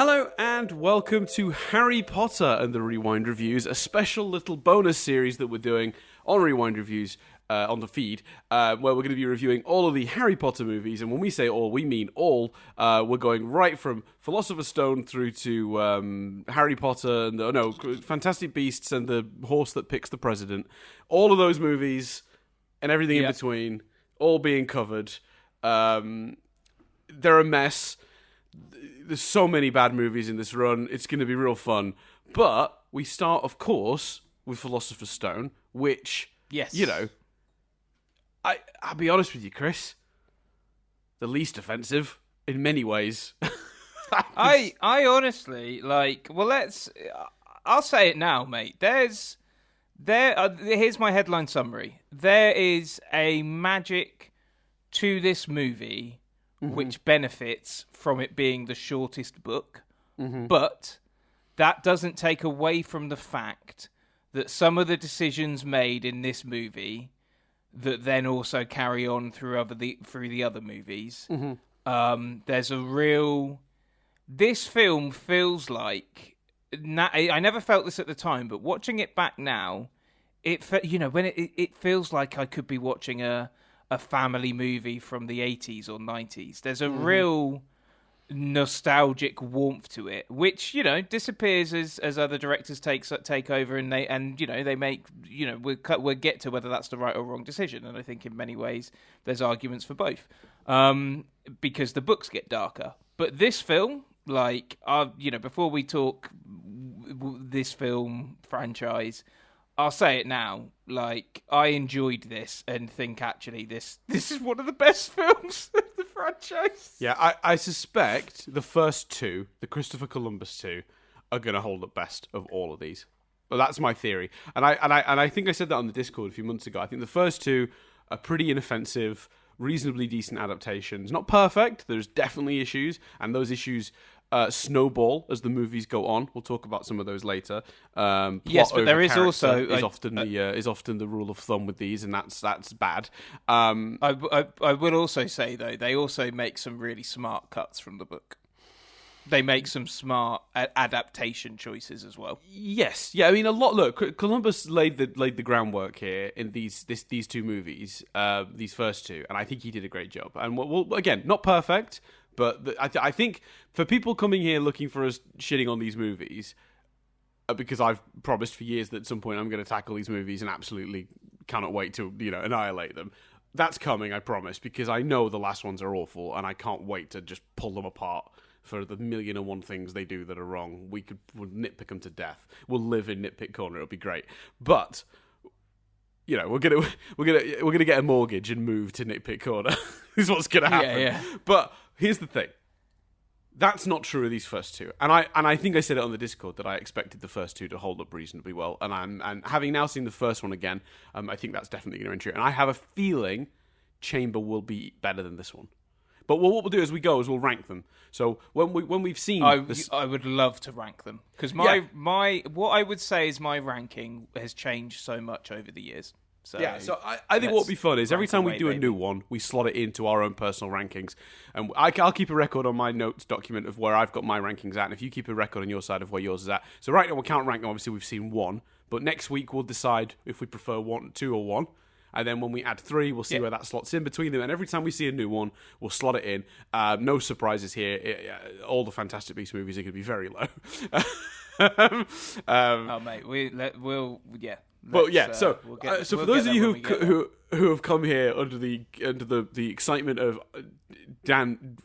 Hello and welcome to Harry Potter and the Rewind Reviews, a special little bonus series that we're doing on Rewind Reviews on the feed, where we're going to be reviewing all of the Harry Potter movies. And when we say all, we mean all. We're going right from Philosopher's Stone through to Harry Potter and Fantastic Beasts and the Horse That Picks the President. All of those movies and everything in between, all being covered. They're a mess. There's so many bad movies in this run. It's going to be real fun. But we start, of course, with Philosopher's Stone, which, I'll be honest with you, Chris, the least offensive in many ways. I honestly, I'll say it now, mate. Here's my headline summary. There is a magic to this movie which benefits from it being the shortest book, but that doesn't take away from the fact that some of the decisions made in this movie that then also carry on through the other movies. There's a real... This film feels like... I never felt this at the time, but watching it back now, it feels like I could be watching a family movie from the 80s or 90s. There's a real nostalgic warmth to it, which, disappears as other directors take over and they make, we'll get to whether that's the right or wrong decision. And I think in many ways there's arguments for both, because the books get darker. But this film, before we talk this film franchise, I'll say it now. I enjoyed this and think actually this is one of the best films of the franchise. Yeah, I suspect the first two, the Christopher Columbus two, are going to hold up best of all of these. Well, that's my theory, and I think I said that on the Discord a few months ago. I think the first two are pretty inoffensive, reasonably decent adaptations. Not perfect. There's definitely issues, and those issues snowball as the movies go on. We'll talk about some of those later. Yes, but there is also is often the rule of thumb with these, and that's bad. I would also say though, they also make some really smart cuts from the book. They make some smart adaptation choices as well. Yes, yeah. I mean, a lot. Look, Columbus laid the groundwork here in these two movies, these first two, and I think he did a great job. And we'll again, not perfect. But I think for people coming here looking for us shitting on these movies, because I've promised for years that at some point I'm going to tackle these movies and absolutely cannot wait to annihilate them. That's coming, I promise, because I know the last ones are awful and I can't wait to just pull them apart for the 1,000,001 things they do that are wrong. We'll nitpick them to death. We'll live in Nitpick Corner. It'll be great. But we're gonna get a mortgage and move to Nitpick Corner. This is what's gonna happen. Yeah. But here's the thing. That's not true of these first two, and I think I said it on the Discord that I expected the first two to hold up reasonably well, and having now seen the first one again, I think that's definitely going to enter it, and I have a feeling Chamber will be better than this one. But what we'll do as we go is we'll rank them. So when we've seen, I would love to rank them because my what I would say is my ranking has changed so much over the years. So I think what would be fun is every time we do a new one, we slot it into our own personal rankings. And I'll keep a record on my notes document of where I've got my rankings at, and if you keep a record on your side of where yours is at. So right now we can't rank them, obviously we've seen one, but next week we'll decide if we prefer 1, 2 or 1. And then when we add 3, we'll see where that slots in between them. And every time we see a new one, we'll slot it in. No surprises here. All the Fantastic Beasts movies are going to be very low. Oh, mate, we'll. But yeah, so for those of you who have come here under the excitement of Dan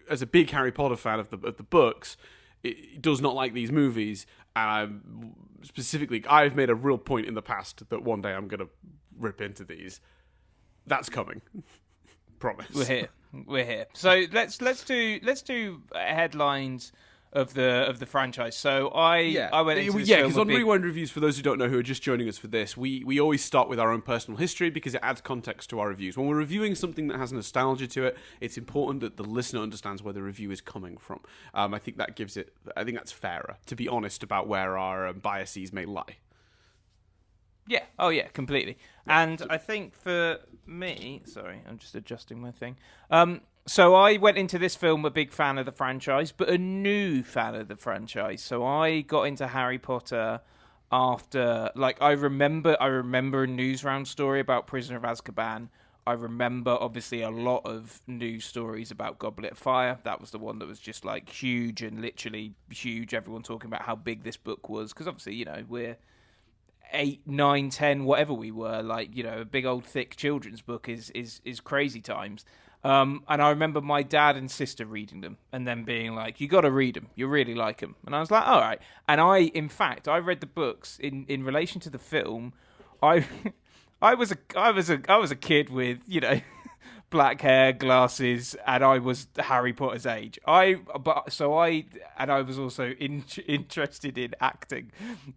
as a big Harry Potter fan of the books, it does not like these movies. Specifically, I've made a real point in the past that one day I'm going to rip into these. That's coming. Promise. We're here. So let's do headlines of the franchise. So I went into this film because on Rewind Reviews, for those who don't know, who are just joining us for this, we always start with our own personal history because it adds context to our reviews. When we're reviewing something that has nostalgia to it, it's important that the listener understands where the review is coming from. I think that's fairer, to be honest about where our biases may lie. Yeah. Oh, yeah, completely. And I think for me, sorry, I'm just adjusting my thing. So I went into this film a big fan of the franchise, but a new fan of the franchise. So I got into Harry Potter after, like, I remember a news round story about Prisoner of Azkaban. I remember, obviously, a lot of news stories about Goblet of Fire. That was the one that was just, like, huge and literally huge. Everyone talking about how big this book was. Because, obviously, we're 8, 9, 10, whatever we were. Like, a big old thick children's book is crazy times. And I remember my dad and sister reading them and then being like, you got to read them. You really like them. And I was like, all right. And in fact, I read the books in relation to the film. I was a kid with, black hair, glasses, and I was Harry Potter's age. I was also interested in acting,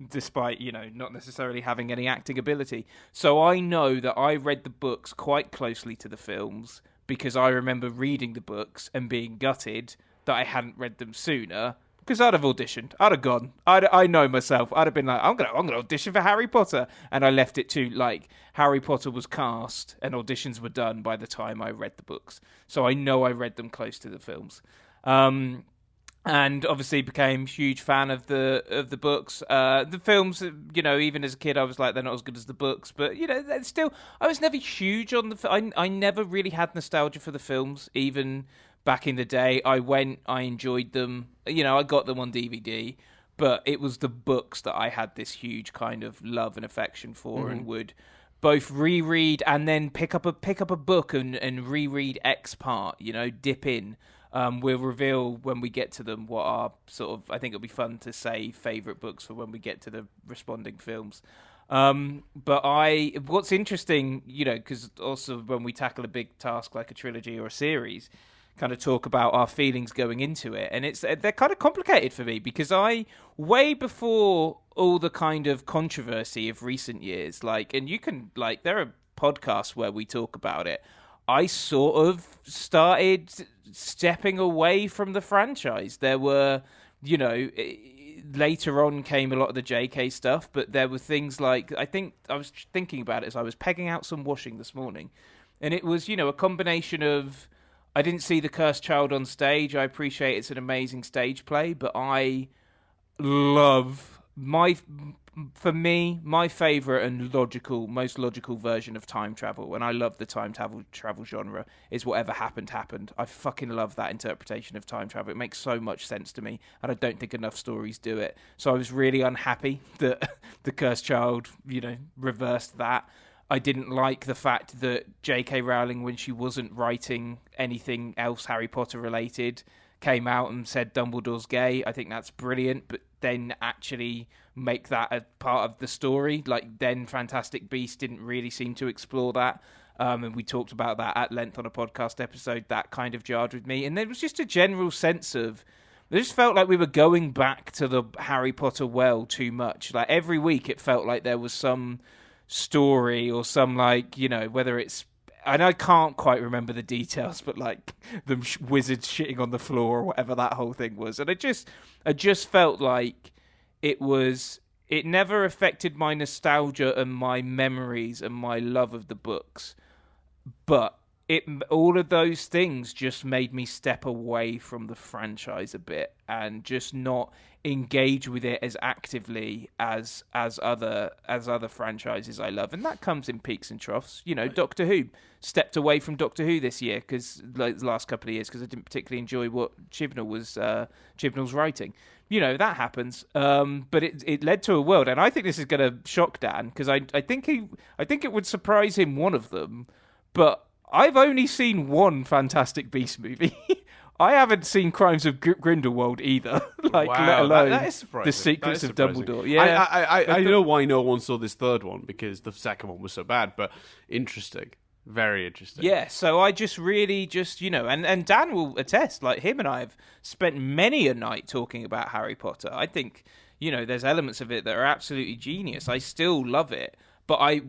despite not necessarily having any acting ability. So I know that I read the books quite closely to the films because I remember reading the books and being gutted that I hadn't read them sooner. Because I'd have auditioned, I'd have gone. I know myself. I'd have been like, I'm gonna audition for Harry Potter, and I left it to like Harry Potter was cast and auditions were done by the time I read the books. So I know I read them close to the films, and obviously became a huge fan of the books. The films, even as a kid, I was like, they're not as good as the books, but still, I was never huge on the. I never really had nostalgia for the films, even. Back in the day, I enjoyed them. I got them on DVD, but it was the books that I had this huge kind of love and affection for, and would both reread and then pick up a book and reread X part. Dip in. We'll reveal when we get to them what our sort of. I think it'll be fun to say favorite books for when we get to the responding films. But what's interesting, because also when we tackle a big task like a trilogy or a series. Kind of talk about our feelings going into it, and they're kind of complicated for me because way before all the kind of controversy of recent years, and you can there are podcasts where we talk about it. I sort of started stepping away from the franchise. There were, later on came a lot of the JK stuff, but there were things like I think I was thinking about it as I was pegging out some washing this morning, and it was a combination of. I didn't see The Cursed Child on stage. I appreciate it's an amazing stage play, but I love my favorite and most logical version of time travel, and I love the time travel genre, is whatever happened. I fucking love that interpretation of time travel. It makes so much sense to me, and I don't think enough stories do it. So I was really unhappy that The Cursed Child, reversed that. I didn't like the fact that J.K. Rowling, when she wasn't writing anything else Harry Potter related, came out and said Dumbledore's gay. I think that's brilliant, but then actually make that a part of the story. Then Fantastic Beasts didn't really seem to explore that. And we talked about that at length on a podcast episode. That kind of jarred with me. And there was just a general sense of... It just felt like we were going back to the Harry Potter well too much. Every week it felt like there was some... story or some whether it's and I can't quite remember the details, but the wizards shitting on the floor or whatever that whole thing was, and I just felt like it never affected my nostalgia and my memories and my love of the books, but all of those things just made me step away from the franchise a bit and just not engage with it as actively as other franchises I love, and that comes in peaks and troughs. Doctor Who stepped away from Doctor Who this year because the last couple of years because I didn't particularly enjoy what Chibnall's writing. That happens, but it led to a world, and I think this is going to shock Dan because I think it would surprise him, one of them, but I've only seen one Fantastic Beasts movie. I haven't seen Crimes of Grindelwald either. Wow, let alone that is surprising. The Secrets of Dumbledore. Yeah, I know why no one saw this third one because the second one was so bad. But interesting, very interesting. Yeah, so I just really and Dan will attest. Him and I have spent many a night talking about Harry Potter. I think there's elements of it that are absolutely genius. I still love it. But I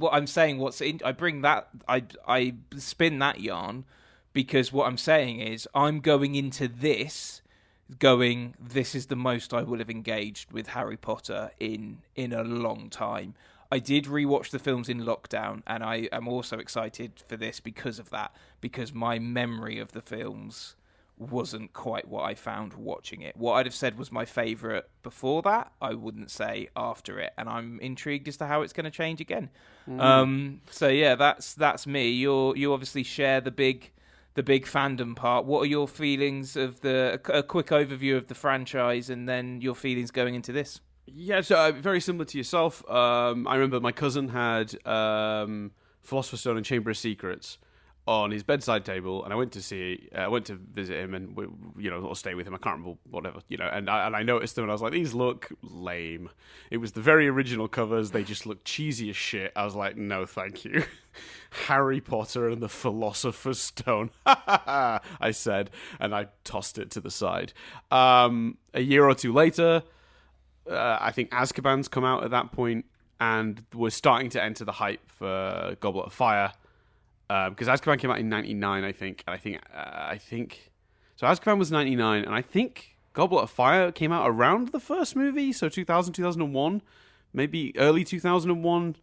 spin that yarn because what I'm saying is I'm going into this is the most I will have engaged with Harry Potter in a long time. I did rewatch the films in lockdown, and I am also excited for this because of that, because my memory of the films wasn't quite what I found watching it. What I'd have said was my favourite before that, I wouldn't say after it, and I'm intrigued as to how it's going to change again. So yeah, that's me. You obviously share the big fandom part. What are your feelings of a quick overview of the franchise, and then your feelings going into this? Yeah, so very similar to yourself. I remember my cousin had Philosopher's Stone and Chamber of Secrets on his bedside table, and I went to visit him, and or stay with him. I can't remember whatever, and I noticed them, and I was like, these look lame. It was the very original covers. They just look cheesy as shit. I was like, no, thank you. Harry Potter and the Philosopher's Stone, I said, and I tossed it to the side. A year or two later, I think Azkaban's come out at that point, and we're starting to enter the hype for Goblet of Fire. Because Azkaban came out in 99, I think. And I think... So Azkaban was 99, and I think Goblet of Fire came out around the first movie, so 2000, 2001, maybe early 2001,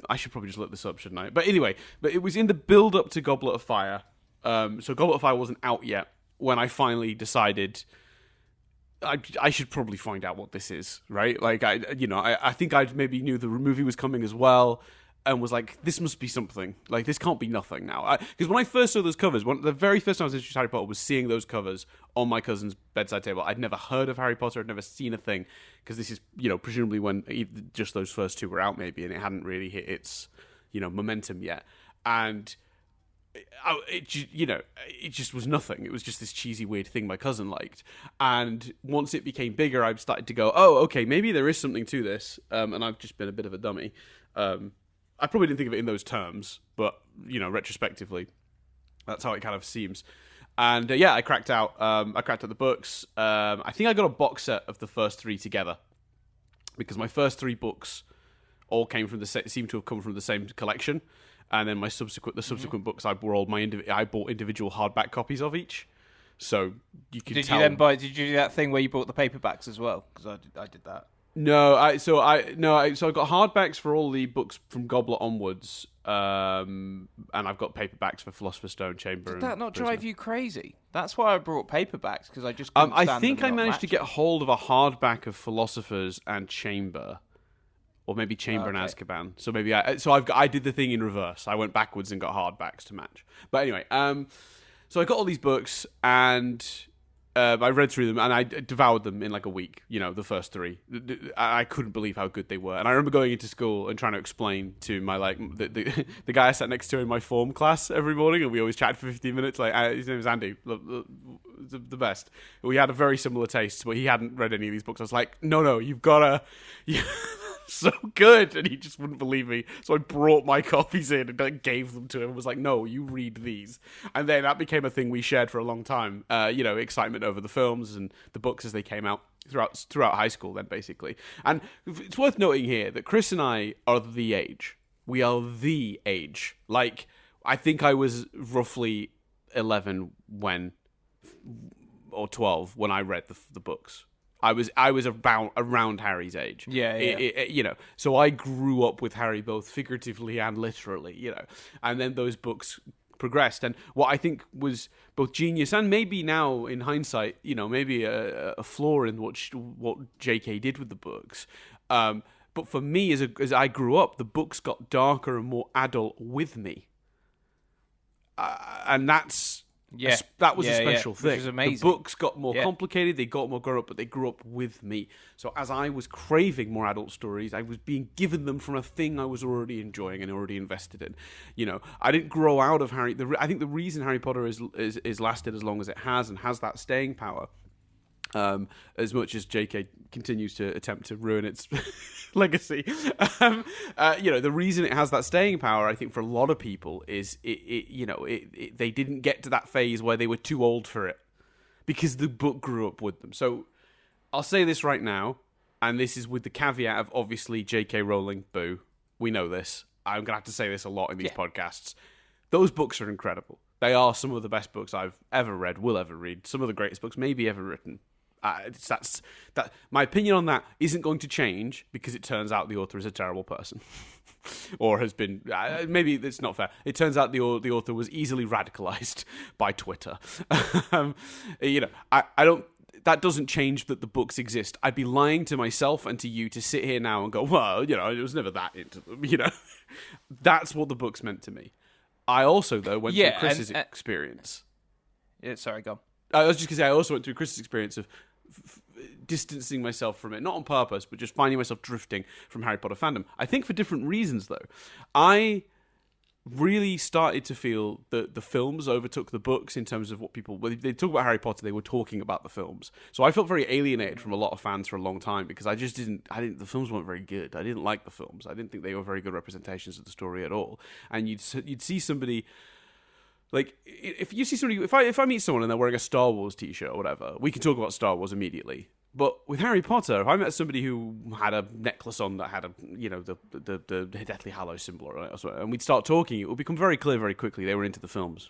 I should probably just look this up, shouldn't I? But anyway, it was in the build-up to Goblet of Fire. So Goblet of Fire wasn't out yet when I finally decided... I should probably find out what this is, right? Like, I think I maybe knew the movie was coming as well, and was like, this must be something. Like, this can't be nothing now. Because when I first saw those covers, the very first time I was introduced to Harry Potter was seeing those covers on my cousin's bedside table. I'd never heard of Harry Potter. I'd never seen a thing. Because this is, presumably when just those first two were out, maybe, and it hadn't really hit its, momentum yet. And it just was nothing. It was just this cheesy, weird thing my cousin liked. And once it became bigger, I started to go, oh, okay, maybe there is something to this. And I've just been a bit of a dummy. I probably didn't think of it in those terms, but, retrospectively, that's how it kind of seems. And, I cracked out the books. I think I got a box set of the first three together, because my first three books all seemed to have come from the same collection. And then the subsequent books I bought individual hardback copies of each. So you could tell. Did you do that thing where you bought the paperbacks as well? Because I did that. No, I got hardbacks for all the books from Goblet onwards, and I've got paperbacks for Philosopher's Stone, Chamber. Did that not Prisoner. drive you crazy? That's why I brought paperbacks, because I just couldn't stand I think them I managed matching. to get hold of a hardback of Philosopher's and Chamber, or maybe Chamber and Azkaban. So maybe I did the thing in reverse. I went backwards and got hardbacks to match. But anyway, so I got all these books, and I read through them, and I devoured them in like a week, the first three. I couldn't believe how good they were. And I remember going into school and trying to explain to my, the guy I sat next to in my form class every morning, and we always chatted for 15 minutes. Like, his name was Andy, the best. We had a very similar taste, but he hadn't read any of these books. I was like, no, you've got to... so good, and he just wouldn't believe me. So I brought my copies in and gave them to him and was like, no, you read these. And then that became a thing we shared for a long time. Excitement over the films and the books as they came out throughout high school then, basically. And it's worth noting here that Chris and I are the age. We are the age. Like, I think I was roughly 11 or 12 when I read the books. I was around Harry's age. Yeah. So I grew up with Harry both figuratively and literally, and then those books progressed. And what I think was both genius and maybe now in hindsight, maybe a flaw in what J.K. did with the books. But for me, as I grew up, the books got darker and more adult with me. And that's... Yeah, that was a special thing. Which is amazing. The books got more complicated, they got more grown up, but they grew up with me. So as I was craving more adult stories, I was being given them from a thing I was already enjoying and already invested in. I didn't grow out of Harry. I think the reason Harry Potter is lasted as long as it has and has that staying power, as much as J.K. continues to attempt to ruin its legacy. The reason it has that staying power, I think, for a lot of people is they didn't get to that phase where they were too old for it because the book grew up with them. So I'll say this right now, and this is with the caveat of obviously J.K. Rowling, boo. We know this. I'm going to have to say this a lot in these podcasts. Those books are incredible. They are some of the best books I've ever read, will ever read. Some of the greatest books maybe ever written. That my opinion on that isn't going to change because it turns out the author is a terrible person. Or has been, maybe it's not fair. It turns out the author was easily radicalized by Twitter. I don't. That doesn't change that the books exist. I'd be lying to myself and to you to sit here now and go, well, it was never that into them. That's what the books meant to me. I also, though, went through Chris's experience. Yeah, sorry, go on. I was just going to say, I also went through Chris's experience of distancing myself from it, not on purpose, but just finding myself drifting from Harry Potter fandom. I think for different reasons, though. I really started to feel that the films overtook the books in terms of what people... When they talk about Harry Potter, they were talking about the films. So I felt very alienated from a lot of fans for a long time because I just didn't... the films weren't very good. I didn't like the films. I didn't think they were very good representations of the story at all. And you'd see somebody... Like, if you see somebody... If I meet someone and they're wearing a Star Wars t-shirt or whatever, we can talk about Star Wars immediately. But with Harry Potter, if I met somebody who had a necklace on that had the Deathly Hallows symbol, and we'd start talking, it would become very clear very quickly they were into the films.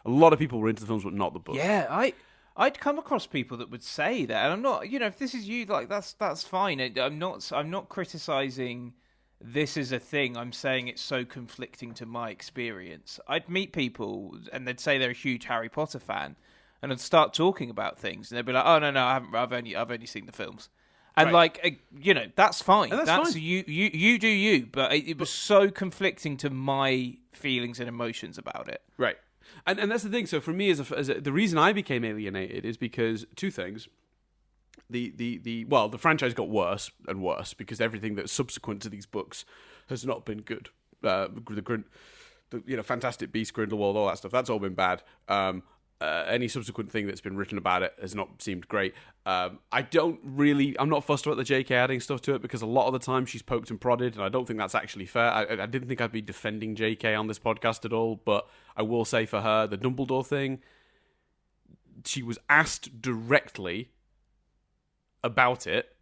A lot of people were into the films, but not the book. Yeah, I'd come across people that would say that, and I'm not, if this is you, like that's fine. I'm not criticizing this is a thing. I'm saying it's so conflicting to my experience. I'd meet people and they'd say they're a huge Harry Potter fan. And I'd start talking about things, and they'd be like, "Oh no, I haven't. I've only seen the films," and right. That's fine. And that's fine. You do you. But it was so conflicting to my feelings and emotions about it. Right, and that's the thing. So for me, the reason I became alienated is because two things. The franchise got worse and worse because everything that's subsequent to these books has not been good. Fantastic Beasts, Grindelwald, all that stuff. That's all been bad. Any subsequent thing that's been written about it has not seemed great. I'm not fussed about the JK adding stuff to it because a lot of the time she's poked and prodded, and I don't think that's actually fair. I didn't think I'd be defending JK on this podcast at all, but I will say for her, the Dumbledore thing, she was asked directly about it,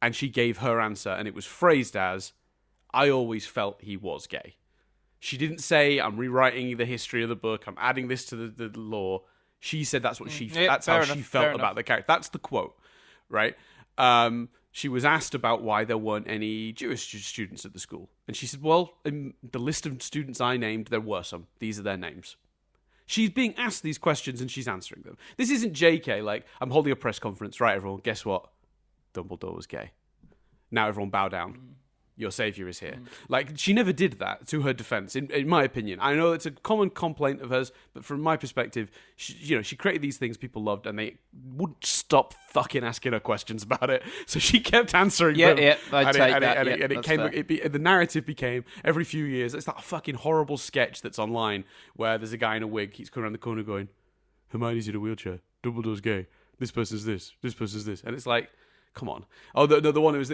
and she gave her answer, and it was phrased as, I always felt he was gay. She didn't say, I'm rewriting the history of the book, I'm adding this to the lore. She said that's what she felt about the character. That's the quote, right? She was asked about why there weren't any Jewish students at the school. And she said, well, in the list of students I named, there were some. These are their names. She's being asked these questions and she's answering them. This isn't JK, like, I'm holding a press conference. Right, everyone, guess what? Dumbledore was gay. Now everyone bow down. Your savior is here. Like, she never did that, to her defense, in my opinion. I know it's a common complaint of hers, but from my perspective, she created these things people loved, and they wouldn't stop fucking asking her questions about it. So she kept answering them. Yeah, I'd take that. The narrative became, every few years, it's that fucking horrible sketch that's online, where there's a guy in a wig, he's coming around the corner going, Hermione's in a wheelchair, Dumbledore's gay, this person's this person's this. And it's like, come on. Oh, the one, it was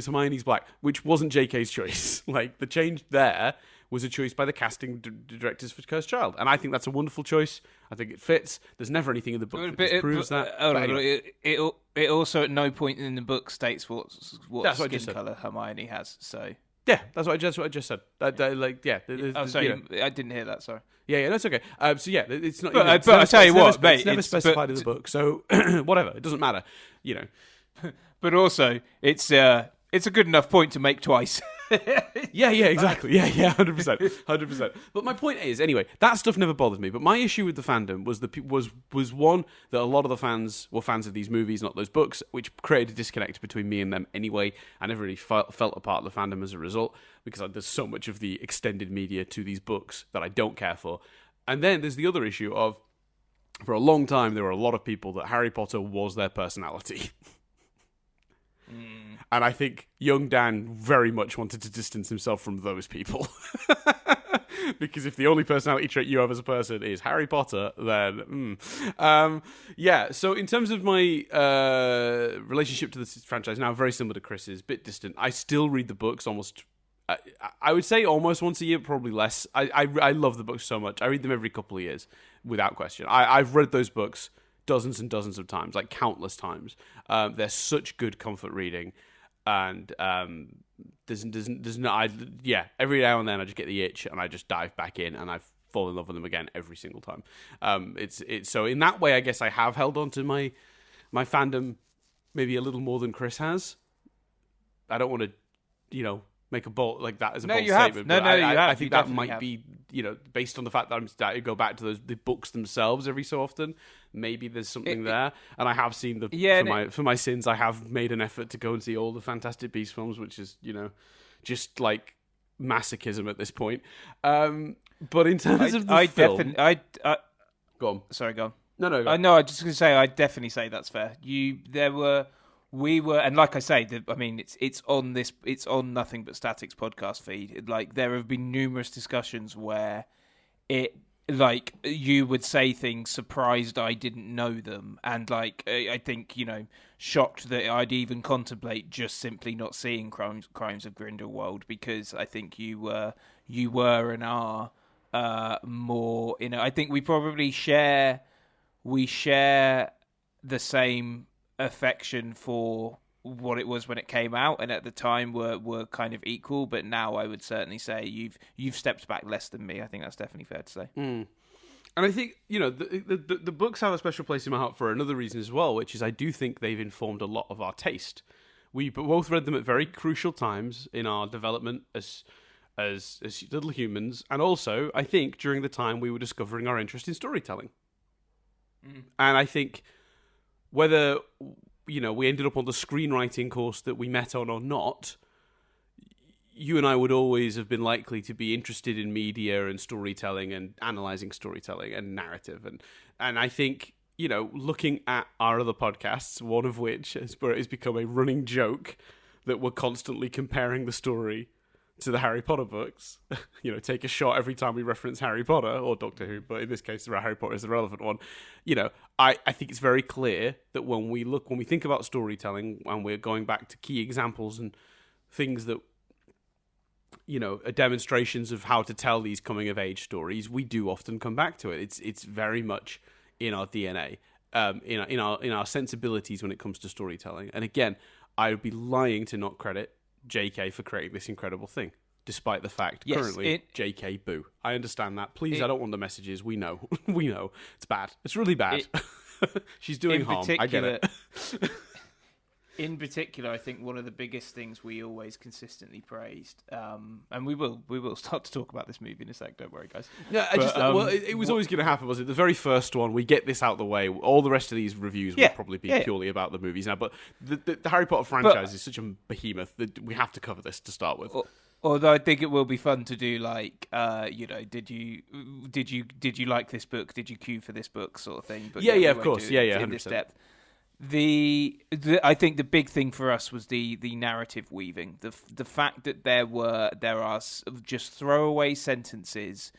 Hermione's black, which wasn't JK's choice. Like, the change there was a choice by the casting directors for Cursed Child. And I think that's a wonderful choice. I think it fits. There's never anything in the book that proves that. It also at no point in the book states what skin colour Hermione has. So yeah, that's what I just said. I didn't hear that. Sorry. Yeah, that's okay. So yeah, it's not. But I tell you what, mate, it's never specified in the book. So whatever, it doesn't matter. But also, it's a good enough point to make twice. Yeah, exactly. Yeah, 100%. But my point is, anyway, that stuff never bothered me. But my issue with the fandom was one that a lot of the fans were fans of these movies, not those books, which created a disconnect between me and them anyway. I never really felt a part of the fandom as a result because there's so much of the extended media to these books that I don't care for. And then there's the other issue of, for a long time, there were a lot of people that Harry Potter was their personality. And I think young Dan very much wanted to distance himself from those people. Because if the only personality trait you have as a person is Harry Potter, then... yeah, so in terms of my relationship to this franchise, now very similar to Chris's, bit distant. I still read the books almost... I would say almost once a year, probably less. I love the books so much. I read them every couple of years, without question. I've read those books dozens and dozens of times, like countless times. They're such good comfort reading, and there's no, every now and then I just get the itch and I just dive back in and I fall in love with them again every single time. It's so in that way, I guess I have held on to my my fandom maybe a little more than Chris has. I don't want to, make a bold like that as a bold statement. No, you have. I think that might be, based on the fact that I go back to the books themselves every so often. Maybe there's something there, and I have seen for my sins. I have made an effort to go and see all the Fantastic Beasts films, which is just like masochism at this point. But in terms of the film, go on. Sorry, go on. No. No, I just going to say I definitely say that's fair. We were, and like I say, it's on Nothing But Static's podcast feed. Like there have been numerous discussions where like you would say things surprised I didn't know them, and like I think shocked that I'd even contemplate just simply not seeing Crimes of Grindelwald, because I think you were and are more. I think we probably share the same affection for what it was when it came out, and at the time were kind of equal, but now I would certainly say you've stepped back less than me. I think that's definitely fair to say. And I think the books have a special place in my heart for another reason as well, which is I do think they've informed a lot of our taste. We both read them at very crucial times in our development as little humans, and also I think during the time we were discovering our interest in storytelling. And I think whether we ended up on the screenwriting course that we met on or not, you and I would always have been likely to be interested in media and storytelling and analysing storytelling and narrative. And I think, looking at our other podcasts, one of which has become a running joke that we're constantly comparing the story to the Harry Potter books, take a shot every time we reference Harry Potter or Doctor Who, but in this case, Harry Potter is the relevant one. I think it's very clear that when we think about storytelling and we're going back to key examples and things that, are demonstrations of how to tell these coming of age stories, we do often come back to it. It's very much in our DNA, in our sensibilities when it comes to storytelling. And again, I would be lying to not credit JK for creating this incredible thing, despite the fact currently JK boo. I understand that. Please, I don't want the messages. We know. We know. It's bad. It's really bad. She's doing harm. I get it. In particular, I think one of the biggest things we always consistently praised, and we will start to talk about this movie in a sec. Don't worry, guys. Yeah, it was always going to happen, was it? The very first one, we get this out the way. All the rest of these reviews will probably be purely about the movies now. But the Harry Potter franchise is such a behemoth that we have to cover this to start with. Although I think it will be fun to do, like, did you like this book? Did you queue for this book, sort of thing? But of course, 100%. In this depth. I think the big thing for us was the narrative weaving, the fact that there are just throwaway sentences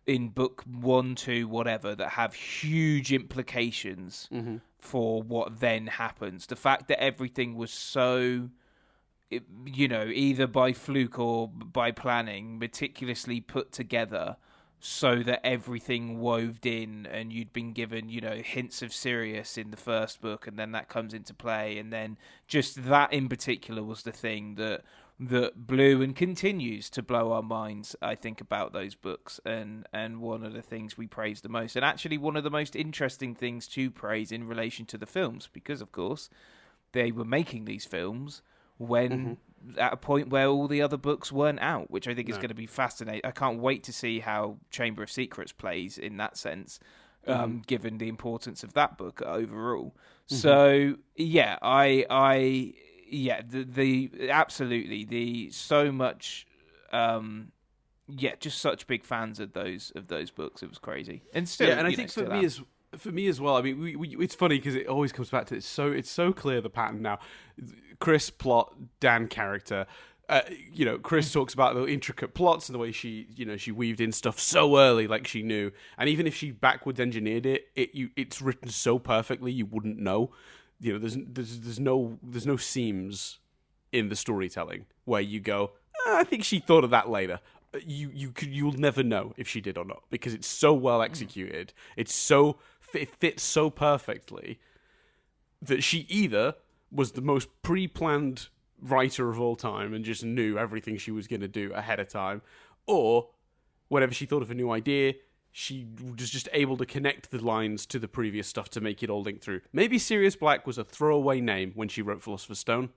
in book 1, 2, whatever, that have huge implications for what then happens. The fact that everything was so, either by fluke or by planning, meticulously put together, so that everything woved in, and you'd been given, hints of Sirius in the first book, and then that comes into play, and then just that in particular was the thing that blew and continues to blow our minds, I think, about those books, and one of the things we praise the most, and actually one of the most interesting things to praise in relation to the films, because of course they were making these films when at a point where all the other books weren't out, which I think is going to be fascinating. I can't wait to see how Chamber of Secrets plays in that sense, given the importance of that book overall. So absolutely so much, just such big fans of those books. It was crazy, and still, and I think for me as well. I mean, it's funny because it always comes back to it's so clear the pattern now. Chris plot, Dan character. Chris talks about the intricate plots and the way she weaved in stuff so early, like she knew. And even if she backwards engineered it's written so perfectly you wouldn't know. There's no seams in the storytelling where you go, I think she thought of that later. You'll never know if she did or not, because it's so well executed. It fits so perfectly that she either was the most pre-planned writer of all time and just knew everything she was going to do ahead of time, or whenever she thought of a new idea, she was just able to connect the lines to the previous stuff to make it all link through. Maybe Sirius Black was a throwaway name when she wrote Philosopher's Stone.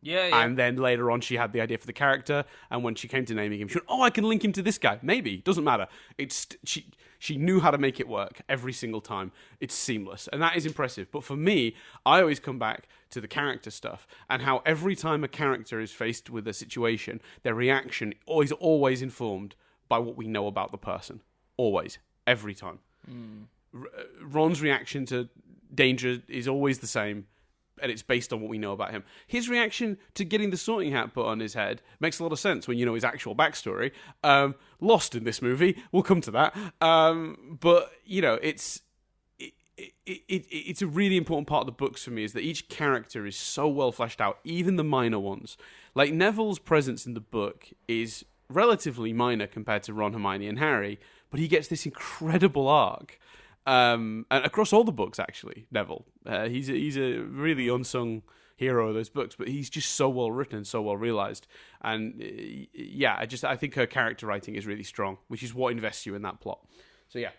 Yeah, yeah. And then later on, she had the idea for the character, and when she came to naming him, she went, "Oh, I can link him to this guy." Maybe, doesn't matter. She knew how to make it work every single time. It's seamless, and that is impressive. But for me, I always come back to the character stuff and how every time a character is faced with a situation, their reaction is always informed by what we know about the person. Always, every time. Ron's reaction to danger is always the same. And it's based on what we know about him. His reaction to getting the sorting hat put on his head makes a lot of sense when you know his actual backstory. Lost in this movie, we'll come to that. But you know, it's a really important part of the books for me is that each character is so well fleshed out, even the minor ones. Like Neville's presence in the book is relatively minor compared to Ron, Hermione, and Harry, but he gets this incredible arc. And across all the books, actually, Neville, he's a really unsung hero of those books, but he's just so well written and so well realized. And yeah, I think her character writing is really strong, which is what invests you in that plot. So yeah,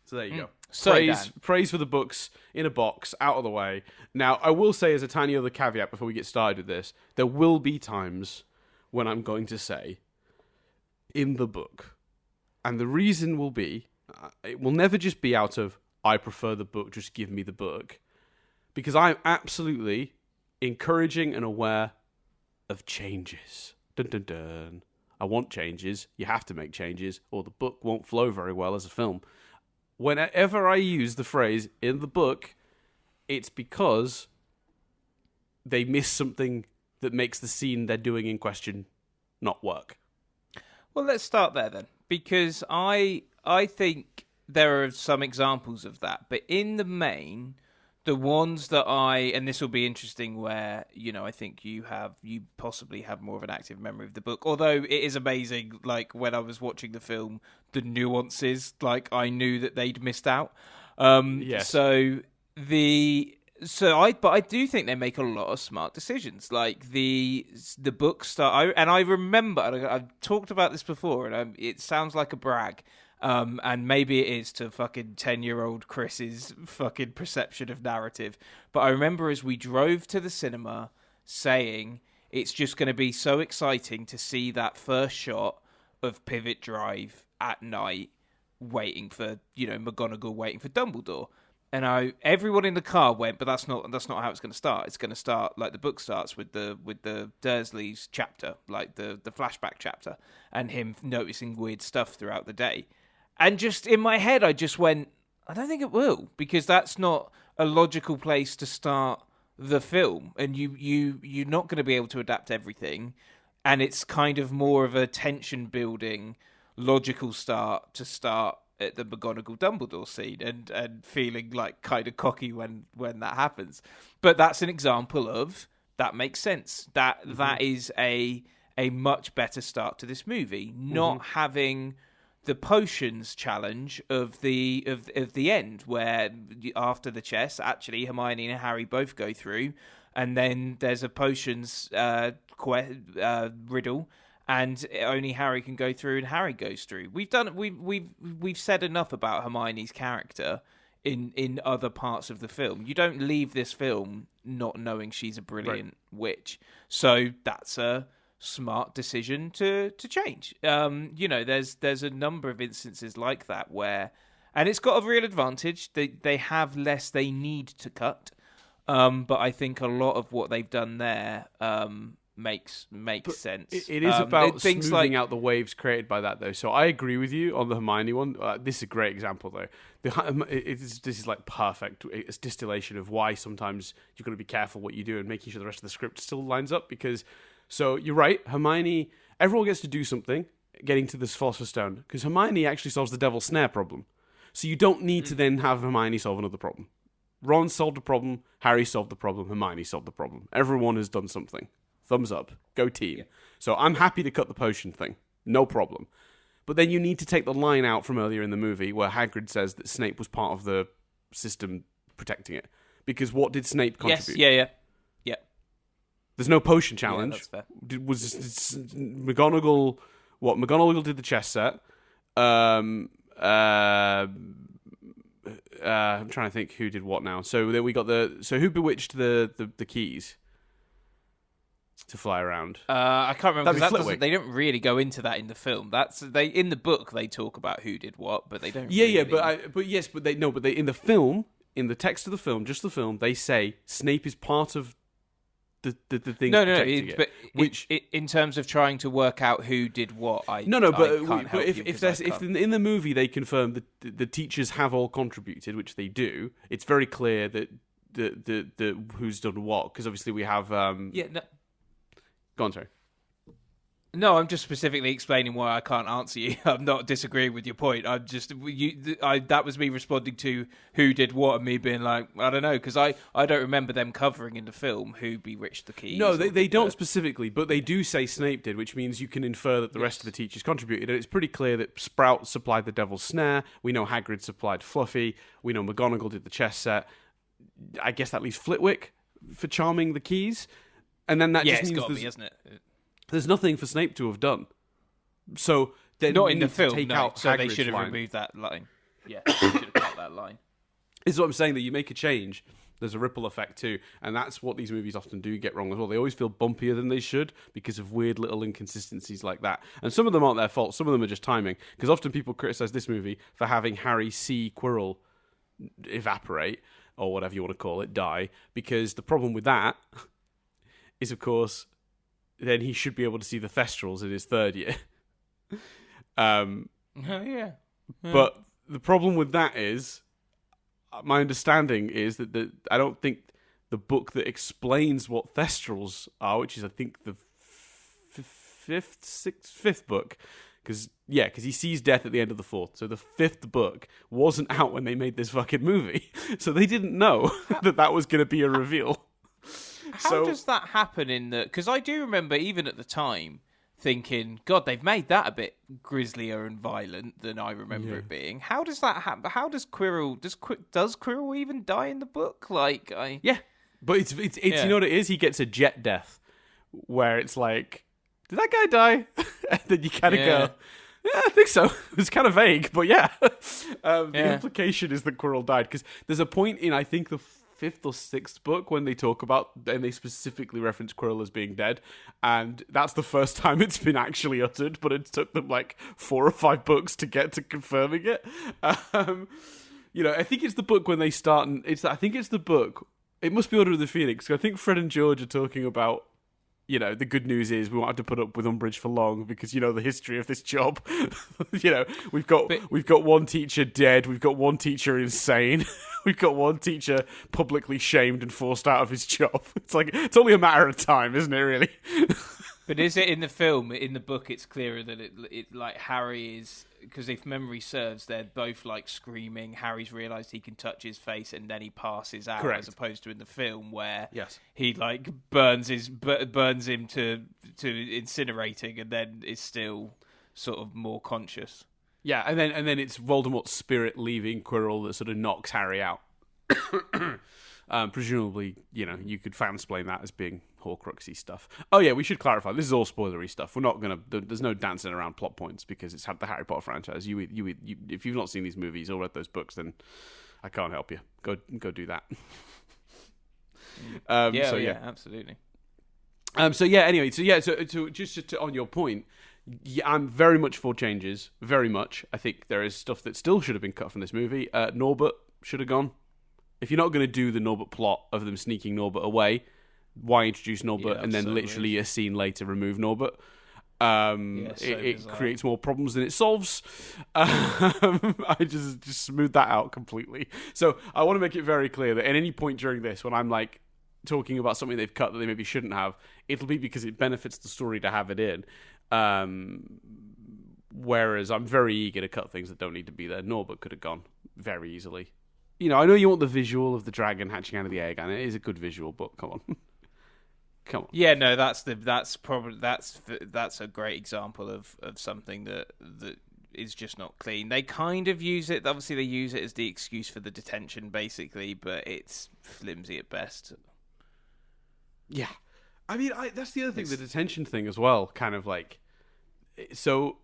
so there you go. So praise for the books in a box, out of the way. Now, I will say as a tiny other caveat before we get started with this, there will be times when I'm going to say in the book, and the reason will be. It will never just be out of, I prefer the book, just give me the book. Because I'm absolutely encouraging and aware of changes. Dun, dun, dun. I want changes. You have to make changes, or the book won't flow very well as a film. Whenever I use the phrase, in the book, it's because they miss something that makes the scene they're doing in question not work. Well, let's start there then. Because I think there are some examples of that, but in the main, the ones that and this will be interesting where, you know, I think you possibly have more of an active memory of the book, although it is amazing, like, when I was watching the film, the nuances, like, I knew that they'd missed out. Yes. But I do think they make a lot of smart decisions. Like the book start, I remember, I've talked about this before, and it sounds like a brag, and maybe it is to fucking 10-year-old Chris's fucking perception of narrative. But I remember as we drove to the cinema, saying it's just going to be so exciting to see that first shot of Pivot Drive at night, waiting for McGonagall waiting for Dumbledore. And everyone in the car went, but that's not how it's going to start. It's going to start like the book starts with the Dursleys chapter, like the flashback chapter, and him noticing weird stuff throughout the day. And just in my head, I just went, I don't think it will, because that's not a logical place to start the film, and you're not going to be able to adapt everything, and it's kind of more of a tension building, logical start to start at the McGonagall Dumbledore scene and feeling like kind of cocky when that happens. But that's an example of that makes sense. That is a much better start to this movie. Not having the potions challenge of the end, where after the chess, actually Hermione and Harry both go through, and then there's a potions riddle. And only Harry can go through, and Harry goes through. We've said enough about Hermione's character in other parts of the film. You don't leave this film not knowing she's a brilliant witch. So that's a smart decision to change. There's a number of instances like that where, and it's got a real advantage. They have less they need to cut, but I think a lot of what they've done there makes sense. It is about smoothing out the waves created by that, though. So I agree with you on the Hermione one. This is a great example, though. This is like perfect. It's distillation of why sometimes you've got to be careful what you do and making sure the rest of the script still lines up. Because, so you're right, Hermione. Everyone gets to do something, getting to this Philosopher's Stone, because Hermione actually solves the Devil's Snare problem. So you don't need to then have Hermione solve another problem. Ron solved the problem. Harry solved the problem. Hermione solved the problem. Everyone has done something. Thumbs up. Go team. Yeah. So I'm happy to cut the potion thing. No problem. But then you need to take the line out from earlier in the movie where Hagrid says that Snape was part of the system protecting it. Because what did Snape contribute? Yes, yeah. There's no potion challenge. Yeah, that's fair. Was McGonagall... What? McGonagall did the chess set. Um, uh, I'm trying to think who did what now. So then we got who bewitched the keys to fly around? I can't remember because Flitwick. they don't really go into that in the film. In the book they talk about who did what, but they don't. Yeah, really... but they in the film, in the text of the film, just the film, they say Snape is part of the thing. Which in terms of trying to work out who did what, but if in the movie they confirm that the teachers have all contributed, which they do, it's very clear that the who's done what, because obviously we have Go on, sorry. No, I'm just specifically explaining why I can't answer you. I'm not disagreeing with your point. I'm just that was me responding to who did what and me being like, I don't know, because I don't remember them covering in the film who bewitched the keys. No, they don't specifically, but they do say Snape did, which means you can infer that the rest of the teachers contributed. And it's pretty clear that Sprout supplied the Devil's Snare. We know Hagrid supplied Fluffy. We know McGonagall did the chess set. I guess that leaves Flitwick for charming the keys. And then that just means isn't it? There's nothing for Snape to have done. So they not in the film. Take no. out so Hagrid's they should have line. removed that line. Yeah, they should have cut that line. This is what I'm saying, that you make a change, there's a ripple effect too, and that's what these movies often do get wrong as well. They always feel bumpier than they should because of weird little inconsistencies like that. And some of them aren't their fault. Some of them are just timing. Because often people criticize this movie for having Harry see Quirrell evaporate, or whatever you want to call it, die. Because the problem with that is, of course, then he should be able to see the Thestrals in his third year. Yeah. But the problem with that is, my understanding is that I don't think the book that explains what Thestrals are, which is I think the fifth book, because he sees death at the end of the fourth. So the fifth book wasn't out when they made this fucking movie, so they didn't know that was going to be a reveal. How does that happen in the... Because I do remember, even at the time, thinking, God, they've made that a bit grislier and violent than I remember it being. How does that happen? How does Quirrell... Does Quirrell even die in the book? Yeah, but it's you know what it is? He gets a jet death, where it's like, did that guy die? And then you kind of go, yeah, I think so. It's kind of vague, but yeah. The implication is that Quirrell died, because there's a point in, I think, the fifth or sixth book when they talk about, and they specifically reference Quirrell as being dead, and that's the first time it's been actually uttered, but it took them like 4 or 5 books to get to confirming it. I think it's the book when they start, and I think it's the book, it must be Order of the Phoenix, because I think Fred and George are talking about, the good news is we won't have to put up with Umbridge for long because the history of this job. We've got one teacher dead, we've got one teacher insane, we've got one teacher publicly shamed and forced out of his job. It's like, it's only a matter of time, isn't it, really? But is it in the film? In the book, it's clearer that it like Harry is, because if memory serves, they're both like screaming. Harry's realised he can touch his face, and then he passes out. Correct. As opposed to in the film where yes, he like burns him to incinerating, and then is still sort of more conscious. Yeah, and then it's Voldemort's spirit leaving Quirrell that sort of knocks Harry out. Presumably, you could fansplain that as being Horcruxy stuff. Oh yeah, we should clarify. This is all spoilery stuff. We're not gonna. There's no dancing around plot points because it's had the Harry Potter franchise. You, if you've not seen these movies or read those books, then I can't help you. Go do that. Absolutely. So just on your point, I'm very much for changes. Very much. I think there is stuff that still should have been cut from this movie. Norbert should have gone. If you're not going to do the Norbert plot of them sneaking Norbert away, why introduce Norbert and then literally a scene later remove Norbert? It creates more problems than it solves. I just smooth that out completely. So I want to make it very clear that at any point during this, when I'm like talking about something they've cut that they maybe shouldn't have, it'll be because it benefits the story to have it in. Whereas I'm very eager to cut things that don't need to be there. Norbert could have gone very easily. I know you want the visual of the dragon hatching out of the egg, and it is a good visual, but come on. Come on. Yeah, no, that's a great example of something that is just not clean. They kind of use it. Obviously, they use it as the excuse for the detention, basically, but it's flimsy at best. Yeah, I mean, that's the other thing. The detention thing as well, kind of like. So,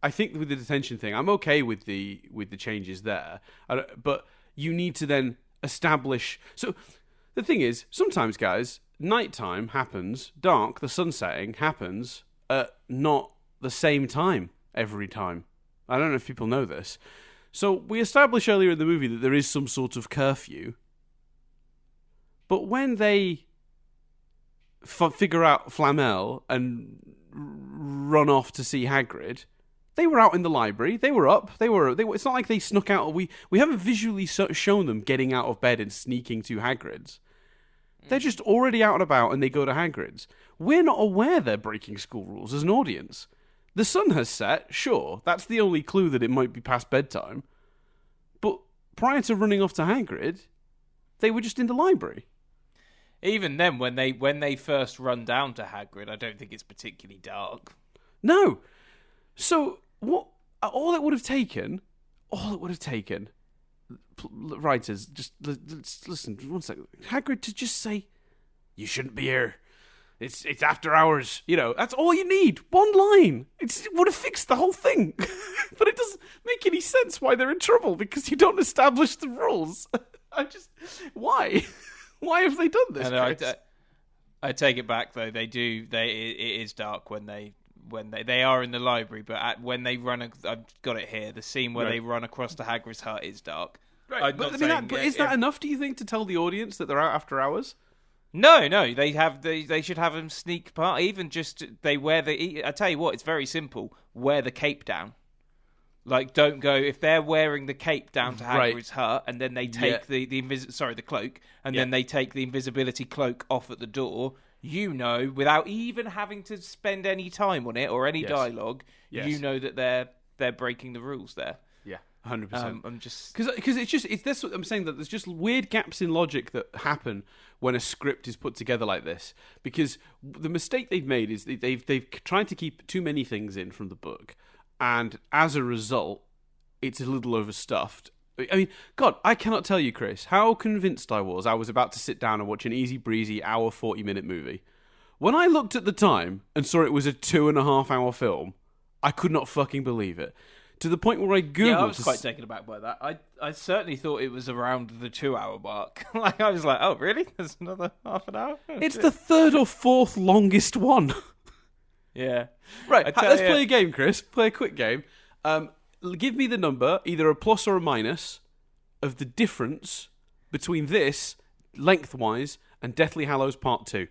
I think with the detention thing, I'm okay with the changes there, but you need to then establish. So the thing is, sometimes, guys, nighttime happens, dark, the sun setting happens at not the same time every time. I don't know if people know this. So we established earlier in the movie that there is some sort of curfew, but when they figure out Flamel and run off to see Hagrid, they were out in the library. They were up. They were. It's not like they snuck out. We haven't visually shown them getting out of bed and sneaking to Hagrid's. They're just already out and about, and they go to Hagrid's. We're not aware they're breaking school rules as an audience. The sun has set. Sure, that's the only clue that it might be past bedtime. But prior to running off to Hagrid, they were just in the library. Even then, when they first run down to Hagrid, I don't think it's particularly dark. No. So what? All it would have taken, writers, just listen 1 second. Hagrid to just say, "You shouldn't be here. It's after hours." You know, that's all you need. One line. It would have fixed the whole thing. But it doesn't make any sense why they're in trouble because you don't establish the rules. Why? Why have they done this? I take it back though. It is dark when they are in the library, but when they run, I've got it here. The scene where they run across to Hagrid's hut is dark. Right, but is that enough? Do you think to tell the audience that they're out after hours? No. They should have them sneak part. Even just they wear the. I tell you what, it's very simple. Wear the cape down. Like, don't go if they're wearing the cape down to Hagrid's hut, and then they take the cloak, and then they take the invisibility cloak off at the door. You know, without even having to spend any time on it or any dialogue, you know that they're breaking the rules there. Yeah, 100%. I'm just because it's this. I'm saying that there's just weird gaps in logic that happen when a script is put together like this. Because the mistake they've made is they've tried to keep too many things in from the book. And as a result, it's a little overstuffed. I mean, God, I cannot tell you, Chris, how convinced I was about to sit down and watch an easy breezy hour 40-minute movie. When I looked at the time and saw it was a 2.5-hour film, I could not fucking believe it. To the point where I Googled... Yeah, I was quite taken aback by that. I certainly thought it was around the 2-hour mark. Like, I was like, oh, really? There's another half an hour? It's the third or fourth longest one. Yeah. Right, let's play a game, Chris. Play a quick game. Give me the number, either a plus or a minus, of the difference between this, lengthwise, and Deathly Hallows Part 2.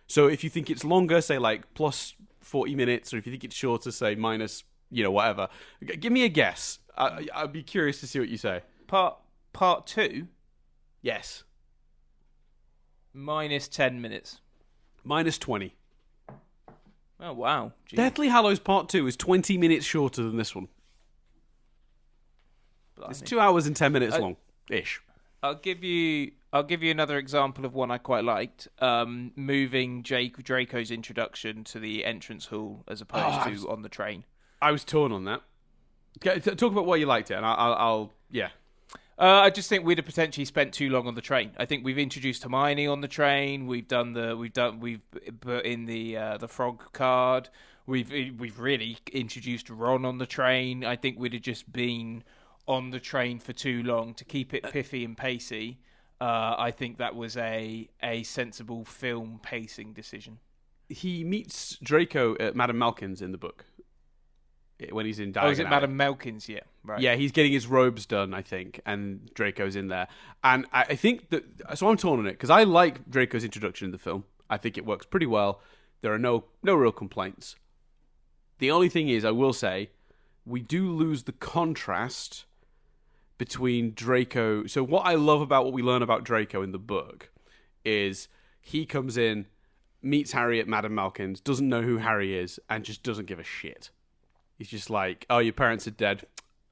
So if you think it's longer, say like plus 40 minutes, or if you think it's shorter, say minus, whatever. Give me a guess. I'd be curious to see what you say. Part 2? Yes. Minus 10 minutes. Minus 20. Oh, wow. Gee. Deathly Hallows Part 2 is 20 minutes shorter than this one. Blimey. It's 2 hours and 10 minutes long-ish. I'll give you another example of one I quite liked. Moving Draco's introduction to the entrance hall as opposed to on the train. I was torn on that. Okay, talk about why you liked it, and I'll yeah. I just think we'd have potentially spent too long on the train. I think we've introduced Hermione on the train. We've put in the frog card. We've really introduced Ron on the train. I think we'd have just been on the train for too long to keep it piffy and pacey. I think that was a sensible film pacing decision. He meets Draco at Madame Malkin's in the book. When he's in Diagon. Oh, is it Madame Malkin's? Yeah, right. Yeah, he's getting his robes done, I think, and Draco's in there. And I think that... So I'm torn on it, because I like Draco's introduction in the film. I think it works pretty well. There are no real complaints. The only thing is, I will say, we do lose the contrast between Draco... So what I love about what we learn about Draco in the book is he comes in, meets Harry at Madame Malkin's, doesn't know who Harry is, and just doesn't give a shit. He's just like, oh, your parents are dead.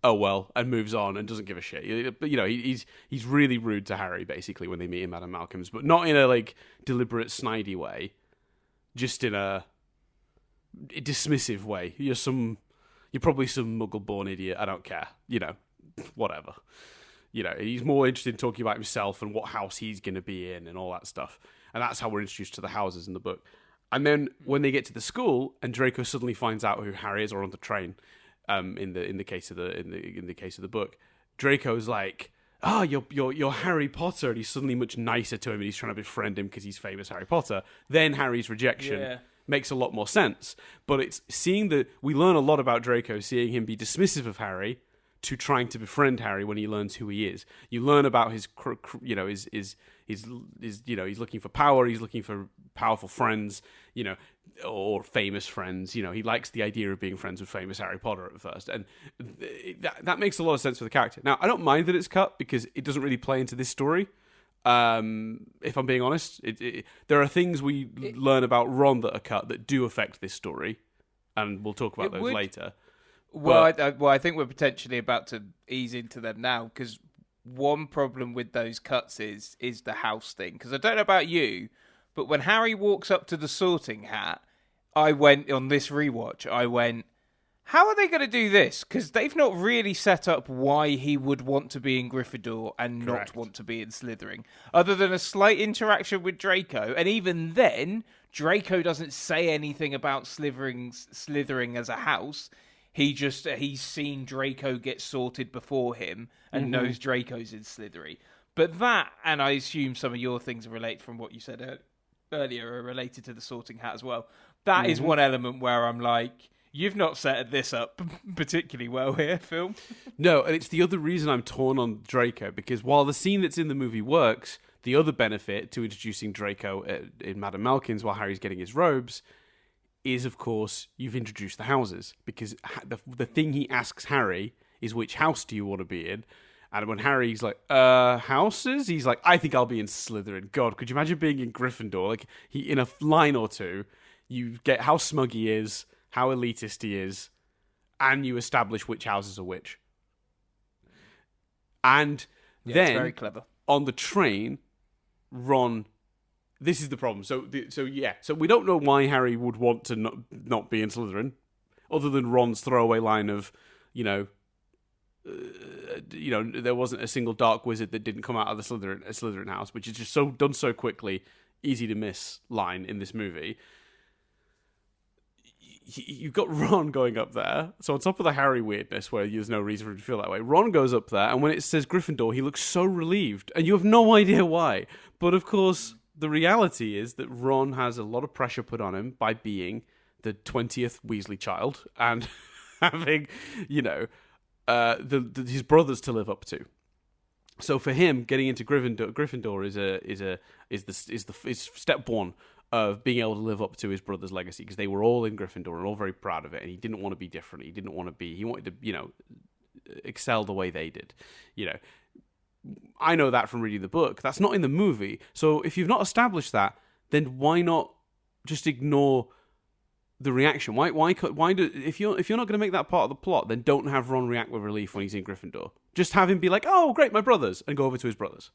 Oh, well, and moves on and doesn't give a shit. But, he's really rude to Harry, basically, when they meet him at Madame Malkin's, but not in a, deliberate, snidey way. Just in a dismissive way. You're probably some muggle-born idiot. I don't care. Whatever. He's more interested in talking about himself and what house he's going to be in and all that stuff. And that's how we're introduced to the houses in the book. And then when they get to the school and Draco suddenly finds out who Harry is or on the train, In the case of the book, Draco's like, "Ah, you're Harry Potter," and he's suddenly much nicer to him, and he's trying to befriend him because he's famous Harry Potter. Then Harry's rejection makes a lot more sense. But it's we learn a lot about Draco, seeing him be dismissive of Harry, to trying to befriend Harry when he learns who he is. You learn about his he's looking for power, he's looking for powerful friends, or famous friends. He likes the idea of being friends with famous Harry Potter at first, and that makes a lot of sense for the character. Now, I don't mind that it's cut because it doesn't really play into this story. If I'm being honest, there are things we learn about Ron that are cut that do affect this story, and we'll talk about those later. Well, I think we're potentially about to ease into them now, because one problem with those cuts is the house thing. Because I don't know about you, but when Harry walks up to the Sorting Hat, I went, on this rewatch, how are they going to do this? Because they've not really set up why he would want to be in Gryffindor and not want to be in Slytherin, other than a slight interaction with Draco. And even then, Draco doesn't say anything about Slytherin as a house. He's seen Draco get sorted before him and knows Draco's in Slytherin. But that, and I assume some of your things relate from what you said earlier, are related to the Sorting Hat as well. That is one element where I'm like, you've not set this up particularly well here, Phil. No, and it's the other reason I'm torn on Draco, because while the scene that's in the movie works, the other benefit to introducing Draco in Madame Malkin's while Harry's getting his robes is, of course, you've introduced the houses, because the thing he asks Harry is, which house do you want to be in? And when Harry's like, houses? He's like, I think I'll be in Slytherin. God, could you imagine being in Gryffindor? Like, in a line or two, you get how smug he is, how elitist he is, and you establish which houses are which. And then, it's very clever. On the train, Ron... This is the problem. So we don't know why Harry would want to not be in Slytherin, other than Ron's throwaway line of, there wasn't a single dark wizard that didn't come out of the Slytherin house, which is just done so quickly, easy to miss line in this movie. You've got Ron going up there, so on top of the Harry weirdness, where there's no reason for him to feel that way, Ron goes up there, and when it says Gryffindor, he looks so relieved, and you have no idea why. But of course, the reality is that Ron has a lot of pressure put on him by being the 20th Weasley child and having, his brothers to live up to. So for him, getting into Gryffindor is step one of being able to live up to his brother's legacy, because they were all in Gryffindor and all very proud of it, and he didn't want to be different. He wanted to, excel the way they did. I know that from reading the book. That's not in the movie. So if you've not established that, then why not just ignore the reaction? If you're not going to make that part of the plot, then don't have Ron react with relief when he's in Gryffindor. Just have him be like, "Oh, great, my brothers," and go over to his brothers.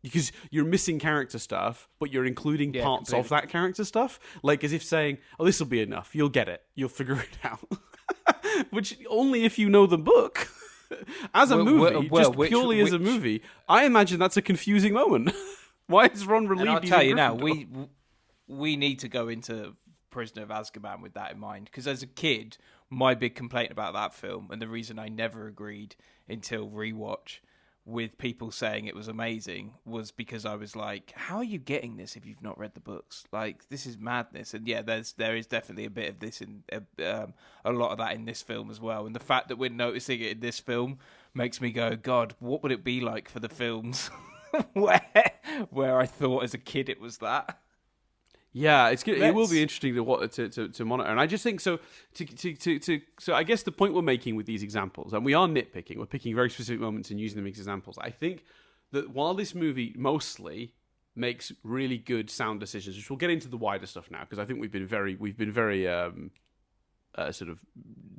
Because you're missing character stuff, but you're including parts of that character stuff, like as if saying, "Oh, this will be enough. You'll get it. You'll figure it out." Which only if you know the book. As a movie, purely as a movie, I imagine that's a confusing moment. Why is Ron relieved? And I'll tell you now, we need to go into Prisoner of Azkaban with that in mind, because as a kid, my big complaint about that film, and the reason I never agreed until rewatch with people saying it was amazing, was because I was like, how are you getting this if you've not read the books? Like, this is madness. And yeah, there is definitely a bit of this in a lot of that in this film as well. And the fact that we're noticing it in this film makes me go, God, what would it be like for the films where I thought as a kid it was that? Yeah, it will be interesting to monitor, and I just think so. So I guess the point we're making with these examples, and we are nitpicking, we're picking very specific moments and using them as examples. I think that while this movie mostly makes really good sound decisions, which we'll get into the wider stuff now, because I think we've been very sort of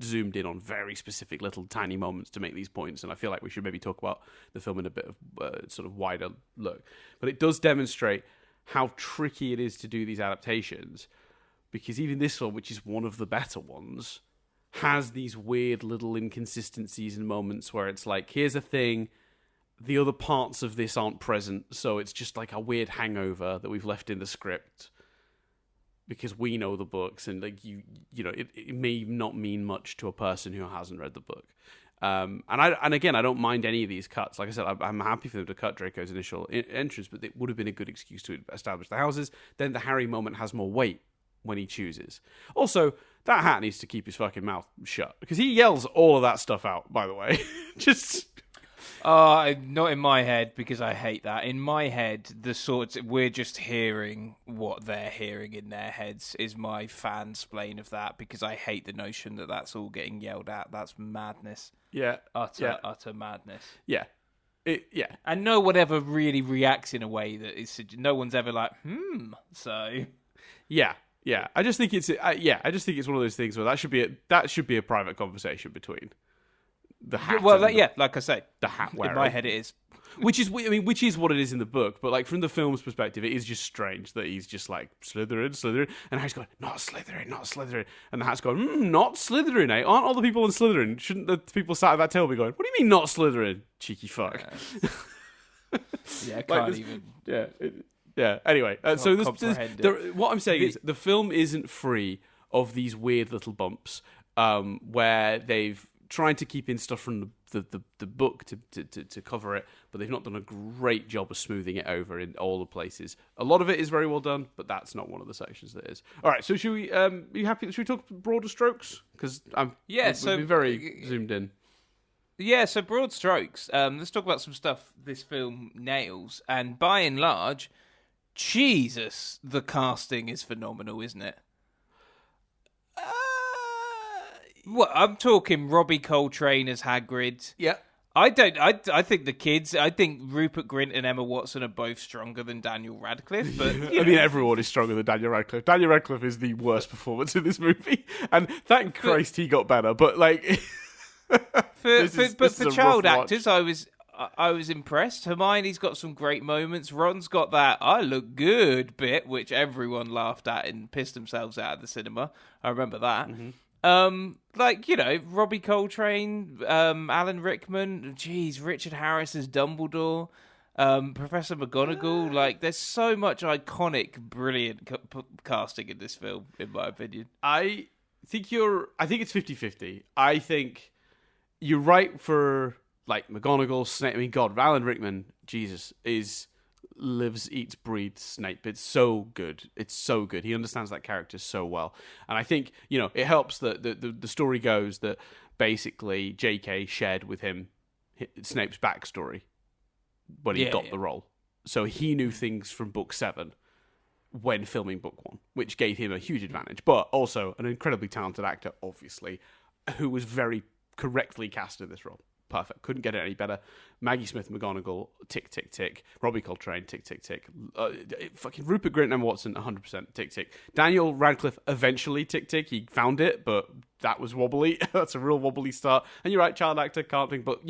zoomed in on very specific little tiny moments to make these points, and I feel like we should maybe talk about the film in a bit of sort of wider look. But it does demonstrate how tricky it is to do these adaptations, because even this one, which is one of the better ones, has these weird little inconsistencies and moments where it's like, here's a thing, the other parts of this aren't present, so it's just like a weird hangover that we've left in the script. because we know the books, and like you know, it may not mean much to a person who hasn't read the book. And again, I don't mind any of these cuts. Like I said, I'm happy for them to cut Draco's initial entrance, but it would have been a good excuse to establish the houses. Then the Harry moment has more weight when he chooses. Also, that hat needs to keep his fucking mouth shut, because he yells all of that stuff out, by the way. Just... Not in my head, because I hate that. In my head, we're just hearing what they're hearing in their heads is my fansplain of that, because I hate the notion that that's all getting yelled at. That's madness. Yeah. Utter madness. Yeah. Yeah. And no one ever really reacts in a way that is... No one's ever like, so... Yeah. Yeah. I just think it's one of those things where that should be a private conversation between the hat. Well, like I say, the hat wearer. In my head, it is. Which is what it is in the book, but like from the film's perspective, it is just strange that he's just like Slytherin, and Harry's going, not Slytherin, and the hat's going, not Slytherin, eh? Aren't all the people in Slytherin? Shouldn't the people sat at that table be going, what do you mean not Slytherin, cheeky fuck? Yeah, I can't even. Yeah. Yeah. Anyway, so what I'm saying is the film isn't free of these weird little bumps where they've tried to keep in stuff from the book to cover it, but they've not done a great job of smoothing it over in all the places. A lot of it is very well done, but that's not one of the sections that is. All right, so should we? Are you happy? Should we talk broader strokes? Because we've been very zoomed in. Yeah, so broad strokes. Let's talk about some stuff this film nails, and by and large, Jesus, the casting is phenomenal, isn't it? Well, I'm talking Robbie Coltrane as Hagrid. Yeah. I think the kids. I think Rupert Grint and Emma Watson are both stronger than Daniel Radcliffe. But I mean, everyone is stronger than Daniel Radcliffe. Daniel Radcliffe is the worst performance in this movie, and thank Christ he got better. But like, for child actors, I was impressed. Hermione's got some great moments. Ron's got that "I look good" bit, which everyone laughed at and pissed themselves out of the cinema. I remember that. Mm-hmm. Robbie Coltrane, Alan Rickman, Richard Harris as Dumbledore, Professor McGonagall. Like, there's so much iconic, brilliant casting in this film, in my opinion. I think it's 50-50. I think you're right for, like, McGonagall, Snape. I mean, God, Alan Rickman, Jesus, lives, eats, breathes Snape. It's so good. He understands that character so well. And I think, it helps that the story goes that basically J.K. shared with him Snape's backstory when he got the role. So he knew things from book 7 when filming book 1, which gave him a huge advantage. But also an incredibly talented actor, obviously, who was very correctly cast in this role. Perfect. Couldn't get it any better. Maggie Smith McGonagall, tick, tick, tick. Robbie Coltrane, tick, tick, tick. Fucking Rupert Grint and Emma Watson, 100%, tick, tick. Daniel Radcliffe, eventually, tick, tick. He found it, but that was wobbly. That's a real wobbly start. And you're right, child actor, can't think. But,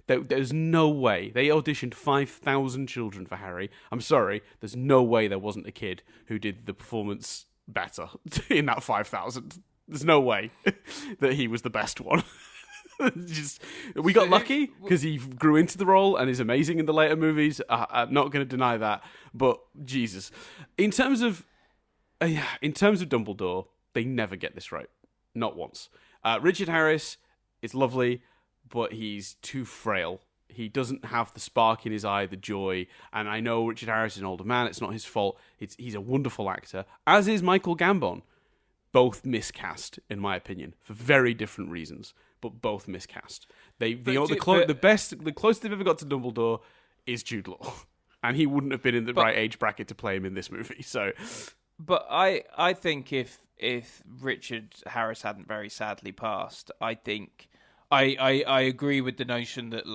there's no way. They auditioned 5,000 children for Harry. I'm sorry. There's no way there wasn't a kid who did the performance better in that 5,000. There's no way that he was the best one. We got lucky because he grew into the role and is amazing in the later movies. I'm not going to deny that, but Jesus, in terms of Dumbledore, they never get this right, not once. Richard Harris is lovely, but he's too frail. He doesn't have the spark in his eye, the joy. And I know Richard Harris is an older man; it's not his fault. He's a wonderful actor, as is Michael Gambon. Both miscast, in my opinion, for very different reasons, but both miscast. The closest they've ever got to Dumbledore is Jude Law, and he wouldn't have been in the right age bracket to play him in this movie. So, but I think if Richard Harris hadn't very sadly passed, I think I agree with the notion that,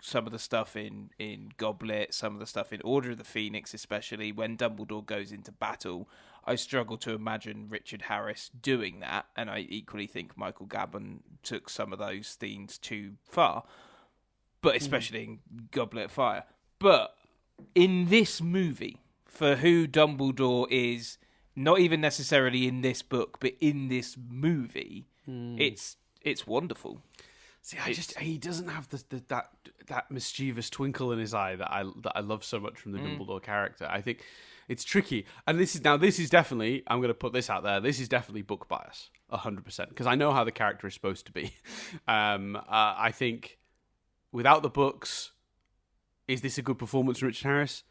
some of the stuff in Goblet, some of the stuff in Order of the Phoenix, especially when Dumbledore goes into battle, I struggle to imagine Richard Harris doing that, and I equally think Michael Gambon took some of those themes too far, but especially in Goblet of Fire. But in this movie, for who Dumbledore is, not even necessarily in this book, but in this movie, it's wonderful. See, he doesn't have that mischievous twinkle in his eye that I love so much from the Dumbledore character. I think it's tricky, and this is definitely, I'm going to put this out there. This is definitely book bias, 100%, because I know how the character is supposed to be. I think without the books, is this a good performance from Richard Harris?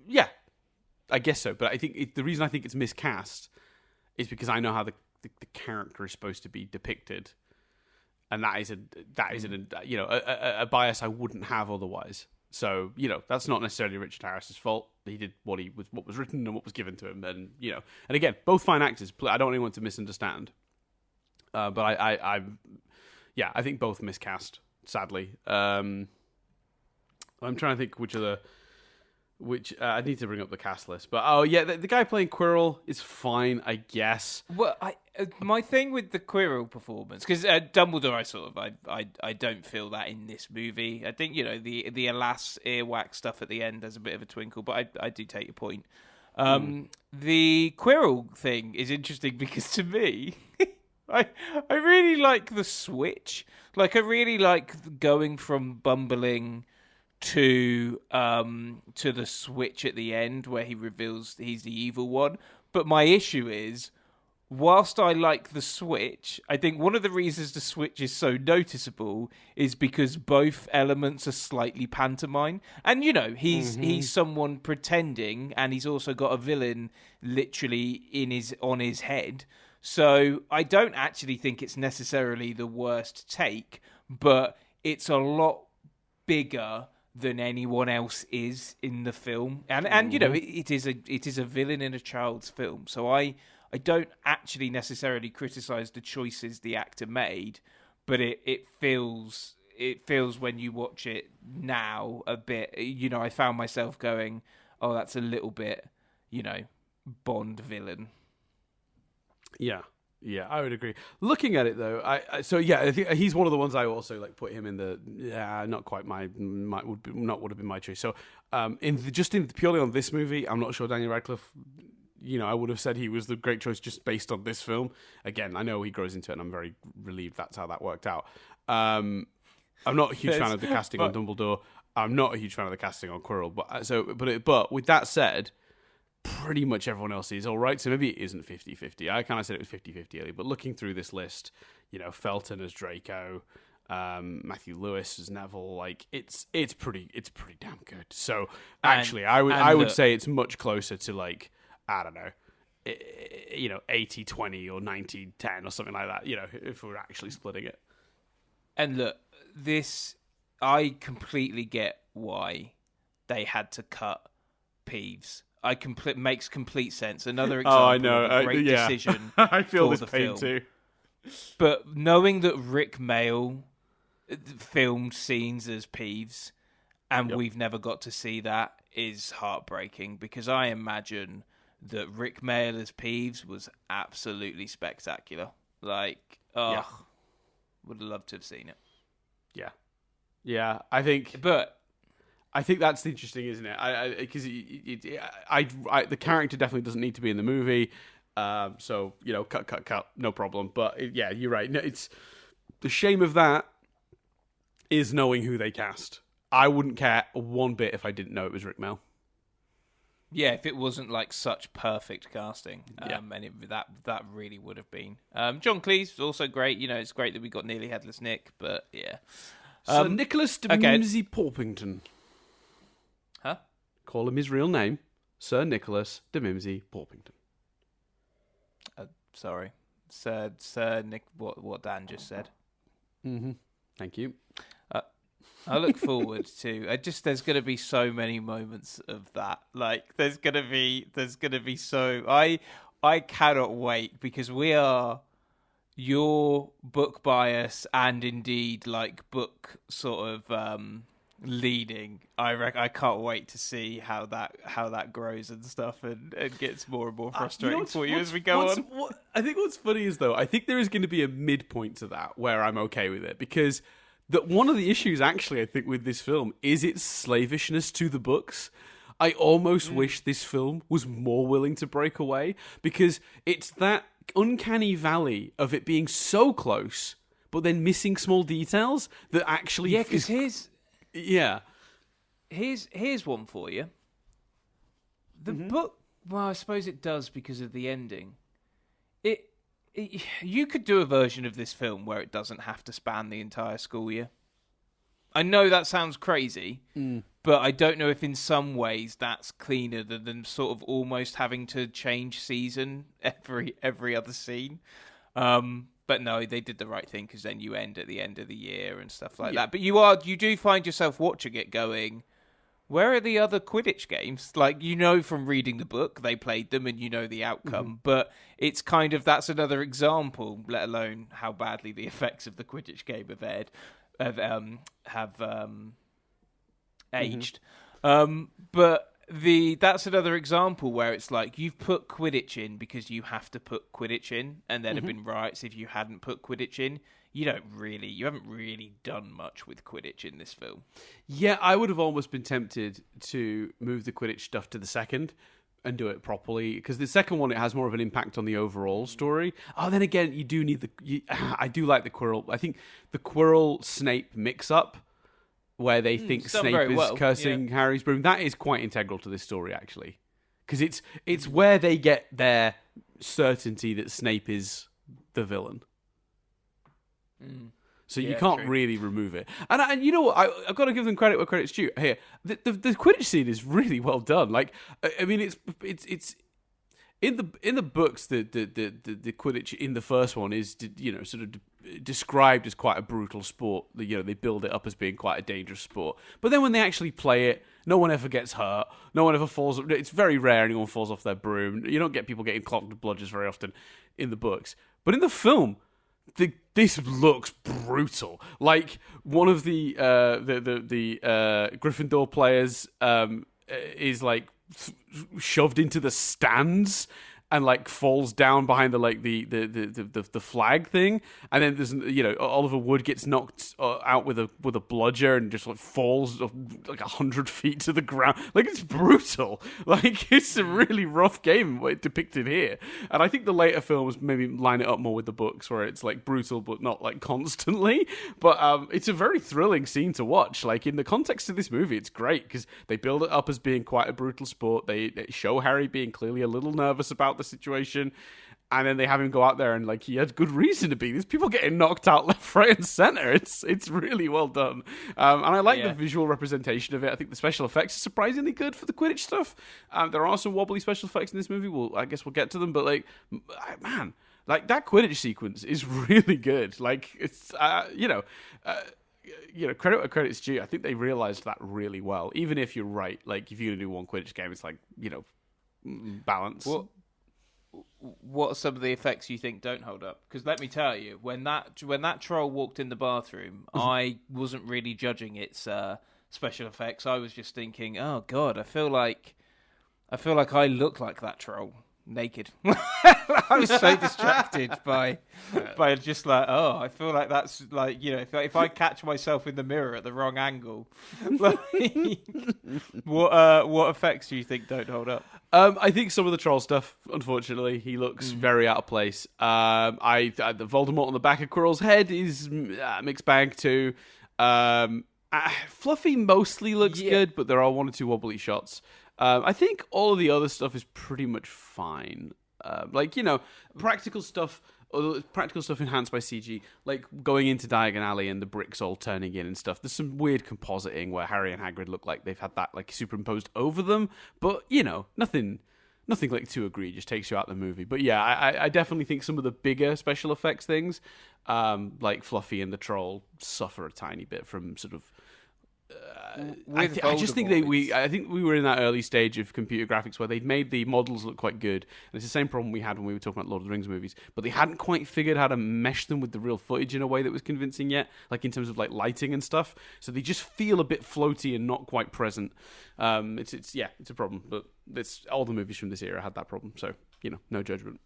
Yeah, I guess so. But I think the reason I think it's miscast is because I know how the character is supposed to be depicted. And that is a bias I wouldn't have otherwise. So that's not necessarily Richard Harris's fault. He did what was written and what was given to him, and and again, both fine actors. I don't want anyone to misunderstand, but I think both miscast. Sadly, I'm trying to think which I need to bring up the cast list, but the guy playing Quirrell is fine, I guess. Well, my thing with the Quirrell performance, because Dumbledore, I don't feel that in this movie. I think the alas earwax stuff at the end has a bit of a twinkle, but I do take your point. The Quirrell thing is interesting because to me, I really like the switch. Like I really like going from bumbling to the switch at the end where he reveals he's the evil one. But my issue is, whilst I like the switch, I think one of the reasons the switch is so noticeable is because both elements are slightly pantomime. And he's someone pretending, and he's also got a villain literally on his head. So I don't actually think it's necessarily the worst take, but it's a lot bigger than anyone else is in the film, and it is a villain in a child's film, so I don't actually necessarily criticize the choices the actor made, but it feels when you watch it now a bit, I found myself going, oh, that's a little bit, Bond villain. Yeah, I would agree. Looking at it though, I think he's one of the ones I also put him in the not quite would have been my choice. So purely on this movie, I'm not sure Daniel Radcliffe. I would have said he was the great choice just based on this film. Again, I know he grows into it, and I'm very relieved that's how that worked out. I'm not a huge fan of the casting on Dumbledore. I'm not a huge fan of the casting on Quirrell. But with that said, pretty much everyone else is all right, so maybe it isn't 50-50. I kind of said it was 50-50 earlier, but looking through this list, Felton as Draco, Matthew Lewis as Neville, it's pretty damn good. So actually, I would say it's much closer to I don't know, 80-20 or 90-10 or something like that. If we're actually splitting it. And look, I completely get why they had to cut Peeves. Makes complete sense. Another example I know. of a great decision. I feel for this the pain film. too. But knowing that Rick Mayall filmed scenes as Peeves, and we've never got to see that, is heartbreaking, because I imagine that Rick Mayall as Peeves was absolutely spectacular. Would have loved to have seen it. Yeah. I think that's interesting, isn't it? Because the character definitely doesn't need to be in the movie. So cut, no problem. But you're right. No, it's the shame of that is knowing who they cast. I wouldn't care one bit if I didn't know it was Rick Mayall. Yeah, if it wasn't such perfect casting, and that really would have been. John Cleese was also great. It's great that we got Nearly Headless Nick, but yeah. Sir Nicholas de Mimsy Porpington. Huh? Call him his real name, Sir Nicholas de Mimsy Porpington. Sorry, Sir Nick. What Dan just said. Mm-hmm. Thank you. I look forward to. There's going to be so many moments of that. There's going to be so. I cannot wait, because we are your book bias and indeed book sort of leading. I can't wait to see how that grows and stuff, and gets more and more frustrating for you as we go on. I think what's funny is though, I think there is going to be a midpoint to that where I'm okay with it, because that one of the issues actually I think with this film is its slavishness to the books. I almost wish this film was more willing to break away, because it's that uncanny valley of it being so close but then missing small details that actually... Yeah, because here's one for you. The book, well, I suppose it does because of the ending. You could do a version of this film where it doesn't have to span the entire school year. I know that sounds crazy, but I don't know if in some ways that's cleaner than them sort of almost having to change season every other scene. But no, they did the right thing because then you end at the end of the year and stuff like that. But you do find yourself watching it going, where are the other Quidditch games? Like, from reading the book, they played them and you know the outcome. But it's kind of, that's another example, let alone how badly the effects of the Quidditch game have aged. But that's another example where it's like you've put Quidditch in because you have to put Quidditch in, and there'd have been riots if you hadn't put Quidditch in. You haven't really done much with Quidditch in this film. Yeah, I would have almost been tempted to move the Quidditch stuff to the second and do it properly, because the second one, it has more of an impact on the overall story. Oh, then again, you do need I do like the Quirrell. I think the Quirrell Snape mix up where they think Snape is cursing Harry's broom, that is quite integral to this story, actually, because it's where they get their certainty that Snape is the villain. So you can't really remove it. And you know what? I've got to give them credit where credit's due. Here, the Quidditch scene is really well done. Like, I mean, it's in the books. The Quidditch in the first one is sort of described as quite a brutal sport. They build it up as being quite a dangerous sport. But then when they actually play it, no one ever gets hurt. No one ever falls. It's very rare anyone falls off their broom. You don't get people getting clocked with bludgers very often in the books. But in the film, this looks brutal. Like, one of the Gryffindor players is like shoved into the stands and like falls down behind the flag thing, and then there's Oliver Wood gets knocked out with a bludger and just like falls like 100 feet to the ground. Like, it's brutal. Like, it's a really rough game depicted here, and I think the later films maybe line it up more with the books where it's like brutal but not like constantly. But it's a very thrilling scene to watch. Like, in the context of this movie, it's great because they build it up as being quite a brutal sport. They show Harry being clearly a little nervous about the situation, and then they have him go out there and like he had good reason to be. There's people getting knocked out left, right, and center. It's really well done, and I like the visual representation of it. I think the special effects are surprisingly good for the Quidditch stuff. There are some wobbly special effects in this movie. I guess we'll get to them, but like, man, like that Quidditch sequence is really good. Like, it's credit where credit's due. I think they realized that really well. Even if you're right, like if you're gonna do one Quidditch game, it's like balance. What are some of the effects you think don't hold up? Because let me tell you, when that troll walked in the bathroom, I wasn't really judging its special effects. I was just thinking, oh god, I feel like I look like that troll naked. I was so distracted by just like, oh, I feel like that's like, if I catch myself in the mirror at the wrong angle, like, what effects do you think don't hold up? I think some of the troll stuff, unfortunately, he looks very out of place. The Voldemort on the back of Quirrell's head is mixed bag too. Fluffy mostly looks good, but there are one or two wobbly shots. I think all of the other stuff is pretty much fine. Practical stuff enhanced by CG, like going into Diagon Alley and the bricks all turning in and stuff. There's some weird compositing where Harry and Hagrid look like they've had that like superimposed over them, but nothing like too egregious, takes you out of the movie. But yeah, I definitely think some of the bigger special effects things, like Fluffy and the Troll, suffer a tiny bit from sort of. I just think I think we were in that early stage of computer graphics where they'd made the models look quite good, and it's the same problem we had when we were talking about Lord of the Rings movies, but they hadn't quite figured how to mesh them with the real footage in a way that was convincing yet, like in terms of like lighting and stuff. So they just feel a bit floaty and not quite present. It's a problem, but it's all the movies from this era had that problem. So no judgment.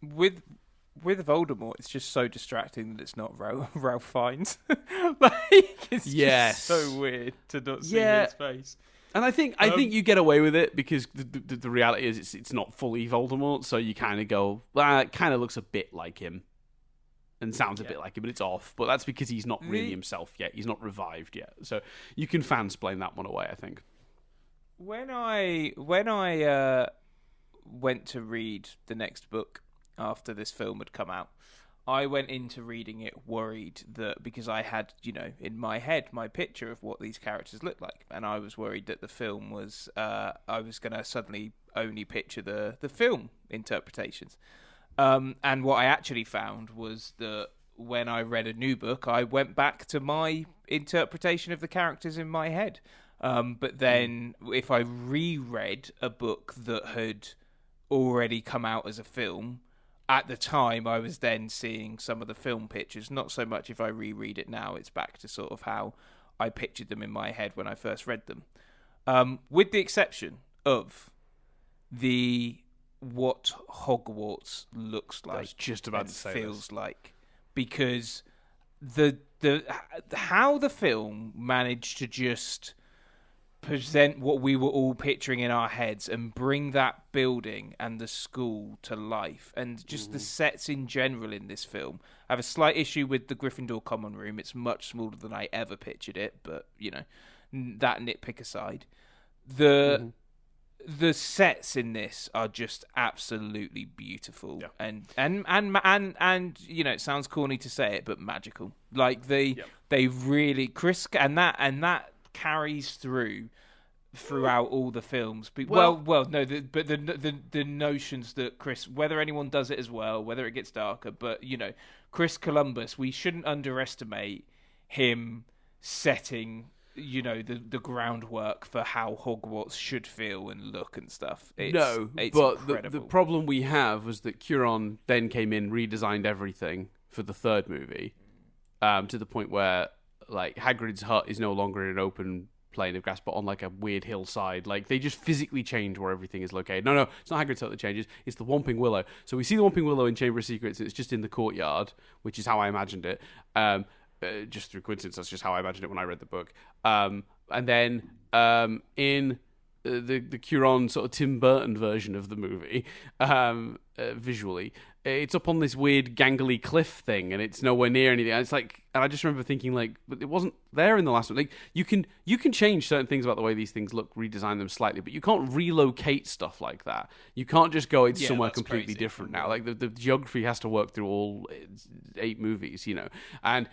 With Voldemort, it's just so distracting that it's not Ralph Fiennes. It's just so weird to not see his face. And I think you get away with it because the reality is it's not fully Voldemort, so you kind of go, well, it kind of looks a bit like him. and sounds a bit like him, but it's off. But that's because he's not really himself yet. He's not revived yet. So you can fansplain that one away, I think. When I went to read the next book after this film had come out, I went into reading it worried that, because I had, in my head, my picture of what these characters looked like, and I was worried that the film was, I was going to suddenly only picture the film interpretations. And what I actually found was that when I read a new book, I went back to my interpretation of the characters in my head. But then if I reread a book that had already come out as a film, at the time I was then seeing some of the film pictures. Not so much if I reread it now, it's back to sort of how I pictured them in my head when I first read them. With the exception of what Hogwarts looks like. I was just about to say feels this. like, because the how the film managed to just present what we were all picturing in our heads and bring that building and the school to life, and just the sets in general in this film. I have a slight issue with the Gryffindor common room. It's much smaller than I ever pictured it, but that nitpick aside, the sets in this are just absolutely beautiful, and it sounds corny to say it, but magical. Like they really that carries throughout all the films. But, the notions that Chris, whether anyone does it as well, whether it gets darker, but Chris Columbus, we shouldn't underestimate him setting the groundwork for how Hogwarts should feel and look and stuff. It's incredible. The problem we have was that Cuarón then came in, redesigned everything for the third movie, to the point where like Hagrid's hut is no longer in an open plane of grass, but on like a weird hillside. Like they just physically change where everything is located. No, it's not Hagrid's hut that changes. It's the Whomping Willow. So we see the Whomping Willow in Chamber of Secrets. It's just in the courtyard, which is how I imagined it. Just through coincidence, that's just how I imagined it when I read the book. And then in the Cuarón sort of Tim Burton version of the movie, visually, it's up on this weird gangly cliff thing, and it's nowhere near anything. And it's like, and I just remember thinking, like, but it wasn't there in the last one. Like, you can change certain things about the way these things look, redesign them slightly, but you can't relocate stuff like that. You can't just go, it's somewhere completely different now. Like the geography has to work through all 8 movies, and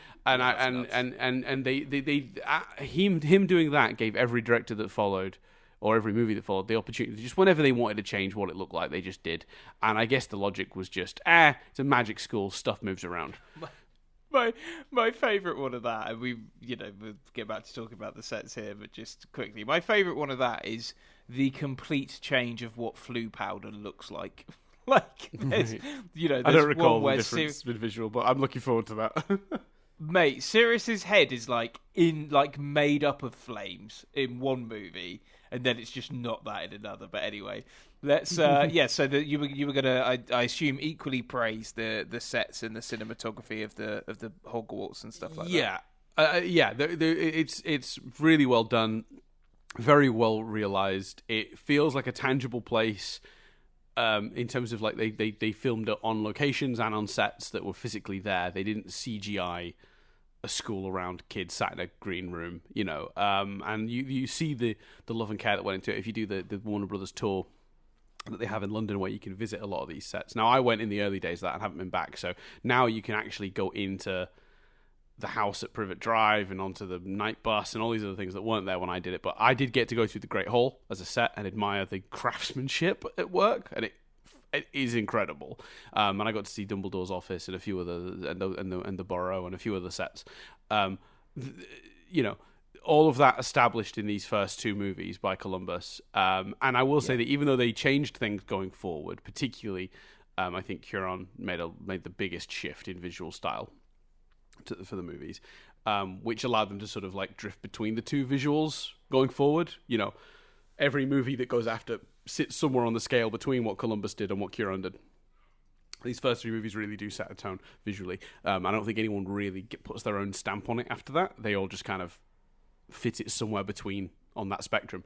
him doing that gave every director that followed, or every movie that followed, the opportunity to just, whenever they wanted to change what it looked like, they just did. And I guess the logic was just, it's a magic school, stuff moves around. My favourite one of that, and we'll get back to talking about the sets here, but just quickly, my favourite one of that is the complete change of what flu powder looks like. Like, there's I don't recall the difference with visual, but I'm looking forward to that. Mate, Sirius's head is made up of flames in one movie, and then it's just not that in another. But anyway, let's so that you were gonna, I assume, equally praise the sets and the cinematography of the Hogwarts and stuff like that. It's really well done, very well realized. It feels like a tangible place. In terms of like they filmed it on locations and on sets that were physically there. They didn't CGI a school around kids sat in a green room, and you see the love and care that went into it. If you do the Warner Brothers tour that they have in London, where you can visit a lot of these sets. Now, I went in the early days of that and haven't been back, so now you can actually go into the house at Privet Drive and onto the night bus and all these other things that weren't there when I did it. But I did get to go through the Great Hall as a set and admire the craftsmanship at work, and it is incredible. And I got to see Dumbledore's office and a few other and the Burrow and a few other sets. All of that established in these first 2 movies by Columbus. And I will say that even though they changed things going forward, particularly, I think Cuarón made the biggest shift in visual style for the movies, which allowed them to sort of like drift between the 2 visuals going forward. Every movie that goes after sits somewhere on the scale between what Columbus did and what Cuarón did. These first 3 movies really do set a tone visually. I don't think anyone really puts their own stamp on it after that. They all just kind of fit it somewhere between on that spectrum.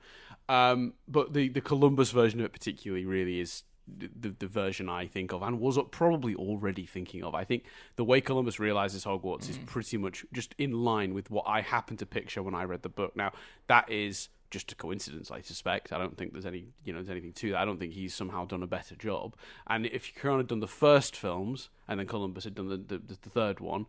But the Columbus version of it particularly really is the version I think of, and was probably already thinking of. I think the way Columbus realizes Hogwarts is pretty much just in line with what I happened to picture when I read the book. Now, that is just a coincidence, I suspect. I don't think there's anything to that. I don't think he's somehow done a better job. And if Kieran had done the first films, and then Columbus had done the third one,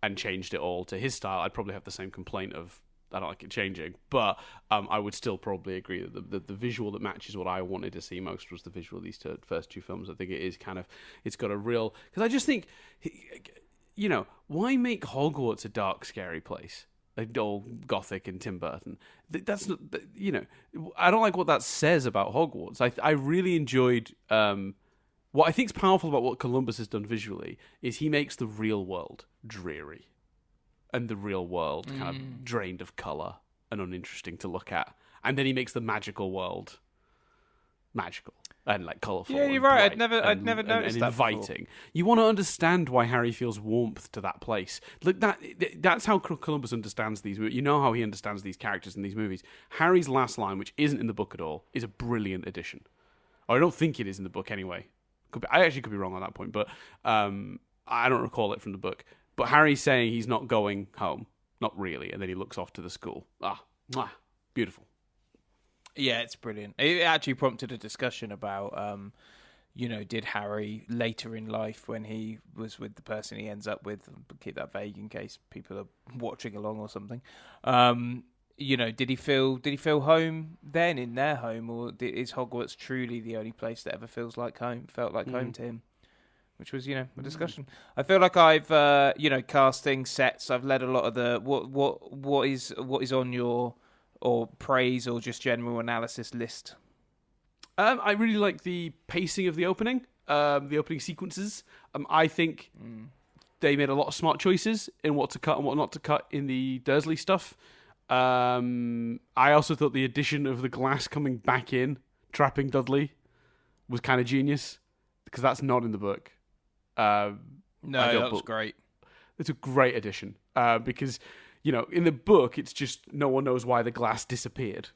and changed it all to his style, I'd probably have the same complaint of, I don't like it changing, but I would still probably agree that the visual that matches what I wanted to see most was the visual of these first two films. I think it is it's got a real, because I just think, why make Hogwarts a dark, scary place? Like all gothic and Tim Burton. That's not, I don't like what that says about Hogwarts. I really enjoyed, what I think is powerful about what Columbus has done visually is he makes the real world dreary. And the real world kind of drained of colour and uninteresting to look at. And then he makes the magical world magical and like colourful. Yeah, you're right. I'd never noticed and that inviting. Before. You want to understand why Harry feels warmth to that place. Look, that's how Columbus understands these. You know how he understands these characters in these movies. Harry's last line, which isn't in the book at all, is a brilliant addition. Or I don't think it is in the book anyway. I actually could be wrong on that point, but I don't recall it from the book. But Harry's saying he's not going home. Not really. And then he looks off to the school. Beautiful. Yeah, it's brilliant. It actually prompted a discussion about, did Harry later in life when he was with the person he ends up with, keep that vague in case people are watching along or something, did he feel home then in their home, or is Hogwarts truly the only place that ever felt like home to him? Which was, a discussion. I feel like I've, casting sets. I've led a lot of the what is on your or praise or just general analysis list. I really like the pacing of the opening sequences. I think they made a lot of smart choices in what to cut and what not to cut in the Dursley stuff. I also thought the addition of the glass coming back in, trapping Dudley, was kind of genius because that's not in the book. No, that was great. It's a great addition because, in the book, it's just no one knows why the glass disappeared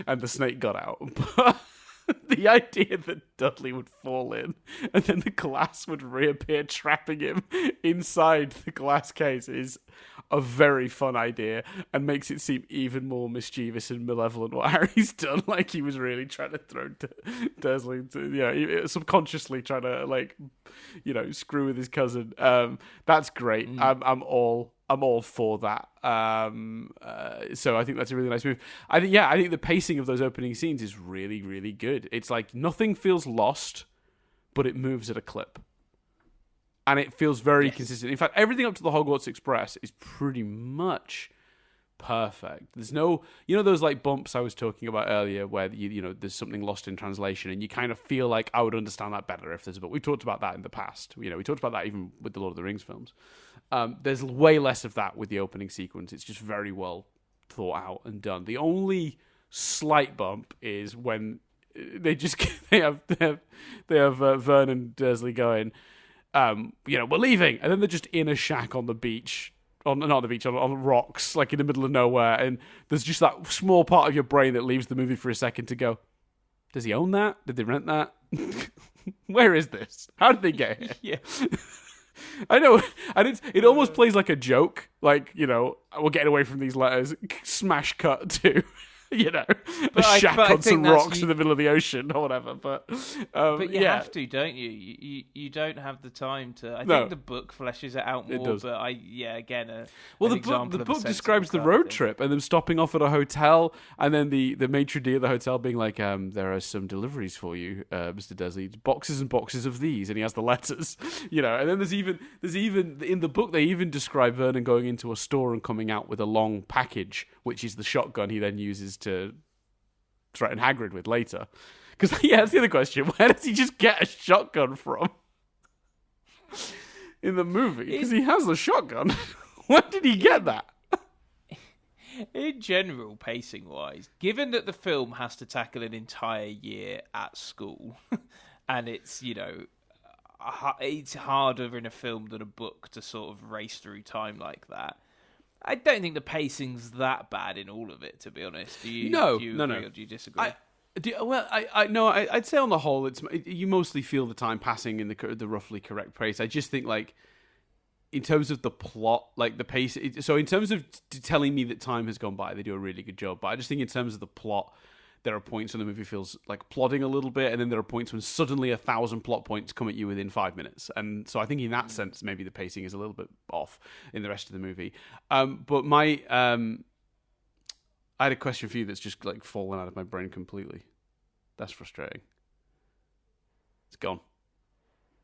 and the snake got out. But the idea that Dudley would fall in and then the glass would reappear, trapping him inside the glass case is a very fun idea and makes it seem even more mischievous and malevolent what Harry's done. Like he was really trying to throw Dursley subconsciously trying to screw with his cousin. That's great. I'm all for that. So I think that's a really nice move. I think the pacing of those opening scenes is really, really good. It's like nothing feels lost, but it moves at a clip. And it feels very consistent. In fact, everything up to the Hogwarts Express is pretty much perfect. There's no, those like bumps I was talking about earlier where there's something lost in translation and you kind of feel like I would understand that better if there's a book. We talked about that in the past. We talked about that even with the Lord of the Rings films. There's way less of that with the opening sequence. It's just very well thought out and done. The only slight bump is when they have Vern and Dursley going, we're leaving, and then they're just in a shack on the beach, on rocks, like in the middle of nowhere, and there's just that small part of your brain that leaves the movie for a second to go, does he own that? Did they rent that? Where is this? How did they get here? Yeah. I know, and it almost plays like a joke, like, we're getting away from these letters, smash cut to, a shack on some rocks in the middle of the ocean or whatever. But you have to, don't you? You don't have the time to. I think the book fleshes it out more. It does. But the book describes the road trip and them stopping off at a hotel, and then the maitre d' at the hotel being like, "There are some deliveries for you, Mr. Dursley. Boxes and boxes of these," and he has the letters, And then there's even in the book they even describe Vernon going into a store and coming out with a long package, which is the shotgun he then uses to threaten Hagrid with later. Because, that's the other question. Where does he just get a shotgun from? In the movie? Because he has the shotgun. Where did he get that? In general, pacing-wise, given that the film has to tackle an entire year at school, and it's, it's harder in a film than a book to sort of race through time like that, I don't think the pacing's that bad in all of it, to be honest. Do you agree or do you disagree? I'd say on the whole, you mostly feel the time passing in the roughly correct pace. I just think like in terms of the plot, like the pace. So in terms of telling me that time has gone by, they do a really good job. But I just think in terms of the plot, there are points when the movie feels like plodding a little bit, and then there are points when suddenly 1,000 plot points come at you within 5 minutes. And so I think in that sense, maybe the pacing is a little bit off in the rest of the movie. But I had a question for you that's just like fallen out of my brain completely. That's frustrating. It's gone.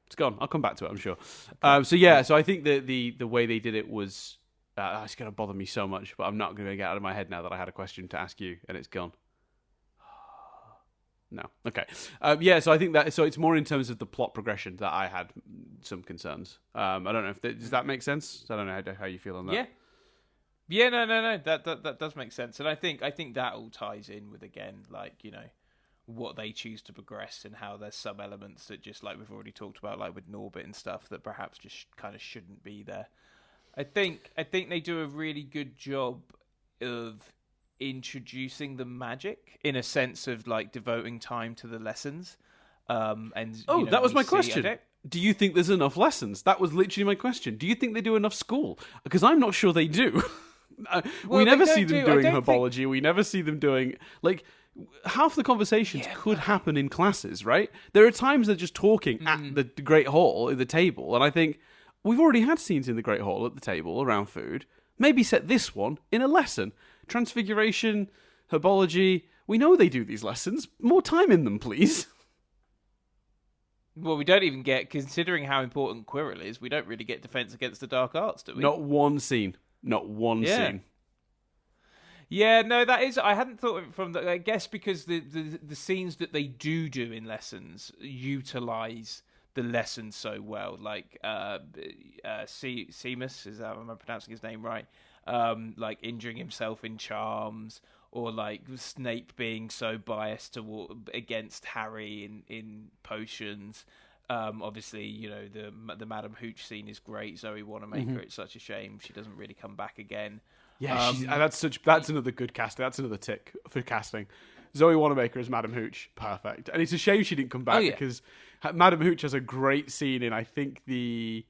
It's gone. I'll come back to it, I'm sure. So I think that the way they did it was it's going to bother me so much, but I'm not going to get out of my head now that I had a question to ask you and it's gone. No. Okay. So I think that it's more in terms of the plot progression that I had some concerns. I don't know if does that make sense? I don't know how you feel on that. Yeah. No. That does make sense, and I think that all ties in with, again, like, you know, what they choose to progress and how there's some elements that, just like we've already talked about, like with Norbit and stuff, that perhaps just kind of shouldn't be there. I think they do a really good job of introducing the magic in a sense of like devoting time to the lessons. That was my question. Do you think there's enough lessons? That was literally my question. Do you think they do enough school? Because I'm not sure they do. We never see them doing herbology. We never see them doing, like, half the conversations could happen in classes, right? There are times they're just talking at the Great Hall at the table, and I think we've already had scenes in the Great Hall at the table around food. Maybe set this one in a lesson. Transfiguration, herbology. We know they do these lessons. More time in them, please. Well, we don't even get, considering how important Quirrell is, we don't really get Defense Against the Dark Arts, do we? Not one scene. Not one scene. Yeah, no, that is. I hadn't thought of it from the. I guess because the scenes that they do in lessons utilize the lesson so well. Like Seamus, am I pronouncing his name right? Like injuring himself in charms, or like Snape being so biased against Harry in potions. Obviously, you know, the Madam Hooch scene is great. Zoe Wanamaker, it's such a shame she doesn't really come back again. Yeah, that's another good casting. That's another tick for casting. Zoe Wanamaker as Madam Hooch, perfect. And it's a shame she didn't come back because Madam Hooch has a great scene in, I think, is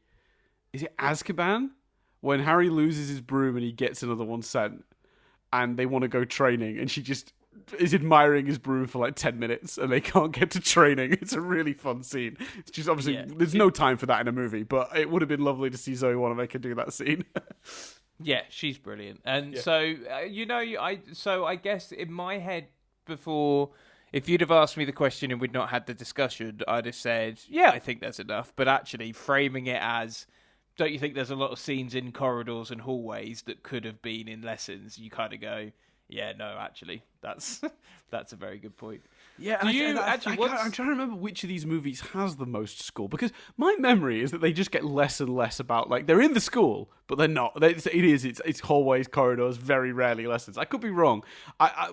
it Azkaban? When Harry loses his broom and he gets another one sent, and they want to go training, and she just is admiring his broom for like 10 minutes, and they can't get to training. It's a really fun scene. It's just obviously there's no time for that in a movie, but it would have been lovely to see Zoe Wanamaker do that scene. Yeah, she's brilliant. And so, I guess in my head before, if you'd have asked me the question and we'd not had the discussion, I'd have said, yeah, I think there's enough. But actually framing it as, don't you think there's a lot of scenes in corridors and hallways that could have been in lessons? You kind of go, yeah, no, actually, that's a very good point. Yeah, I'm trying to remember which of these movies has the most school, because my memory is that they just get less and less about, like, they're in the school, but they're not. It's hallways, corridors, very rarely lessons. I could be wrong.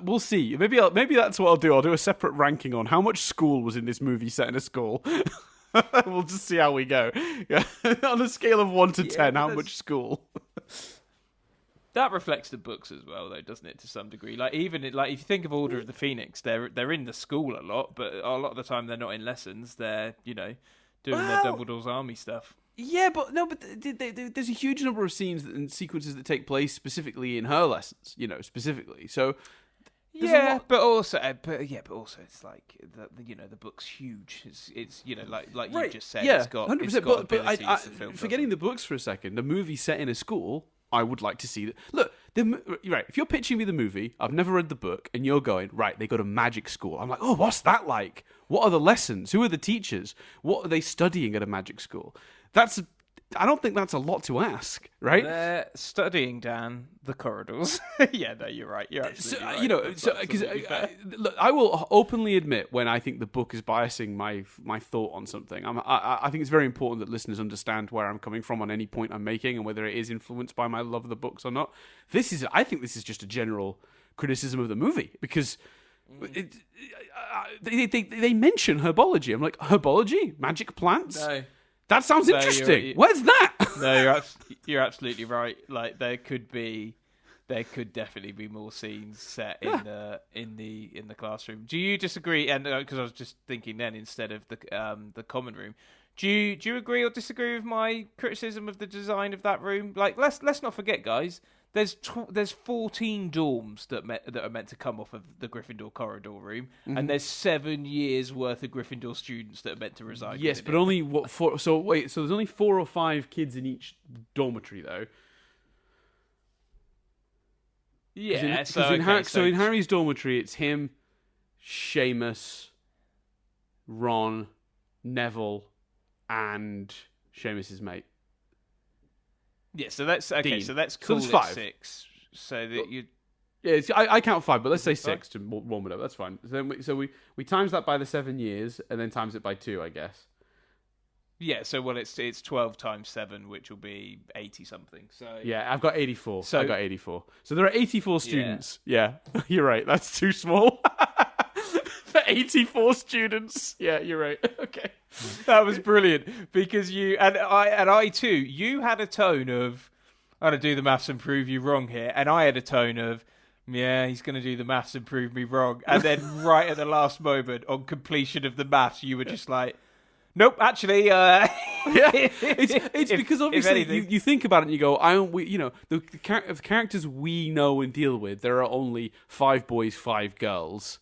We'll see. Maybe that's what I'll do. I'll do a separate ranking on how much school was in this movie set in a school. We'll just see how we go. Yeah. On a scale of 1 to 10, how much school? That reflects the books as well, though, doesn't it? To some degree, like even if you think of Order of the Phoenix, they're in the school a lot, but a lot of the time they're not in lessons. They're doing their Dumbledore's army stuff. Yeah, but there's a huge number of scenes and sequences that take place specifically in her lessons. Specifically. So but also it's like the book's huge. It's like right. You just said, yeah, it's got 100%. But to film. Forgetting the books for a second, the movie set in a school. I would like to see that. Look, right, if you're pitching me the movie, I've never read the book, and you're going, right, they go to magic school. I'm like, oh, what's that like? What are the lessons? Who are the teachers? What are they studying at a magic school? I don't think that's a lot to ask, right? They're studying, Dan, the corridors. Yeah, no, you're right. You're absolutely right. Look, I will openly admit when I think the book is biasing my thought on something. I think it's very important that listeners understand where I'm coming from on any point I'm making and whether it is influenced by my love of the books or not. I think this is just a general criticism of the movie because they mention herbology. I'm like, herbology? Magic plants? No. That sounds interesting. Where's that? No, you're absolutely right. Like there could be there could definitely be more scenes set in the classroom. Do you disagree? And because I was just thinking then, instead of the common room, do you agree or disagree with my criticism of the design of that room? Like, let's not forget, guys. There's 14 dorms that are meant to come off of the Gryffindor corridor room, and there's 7 years worth of Gryffindor students that are meant to reside. Yes, but only what four? So wait, so there's only 4 or 5 kids in each dormitory, though. Yeah, in Harry's dormitory, it's him, Seamus, Ron, Neville, and Seamus's mate. Yeah, so that's okay. Dean. So that's So cool. there's 5. 6. So that you. Yeah, I count 5, but let's say 6 to warm it up. That's fine. So we times that by the 7 years, and then times it by 2, I guess. Yeah, so it's 12 times 7, which will be 80 something. So yeah, I've got 84. So I got 84. So there are 84 students. Yeah, you're right. That's too small. For 84 students. Yeah, you're right. Okay. That was brilliant because you and I too. You had a tone of, I'm going to do the maths and prove you wrong here, and I had a tone of, yeah, he's going to do the maths and prove me wrong. And then right at the last moment, on completion of the maths, you were just like, nope, actually, yeah, it's because obviously you think about it and you go, the characters we know and deal with, there are only 5 boys, 5 girls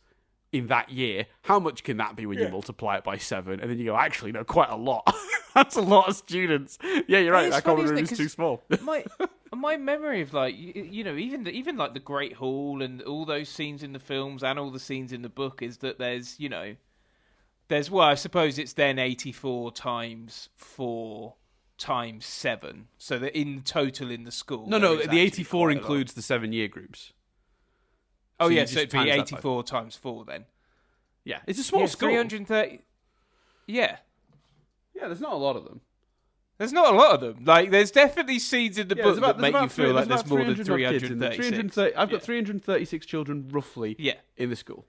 in that year. How much can that be when you multiply it by 7? And then you go, actually, no, quite a lot. That's a lot of students. Yeah, you're right. That common room is too small. My memory of even like the Great Hall and all those scenes in the films and all the scenes in the book is that there's I suppose it's then 84 times 4 times 7. So that in total in the school. No, the 84 includes the 7-year groups. Oh, so yeah, so it'd be 84 times 4 then. Yeah, it's a small school. 330. Yeah. Yeah, there's not a lot of them. There's not a lot of them. Like, there's definitely scenes in the book that make you feel like there's more than 336. I've got 336 children, roughly, in the school.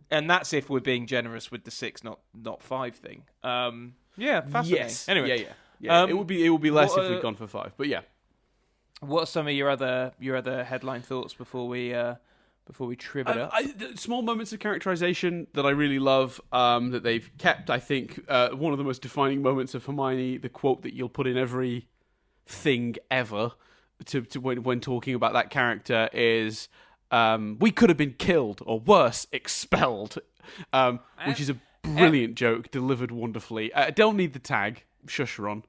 And that's if we're being generous with the 6, not 5 thing. Yeah, fascinating. Yes. Anyway, yeah. It would be less if we'd gone for 5, but yeah. What are some of your other headline thoughts before we trim it up? Small moments of characterization that I really love that they've kept. I think one of the most defining moments of Hermione, the quote that you'll put in every thing ever to when talking about that character is, "We could have been killed, or worse, expelled," which is a brilliant joke delivered wonderfully. Don't need the tag. Shush, Ron.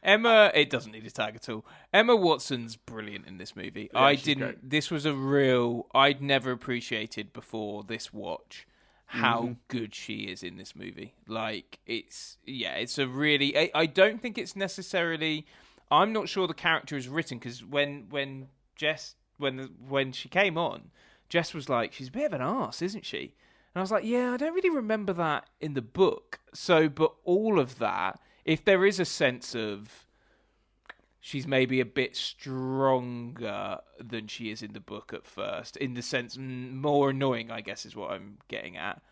Emma, it doesn't need a tag at all. Emma Watson's brilliant in this movie. Yeah, great. This was I'd never appreciated before this watch how good she is in this movie. Like, it's a really, I don't think it's necessarily, I'm not sure the character is written, because when she came on, Jess was like, she's a bit of an arse, isn't she? And I was like, yeah, I don't really remember that in the book. So, but all of that, if there is a sense of she's maybe a bit stronger than she is in the book at first, in the sense more annoying, I guess is what I'm getting at.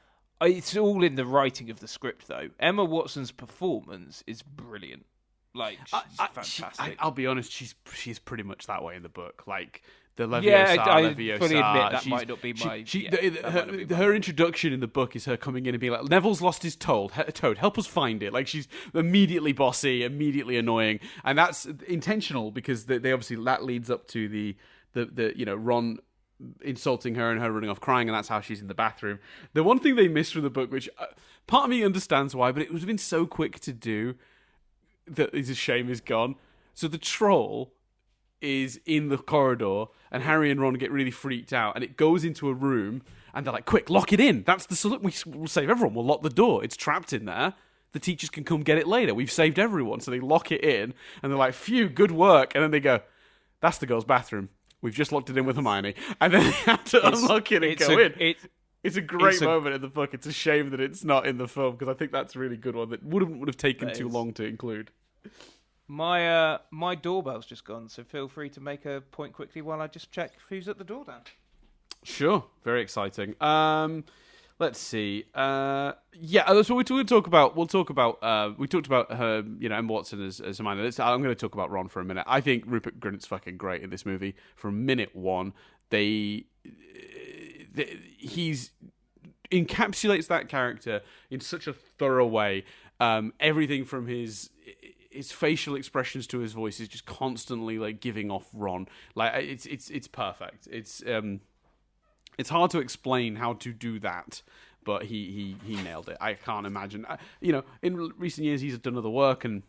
It's all in the writing of the script, though. Emma Watson's performance is brilliant. Like, she's fantastic. I'll be honest, she's pretty much that way in the book. Like, the Leviosa, I fully admit that might not be my... her introduction in the book is her coming in and being like, Neville's lost his toad, help us find it. Like, she's immediately bossy, immediately annoying, and that's intentional because they obviously, that leads up to the Ron insulting her and her running off crying, and that's how she's in the bathroom. The one thing they missed from the book, which part of me understands why, but it would have been so quick to do, that is a shame is gone. So the troll is in the corridor, and Harry and Ron get really freaked out, and it goes into a room, and they're like, quick, lock it in. That's the solution. We'll save everyone. We'll lock the door. It's trapped in there. The teachers can come get it later. We've saved everyone. So they lock it in, and they're like, phew, good work. And then they go, that's the girls' bathroom. We've just locked it in with Hermione. And then they have to unlock it and go in. It's a great moment in the book. It's a shame that it's not in the film, because I think that's a really good one that would have taken too long to include. My doorbell's just gone, so feel free to make a point quickly while I just check who's at the door, Dan. Sure, very exciting. Let's see. So we'll talk about. We talked about her, Emma Watson as Hermione. I'm going to talk about Ron for a minute. I think Rupert Grint's fucking great in this movie. From minute one, he's encapsulates that character in such a thorough way. Everything from his facial expressions to his voice is just constantly like giving off Ron. Like it's perfect. It's hard to explain how to do that, but he nailed it. I can't imagine. In recent years he's done other work, and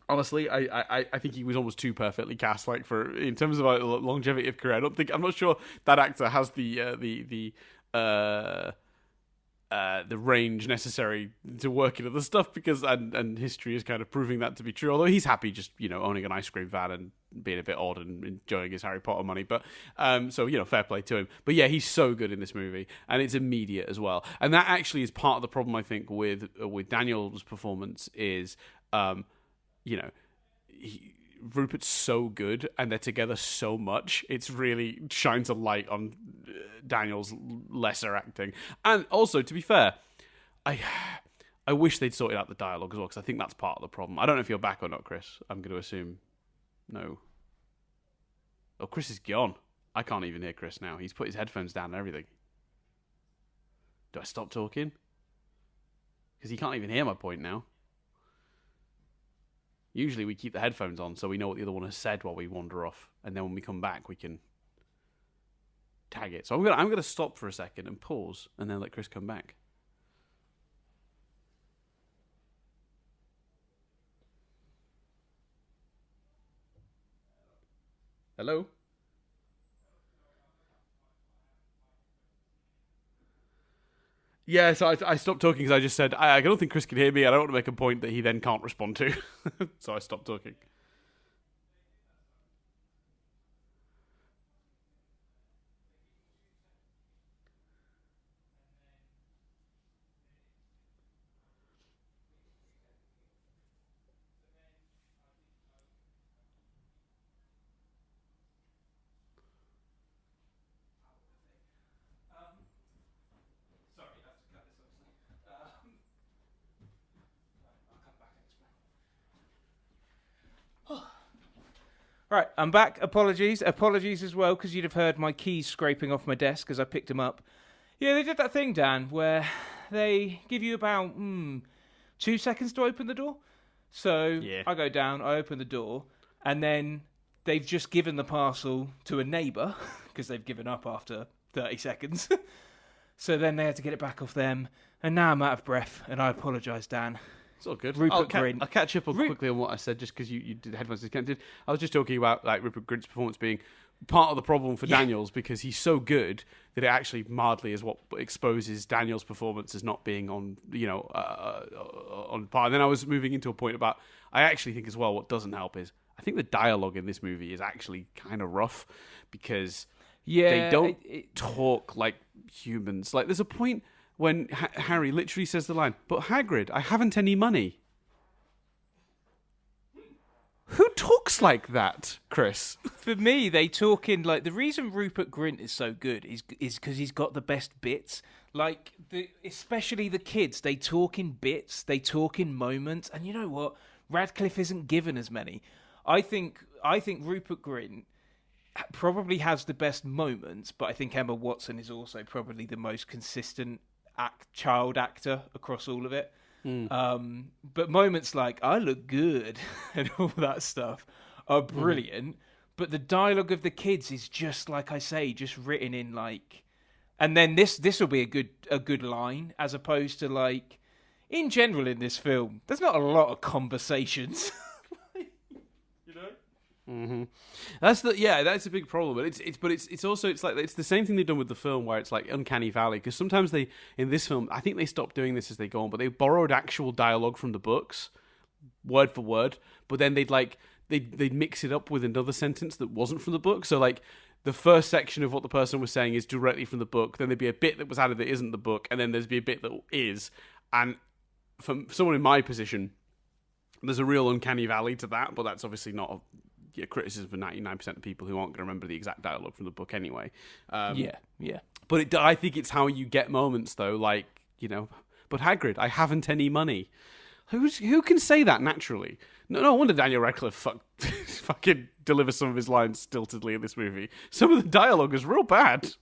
honestly, I think he was almost too perfectly cast. Like in terms of longevity of career, I'm not sure that actor has the range necessary to work in other stuff, because and history is kind of proving that to be true. Although he's happy just owning an ice cream van and being a bit odd and enjoying his Harry Potter money. But fair play to him. But yeah, he's so good in this movie, and it's immediate as well. And that actually is part of the problem, I think, with Daniel's performance is, Rupert's so good and they're together so much, it's really shines a light on Daniel's lesser acting. And also, to be fair, I wish they'd sorted out the dialogue as well, because I think that's part of the problem. I don't know if you're back or not, Chris. I'm going to assume no. Oh, Chris is gone. I can't even hear Chris now. He's put his headphones down and everything. Do I stop talking? Because he can't even hear my point now. Usually we keep the headphones on so we know what the other one has said while we wander off, and then when we come back we can tag it. So I'm gonna stop for a second and pause, and then let Chris come back. Hello? Yeah, so I stopped talking because I just said, I don't think Chris can hear me. I don't want to make a point that he then can't respond to. So I stopped talking. Right, I'm back. Apologies as well, because you'd have heard my keys scraping off my desk as I picked them up. Yeah, they did that thing, Dan, where they give you about 2 seconds to open the door. So yeah. I go down, I open the door, and then they've just given the parcel to a neighbour, because they've given up after 30 seconds. So then they had to get it back off them, and now I'm out of breath, and I apologise, Dan. It's all good. Rupert Grint. I'll catch up quickly on what I said, just because you did headphones discounted. I was just talking about like Rupert Grint's performance being part of the problem for Daniels, because he's so good that it actually mildly is what exposes Daniels' performance as not being on on par. And then I was moving into a point about, I actually think as well what doesn't help is I think the dialogue in this movie is actually kind of rough, because they don't talk like humans. Like there's a point when Harry literally says the line, "But Hagrid, I haven't any money." Who talks like that, Chris? For me, they talk in like, the reason Rupert Grint is so good is because he's got the best bits. Like especially the kids, they talk in bits, they talk in moments, and you know what? Radcliffe isn't given as many. I think Rupert Grint probably has the best moments, but I think Emma Watson is also probably the most consistent child actor across all of it. But moments like "I look good" and all that stuff are brilliant. But the dialogue of the kids is just like I say, just written in like, and then this will be a good line, as opposed to like in general in this film. There's not a lot of conversations. Mm-hmm. That's a big problem. But it's also it's the same thing they've done with the film, where it's like uncanny valley, because sometimes they, in this film, I think they stopped doing this as they go on, but they borrowed actual dialogue from the books, word for word, but then they'd mix it up with another sentence that wasn't from the book. So like the first section of what the person was saying is directly from the book, then there'd be a bit that was added that isn't the book, and then there's be a bit that is. And for someone in my position, there's a real uncanny valley to that, but that's obviously not criticism for 99% of people who aren't going to remember the exact dialogue from the book anyway. Yeah. But I think it's how you get moments, though, like, but Hagrid, I haven't any money. Who can say that naturally? No wonder Daniel Radcliffe fucking delivers some of his lines stiltedly in this movie. Some of the dialogue is real bad.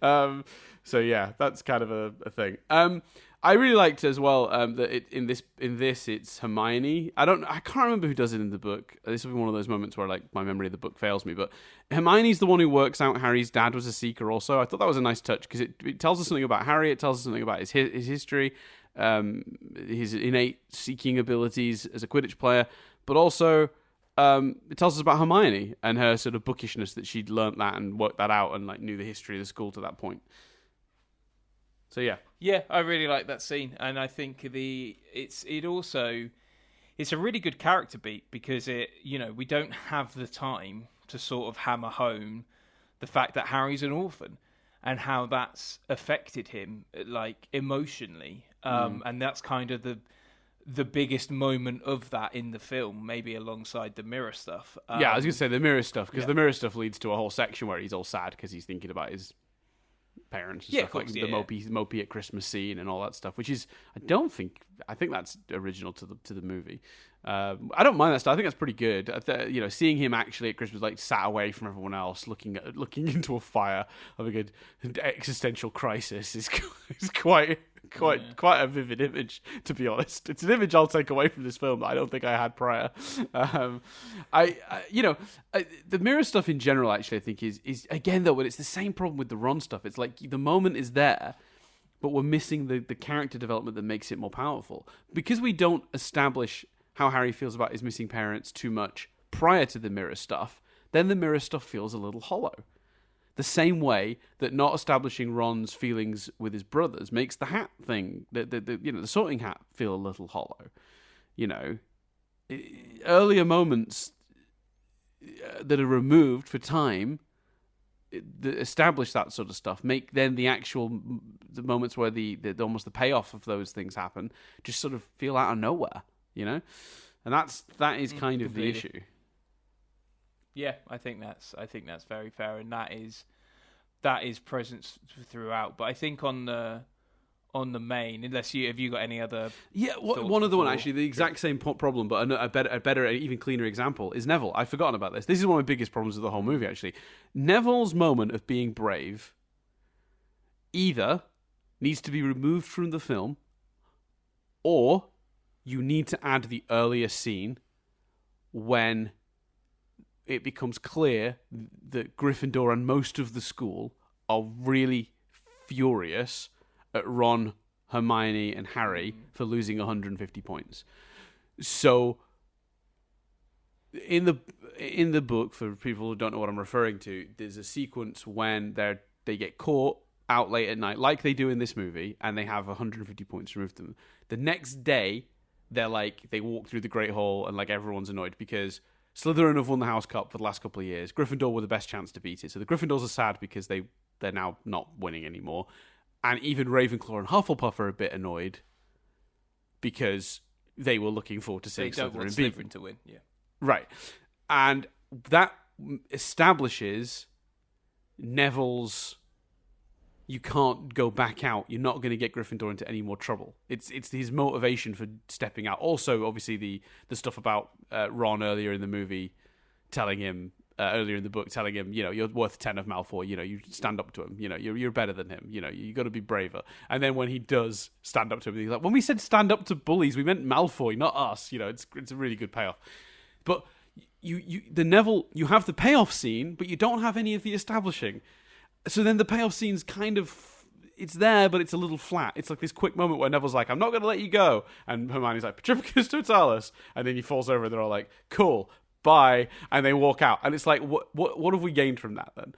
So yeah, that's kind of a thing. I really liked as well that in this it's Hermione. I can't remember who does it in the book. This will be one of those moments where like my memory of the book fails me. But Hermione's the one who works out Harry's dad was a Seeker. Also, I thought that was a nice touch because it tells us something about Harry. It tells us something about his history, his innate seeking abilities as a Quidditch player, but also it tells us about Hermione and her sort of bookishness that she'd learnt that and worked that out and like knew the history of the school to that point. So yeah, I really like that scene, and I think it's a really good character beat because we don't have the time to sort of hammer home the fact that Harry's an orphan and how that's affected him like emotionally, and that's kind of the biggest moment of that in the film, maybe alongside the mirror stuff. Yeah, I was gonna say the mirror stuff because the mirror stuff leads to a whole section where he's all sad because he's thinking about his parents and stuff, course, like the mopey at Christmas scene and all that stuff, which is I think that's original to the movie. I don't mind that stuff. I think that's pretty good. Seeing him actually at Christmas, like sat away from everyone else, looking into a fire, having an existential crisis, is quite a vivid image. To be honest, it's an image I'll take away from this film that I don't think I had prior. The mirror stuff in general, actually, I think is again though, but it's the same problem with the Ron stuff. It's like the moment is there, but we're missing the character development that makes it more powerful because we don't establish how Harry feels about his missing parents too much prior to the mirror stuff. Then the mirror stuff feels a little hollow. The same way that not establishing Ron's feelings with his brothers makes the hat thing, the sorting hat, feel a little hollow. Earlier moments that are removed for time that establish that sort of stuff make then the moments where the almost the payoff of those things happen just sort of feel out of nowhere, and that is kind of the issue. Yeah, I think that's very fair, and that is present throughout. But I think on the main, have you got any other? Yeah, one other one actually, the exact same problem, but a better, even cleaner example is Neville. I've forgotten about this. This is one of the biggest problems of the whole movie. Actually, Neville's moment of being brave either needs to be removed from the film, or you need to add the earlier scene when it becomes clear that Gryffindor and most of the school are really furious at Ron, Hermione, and Harry for losing 150 points. So, in the book, for people who don't know what I'm referring to, there's a sequence when they get caught out late at night, like they do in this movie, and they have 150 points removed from them. The next day, they walk through the Great Hall, and like everyone's annoyed because Slytherin have won the House Cup for the last couple of years. Gryffindor were the best chance to beat it. So the Gryffindors are sad because they're now not winning anymore. And even Ravenclaw and Hufflepuff are a bit annoyed because they were looking forward to seeing Slytherin to win. Yeah, right. And that establishes Neville's. You can't go back out. You're not going to get Gryffindor into any more trouble. It's his motivation for stepping out. Also, obviously, the stuff about Ron earlier in the movie telling him, earlier in the book, telling him, you're worth 10 of Malfoy. You stand up to him. You're better than him. You got to be braver. And then when he does stand up to him, he's like, when we said stand up to bullies, we meant Malfoy, not us. It's a really good payoff. But the Neville, you have the payoff scene, but you don't have any of the establishing. So then the payoff scene's kind of, it's there, but it's a little flat. It's like this quick moment where Neville's like, I'm not going to let you go. And Hermione's like, Patricius Totalis. And then he falls over and they're all like, cool, bye. And they walk out. And it's like, what have we gained from that then?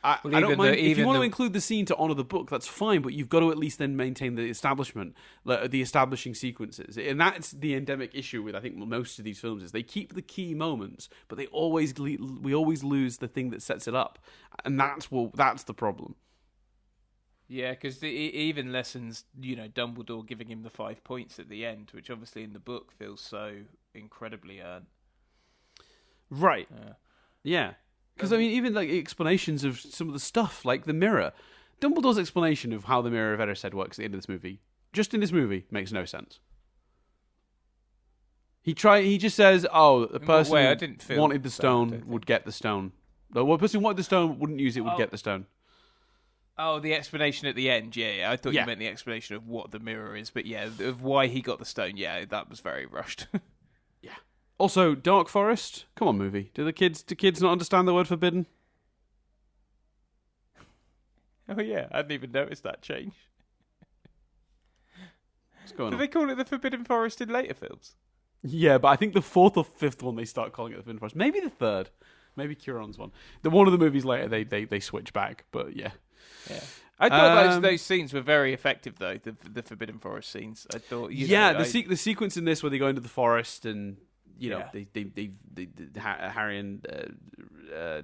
I don't mind. If you want to include the scene to honour the book, that's fine, but you've got to at least then maintain the establishment, the establishing sequences. And that's the endemic issue with, I think, most of these films is they keep the key moments, but we always lose the thing that sets it up. And that's the problem. Yeah, because it even lessens, Dumbledore giving him the 5 points at the end, which obviously in the book feels so incredibly earned. Right. Yeah. Because, I mean, even like explanations of some of the stuff, like the mirror. Dumbledore's explanation of how the Mirror of Erised works at the end of this movie, just in this movie, makes no sense. He just says, "Oh, the person who wanted the stone would get the stone. The person who wanted the stone wouldn't use it would get the stone." Oh, the explanation at the end, yeah. I thought you meant the explanation of what the mirror is, but yeah, of why he got the stone, yeah, that was very rushed. Yeah. Also, Dark Forest. Come on, movie. Do kids not understand the word forbidden? Oh yeah, I hadn't even noticed that change. What's going on? Do they call it the Forbidden Forest in later films? Yeah, but I think the 4th or 5th one they start calling it the Forbidden Forest. Maybe the 3rd. Maybe Cuaron's one. The one of the movies later they switch back, but yeah. Yeah. I thought those scenes were very effective though, the Forbidden Forest scenes. I thought the sequence in this where they go into the forest and Harry and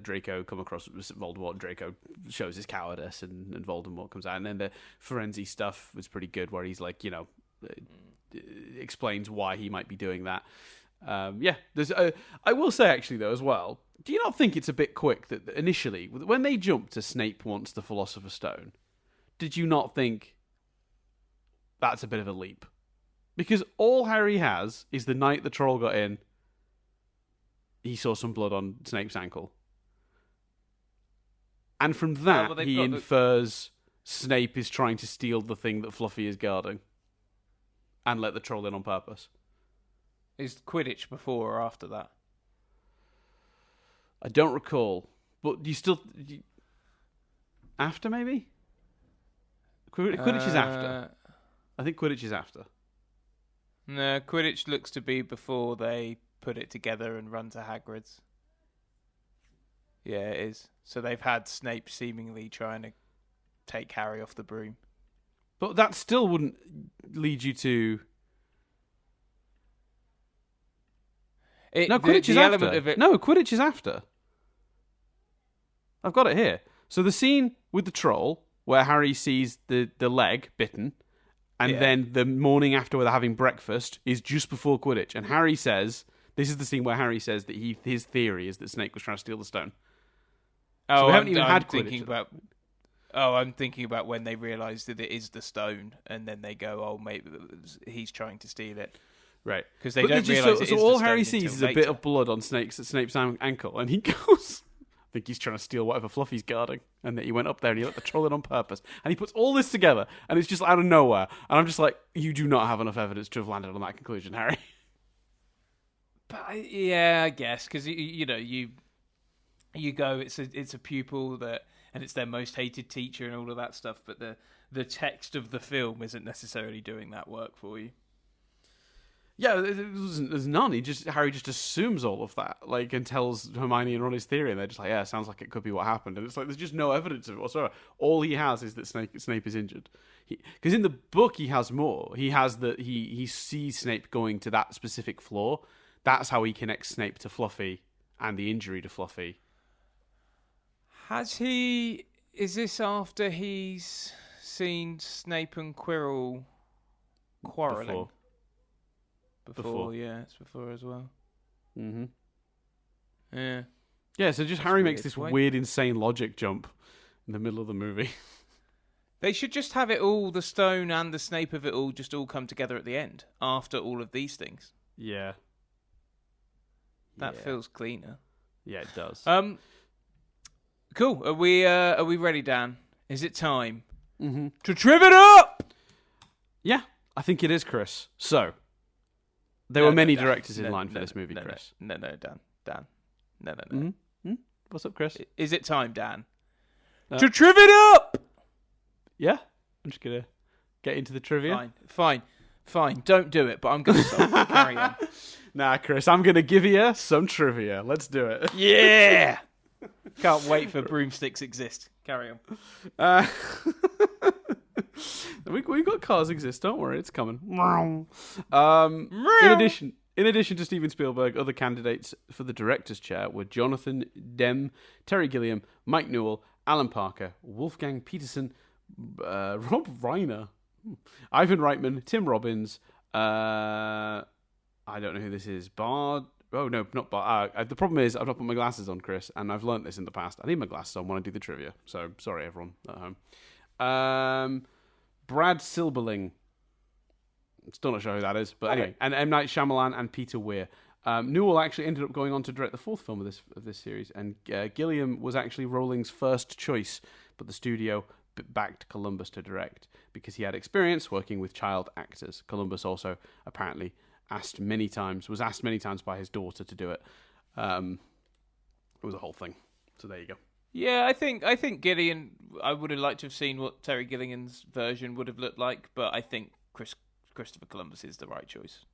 Draco come across Voldemort, and Draco shows his cowardice, and Voldemort comes out, and then the Firenze stuff was pretty good, where he's like, explains why he might be doing that. There's. I will say actually though as well. Do you not think it's a bit quick that initially when they jumped to Snape wants the Philosopher's Stone? Did you not think that's a bit of a leap? Because all Harry has is the night the troll got in, he saw some blood on Snape's ankle. And from that, he infers Snape is trying to steal the thing that Fluffy is guarding. And let the troll in on purpose. Is Quidditch before or after that? I don't recall. But after, maybe? Quidditch is after. I think Quidditch is after. No, Quidditch looks to be before they put it together and run to Hagrid's. Yeah, it is. So they've had Snape seemingly trying to take Harry off the broom. But that still wouldn't lead you to... Quidditch is after. No, Quidditch is after. I've got it here. So the scene with the troll, where Harry sees the leg bitten... And then the morning after where they're having breakfast is just before Quidditch. And Harry says, this is the scene where Harry says that his theory is that Snape was trying to steal the stone. Oh, so we haven't even had Quidditch. I'm thinking about when they realise that it is the stone. And then they go, oh, maybe he's trying to steal it. Right. Because they don't realise So all Harry sees is a bit of blood on Snape's ankle. And he goes... I think he's trying to steal whatever Fluffy's guarding, and that he went up there and he let the troll in on purpose. And he puts all this together, and it's just out of nowhere. And I'm just like, you do not have enough evidence to have landed on that conclusion, Harry. But I guess because you go, it's a pupil and it's their most hated teacher and all of that stuff. But the text of the film isn't necessarily doing that work for you. Yeah, there's none. Harry just assumes all of that, and tells Hermione and Ron his theory, and they're just like, yeah, sounds like it could be what happened. And it's like, there's just no evidence of it whatsoever. All he has is that Snape is injured. Because in the book, he has more. He has that he sees Snape going to that specific floor. That's how he connects Snape to Fluffy and the injury to Fluffy. Has he... Is this after he's seen Snape and Quirrell quarrelling? Before, yeah, it's before as well. Mm-hmm. Yeah. Yeah, so just Harry makes this weird, insane logic jump in the middle of the movie. They should just have it all, the stone and the Snape of it all, just all come together at the end, after all of these things. Yeah. That feels cleaner. Yeah, it does. Cool. Are we ready, Dan? Is it time to triv it up? Yeah, I think it is, Chris. So... There were many directors in line for this movie, Chris. No, Dan. No. Mm-hmm. What's up, Chris? Is it time, Dan? To triv it up! Yeah, I'm just going to get into the trivia. Fine. Don't do it, but I'm going to carry on. Nah, Chris, I'm going to give you some trivia. Let's do it. Yeah! Can't wait for broomsticks exist. Carry on. We got cars exist. Don't worry, it's coming. In addition to Steven Spielberg, other candidates for the director's chair were Jonathan Demme, Terry Gilliam, Mike Newell, Alan Parker, Wolfgang Peterson, Rob Reiner, Ivan Reitman, Tim Robbins. I don't know who this is. Oh no, not. The problem is I've not put my glasses on, Chris, and I've learnt this in the past. I need my glasses on when I do the trivia. So sorry, everyone at home. Brad Silberling. Still not sure who that is, but anyway, and M. Night Shyamalan and Peter Weir. Newell actually ended up going on to direct the fourth film of this series, and Gilliam was actually Rowling's first choice, but the studio backed Columbus to direct because he had experience working with child actors. Columbus also apparently was asked many times by his daughter to do it. It was a whole thing. So there you go. Yeah, I think Gillian. I would have liked to have seen what Terry Gilliam's version would have looked like, but I think Christopher Columbus is the right choice.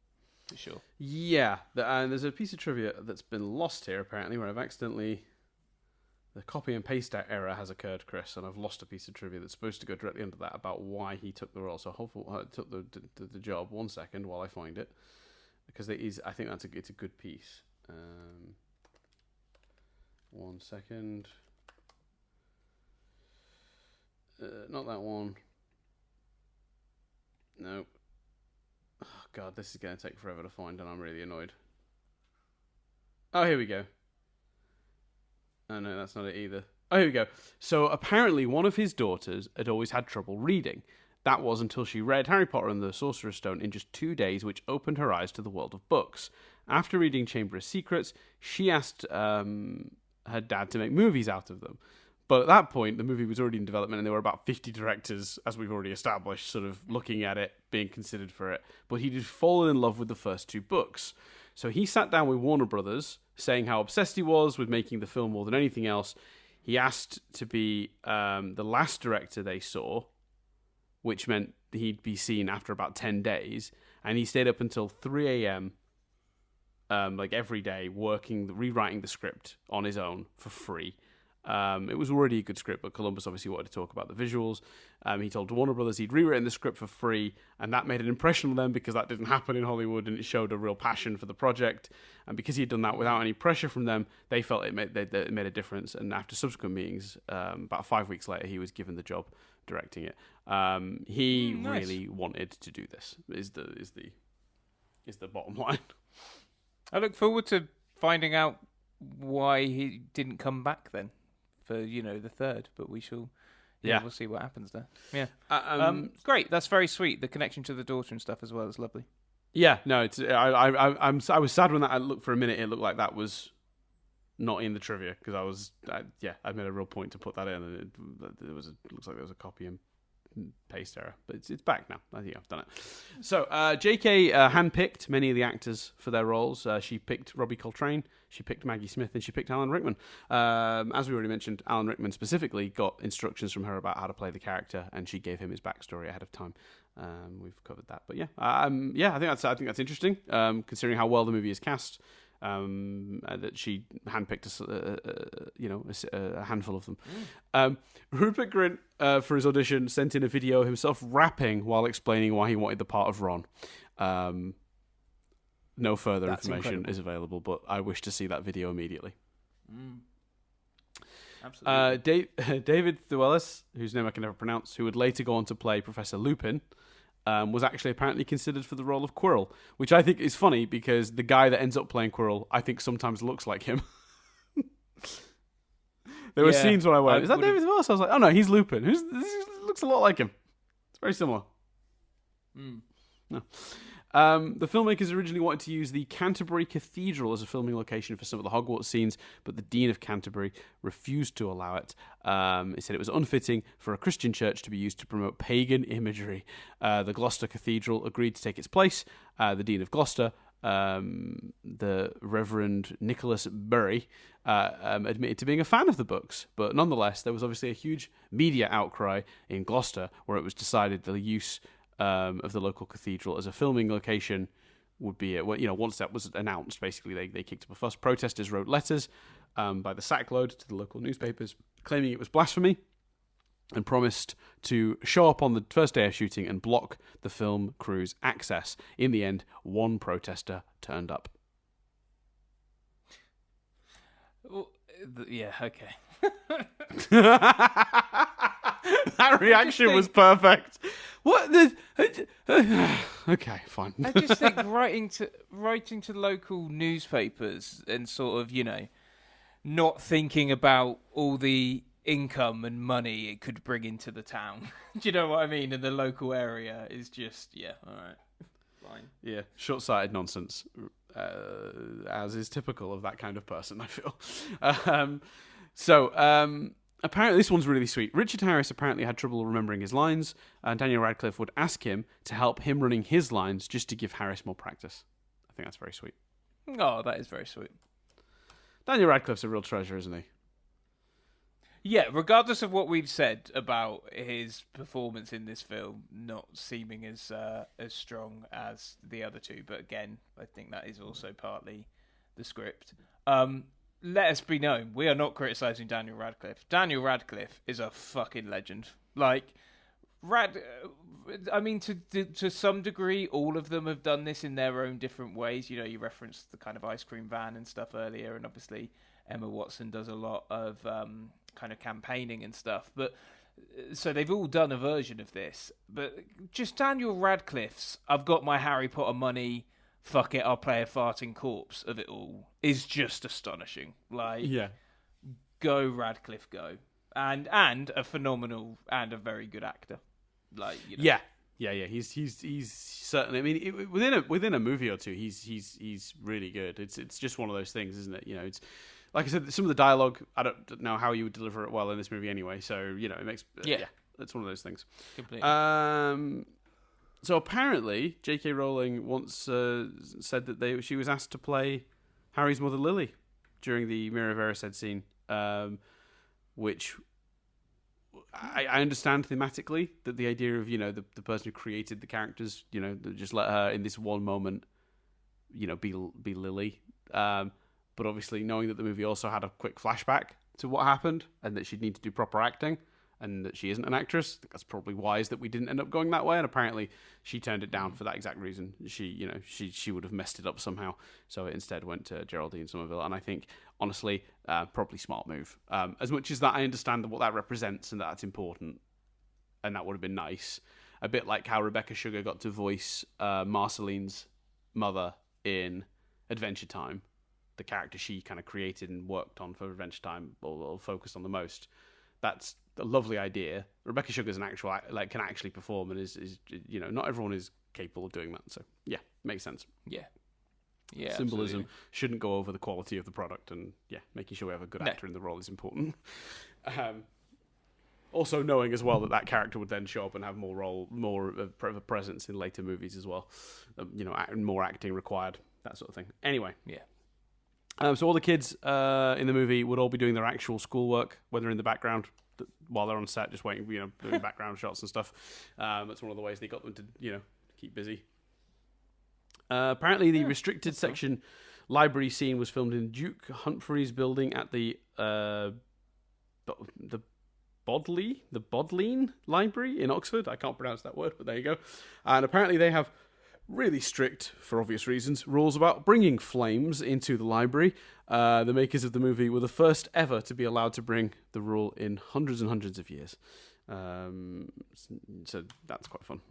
For sure. Yeah, there's a piece of trivia that's been lost here, apparently, where I've accidentally... The copy and paste error has occurred, Chris, and I've lost a piece of trivia that's supposed to go directly under that about why he took the role. So hopefully took the job. 1 second while I find it, because I think it's a good piece. 1 second. Not that one. No. Oh, God, this is going to take forever to find, and I'm really annoyed. Oh, here we go. Oh, no, that's not it either. Oh, here we go. So, apparently, one of his daughters had always had trouble reading. That was until she read Harry Potter and the Sorcerer's Stone in just 2 days, which opened her eyes to the world of books. After reading Chamber of Secrets, she asked her dad to make movies out of them. But at that point, the movie was already in development, and there were about 50 directors, as we've already established, sort of looking at it, being considered for it. But he'd fallen in love with the first 2 books. So he sat down with Warner Brothers, saying how obsessed he was with making the film more than anything else. He asked to be the last director they saw, which meant he'd be seen after about 10 days. And he stayed up until 3 a.m., like every day, rewriting the script on his own for free. It was already a good script, but Columbus obviously wanted to talk about the visuals. He told Warner Brothers he'd rewritten the script for free, and that made an impression on them because that didn't happen in Hollywood, and it showed a real passion for the project. And because he'd done that without any pressure from them, they felt it made a difference. And after subsequent meetings, about 5 weeks later, he was given the job directing it. He really wanted to do this. Is the bottom line. I look forward to finding out why he didn't come back then. For the third, but we shall. Yeah, we'll see what happens there. Yeah, great. That's very sweet. The connection to the daughter and stuff as well is lovely. Yeah, no, it's. I was sad when that. I looked for a minute. It looked like that was not in the trivia because I made a real point to put that in. And it looks like there was a copy and paste error, but it's back now. I think I've done it. So J.K. handpicked many of the actors for their roles. She picked Robbie Coltrane, she picked Maggie Smith, and she picked Alan Rickman. As we already mentioned, Alan Rickman specifically got instructions from her about how to play the character, and she gave him his backstory ahead of time. We've covered that, but I think that's interesting, considering how well the movie is cast. That she handpicked a handful of them. Rupert Grint, for his audition, sent in a video of himself rapping while explaining why he wanted the part of Ron. No further information is available, but I wish to see that video immediately. Absolutely. David Thewlis, whose name I can never pronounce, who would later go on to play Professor Lupin, was actually apparently considered for the role of Quirrell, which I think is funny because the guy that ends up playing Quirrell, I think sometimes looks like him. There were scenes where I went, is that David Thewlis? I was like, oh no, he's Lupin. This looks a lot like him. It's very similar. No. The filmmakers originally wanted to use the Canterbury Cathedral as a filming location for some of the Hogwarts scenes, but the Dean of Canterbury refused to allow it. He said it was unfitting for a Christian church to be used to promote pagan imagery. The Gloucester Cathedral agreed to take its place. The Dean of Gloucester, the Reverend Nicholas Bury, admitted to being a fan of the books, but nonetheless, there was obviously a huge media outcry in Gloucester where it was decided the use of the local cathedral as a filming location would be once that was announced, basically they kicked up a fuss. Protesters wrote letters by the sackload to the local newspapers claiming it was blasphemy and promised to show up on the first day of shooting and block the film crew's access. In the end, one protester turned up. Yeah, okay. That reaction was perfect. What? Okay, fine. I just think writing to local newspapers and sort of, not thinking about all the income and money it could bring into the town. Do you know what I mean? In the local area is just, all right, fine. Yeah, short-sighted nonsense, as is typical of that kind of person, I feel. Apparently this one's really sweet. Richard Harris apparently had trouble remembering his lines, and Daniel Radcliffe would ask him to help him running his lines just to give Harris more practice. I think that's very sweet. Oh, that is very sweet. Daniel Radcliffe's a real treasure, isn't he? Yeah, regardless of what we've said about his performance in this film not seeming as strong as the other two, but again, I think that is also partly the script. Let us be known, we are not criticising Daniel Radcliffe. Daniel Radcliffe is a fucking legend. Like, to some degree, all of them have done this in their own different ways. You referenced the kind of ice cream van and stuff earlier, and obviously Emma Watson does a lot of kind of campaigning and stuff. But so they've all done a version of this. But just Daniel Radcliffe's "I've got my Harry Potter money, fuck it, I'll play a farting corpse" of it all is just astonishing. Like, go Radcliffe, go, and a phenomenal and a very good actor. Like, yeah. He's certainly. I mean, within a movie or two, he's really good. It's just one of those things, isn't it? It's like I said, some of the dialogue, I don't know how you would deliver it well in this movie anyway. So it makes it's one of those things. Completely. So apparently, J.K. Rowling once said that she was asked to play Harry's mother Lily during the Mirror of Erised scene, which I understand thematically that the idea of the person who created the characters, just let her in this one moment, be Lily. But obviously, knowing that the movie also had a quick flashback to what happened and that she'd need to do proper acting, and that she isn't an actress, I think that's probably wise that we didn't end up going that way. And apparently, she turned it down for that exact reason. She would have messed it up somehow, so it instead went to Geraldine Somerville. And I think, honestly, probably smart move. As much as that, I understand what that represents and that that's important, and that would have been nice. A bit like how Rebecca Sugar got to voice Marceline's mother in Adventure Time, the character she kind of created and worked on for Adventure Time, or focused on the most. That's a lovely idea. Rebecca Sugar's an actual, can actually perform, and is not everyone is capable of doing that. So makes sense. Yeah, Symbolism absolutely. Shouldn't go over the quality of the product, and making sure we have a good actor in the role is important. Also knowing as well that character would then show up and have more of a presence in later movies as well. More acting required, that sort of thing. Anyway, so all the kids in the movie would all be doing their actual schoolwork when they're in the background while they're on set, just waiting, doing background shots and stuff. That's one of the ways they got them to, keep busy. Apparently, the restricted section library scene was filmed in Duke Humphrey's building at the Bodleian Library in Oxford. I can't pronounce that word, but there you go. And apparently, they have really strict, for obvious reasons, rules about bringing flames into the library. The makers of the movie were the first ever to be allowed to bring the rule in hundreds and hundreds of years. So that's quite fun.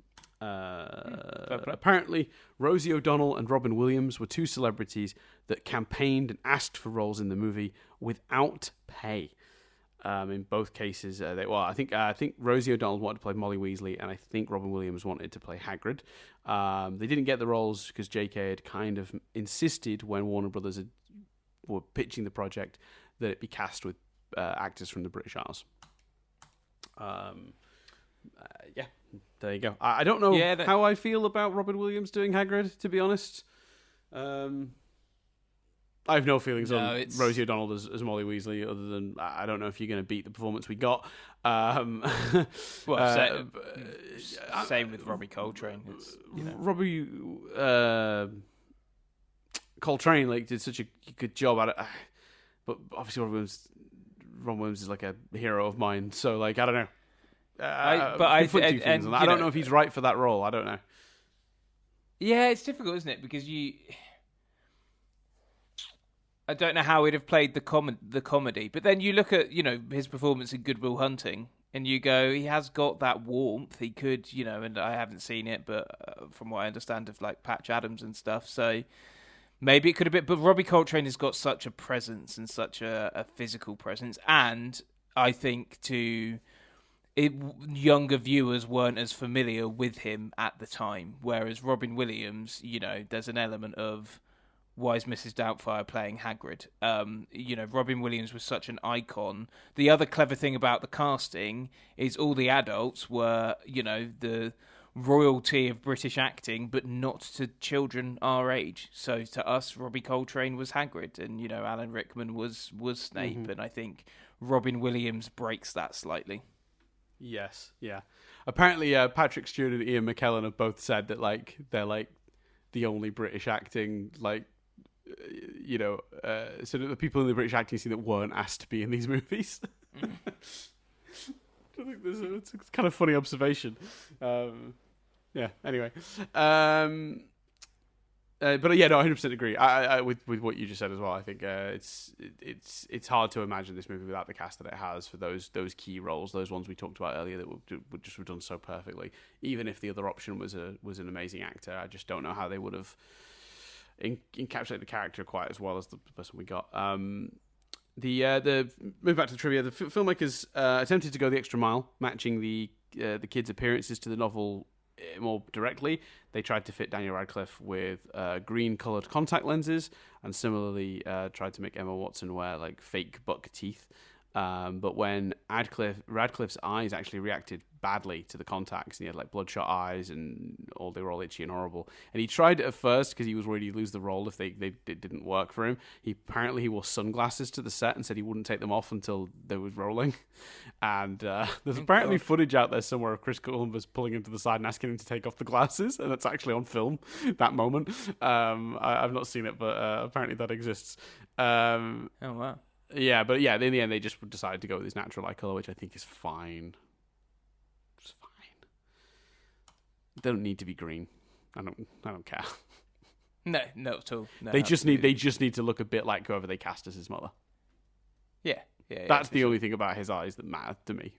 Apparently, Rosie O'Donnell and Robin Williams were two celebrities that campaigned and asked for roles in the movie without pay. In both cases, I think Rosie O'Donnell wanted to play Molly Weasley, and I think Robin Williams wanted to play Hagrid. They didn't get the roles because J.K. had kind of insisted when Warner Brothers were pitching the project that it be cast with actors from the British Isles. There you go. I don't know how I feel about Robin Williams doing Hagrid, to be honest. I have no feelings on Rosie O'Donnell as Molly Weasley, other than I don't know if you're going to beat the performance we got. Same with Robbie Coltrane. It's, Robbie Coltrane did such a good job at it, but obviously Ron Williams is like a hero of mine. So I don't know. I don't know if he's right for that role. I don't know. Yeah, it's difficult, isn't it? Because I don't know how he'd have played the comedy, but then you look at his performance in Good Will Hunting, and you go, he has got that warmth. He could, and I haven't seen it, but from what I understand of like Patch Adams and stuff, so maybe it could have been. But Robbie Coltrane has got such a presence and such a physical presence, and I think younger viewers weren't as familiar with him at the time, whereas Robin Williams, there's an element of why is Mrs. Doubtfire playing Hagrid? Robin Williams was such an icon. The other clever thing about the casting is all the adults were, the royalty of British acting, but not to children our age. So to us, Robbie Coltrane was Hagrid, and Alan Rickman was Snape, and I think Robin Williams breaks that slightly. Yes, yeah. Apparently, Patrick Stewart and Ian McKellen have both said that they're the only British acting so that the people in the British acting scene that weren't asked to be in these movies. I think it's a kind of funny observation. Yeah. Anyway, but yeah, no, 100% agree. I with what you just said as well. I think it's hard to imagine this movie without the cast that it has for those key roles, those ones we talked about earlier that would just have done so perfectly. Even if the other option was an amazing actor, I just don't know how they would have encapsulated the character quite as well as the person we got. The move back to the trivia. The filmmakers attempted to go the extra mile, matching the kids' appearances to the novel more directly. They tried to fit Daniel Radcliffe with green-coloured contact lenses, and similarly tried to make Emma Watson wear fake buck teeth. But when Radcliffe's eyes actually reacted badly to the contacts, and he had bloodshot eyes, and they were all itchy and horrible. And he tried it at first because he was worried he'd lose the role if it didn't work for him. He wore sunglasses to the set and said he wouldn't take them off until they was rolling. And there's apparently footage out there somewhere of Chris Columbus pulling him to the side and asking him to take off the glasses, and that's actually on film. That moment, I've not seen it, but apparently that exists. Oh wow. Yeah, but yeah, in the end, they just decided to go with his natural eye color, which I think is fine. It's fine. They don't need to be green. I don't care. No, not at all. No, they just need to look a bit like whoever they cast as his mother. Yeah. That's the only thing about his eyes that matter to me.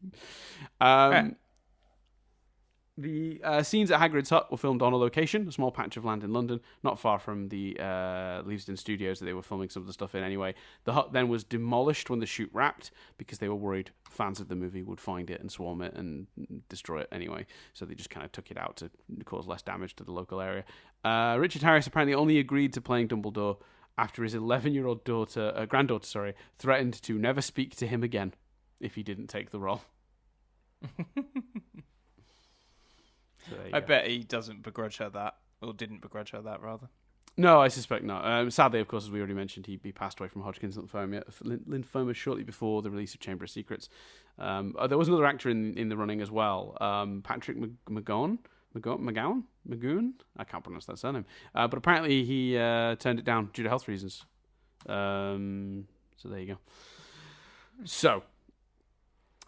The scenes at Hagrid's hut were filmed on a location, a small patch of land in London, not far from the Leavesden studios that they were filming some of the stuff in anyway. The hut then was demolished when the shoot wrapped because they were worried fans of the movie would find it and swarm it and destroy it anyway. So they just kind of took it out to cause less damage to the local area. Richard Harris apparently only agreed to playing Dumbledore after his 11-year-old granddaughter, threatened to never speak to him again if he didn't take the role. So I bet he doesn't begrudge her that, or didn't begrudge her that, rather. No, I suspect not. Sadly, of course, as we already mentioned, he passed away from Hodgkin's lymphoma shortly before the release of Chamber of Secrets. There was another actor in the running as well, Patrick McGowan? I can't pronounce that surname. But apparently he turned it down due to health reasons. So there you go. So,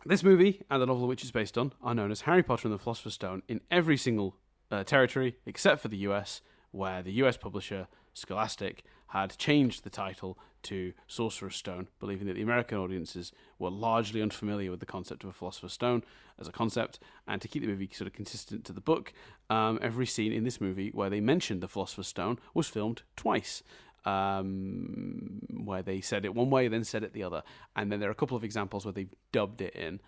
this movie and the novel which it's based on are known as Harry Potter and the Philosopher's Stone in every single territory except for the US, where the US publisher Scholastic had changed the title to Sorcerer's Stone, believing that the American audiences were largely unfamiliar with the concept of a Philosopher's Stone as a concept, and to keep the movie sort of consistent to the book, every scene in this movie where they mentioned the Philosopher's Stone was filmed twice. Where they said it one way, then said it the other. And then there are a couple of examples where they've dubbed it in.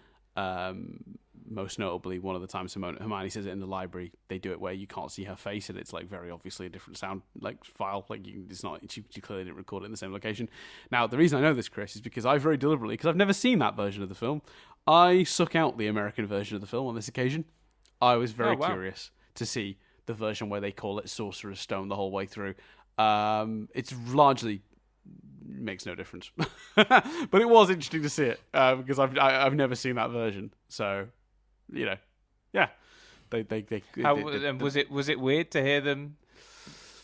Most notably, one of the times Hermione says it in the library, they do it where you can't see her face, and it's very obviously a different sound file. It's not. She clearly didn't record it in the same location. Now, the reason I know this, Chris, is because I very deliberately, because I've never seen that version of the film, I suck out the American version of the film on this occasion. I was very curious to see the version where they call it Sorcerer's Stone the whole way through. It's largely makes no difference, but it was interesting to see it because I've never seen that version. So, yeah. Was it weird to hear them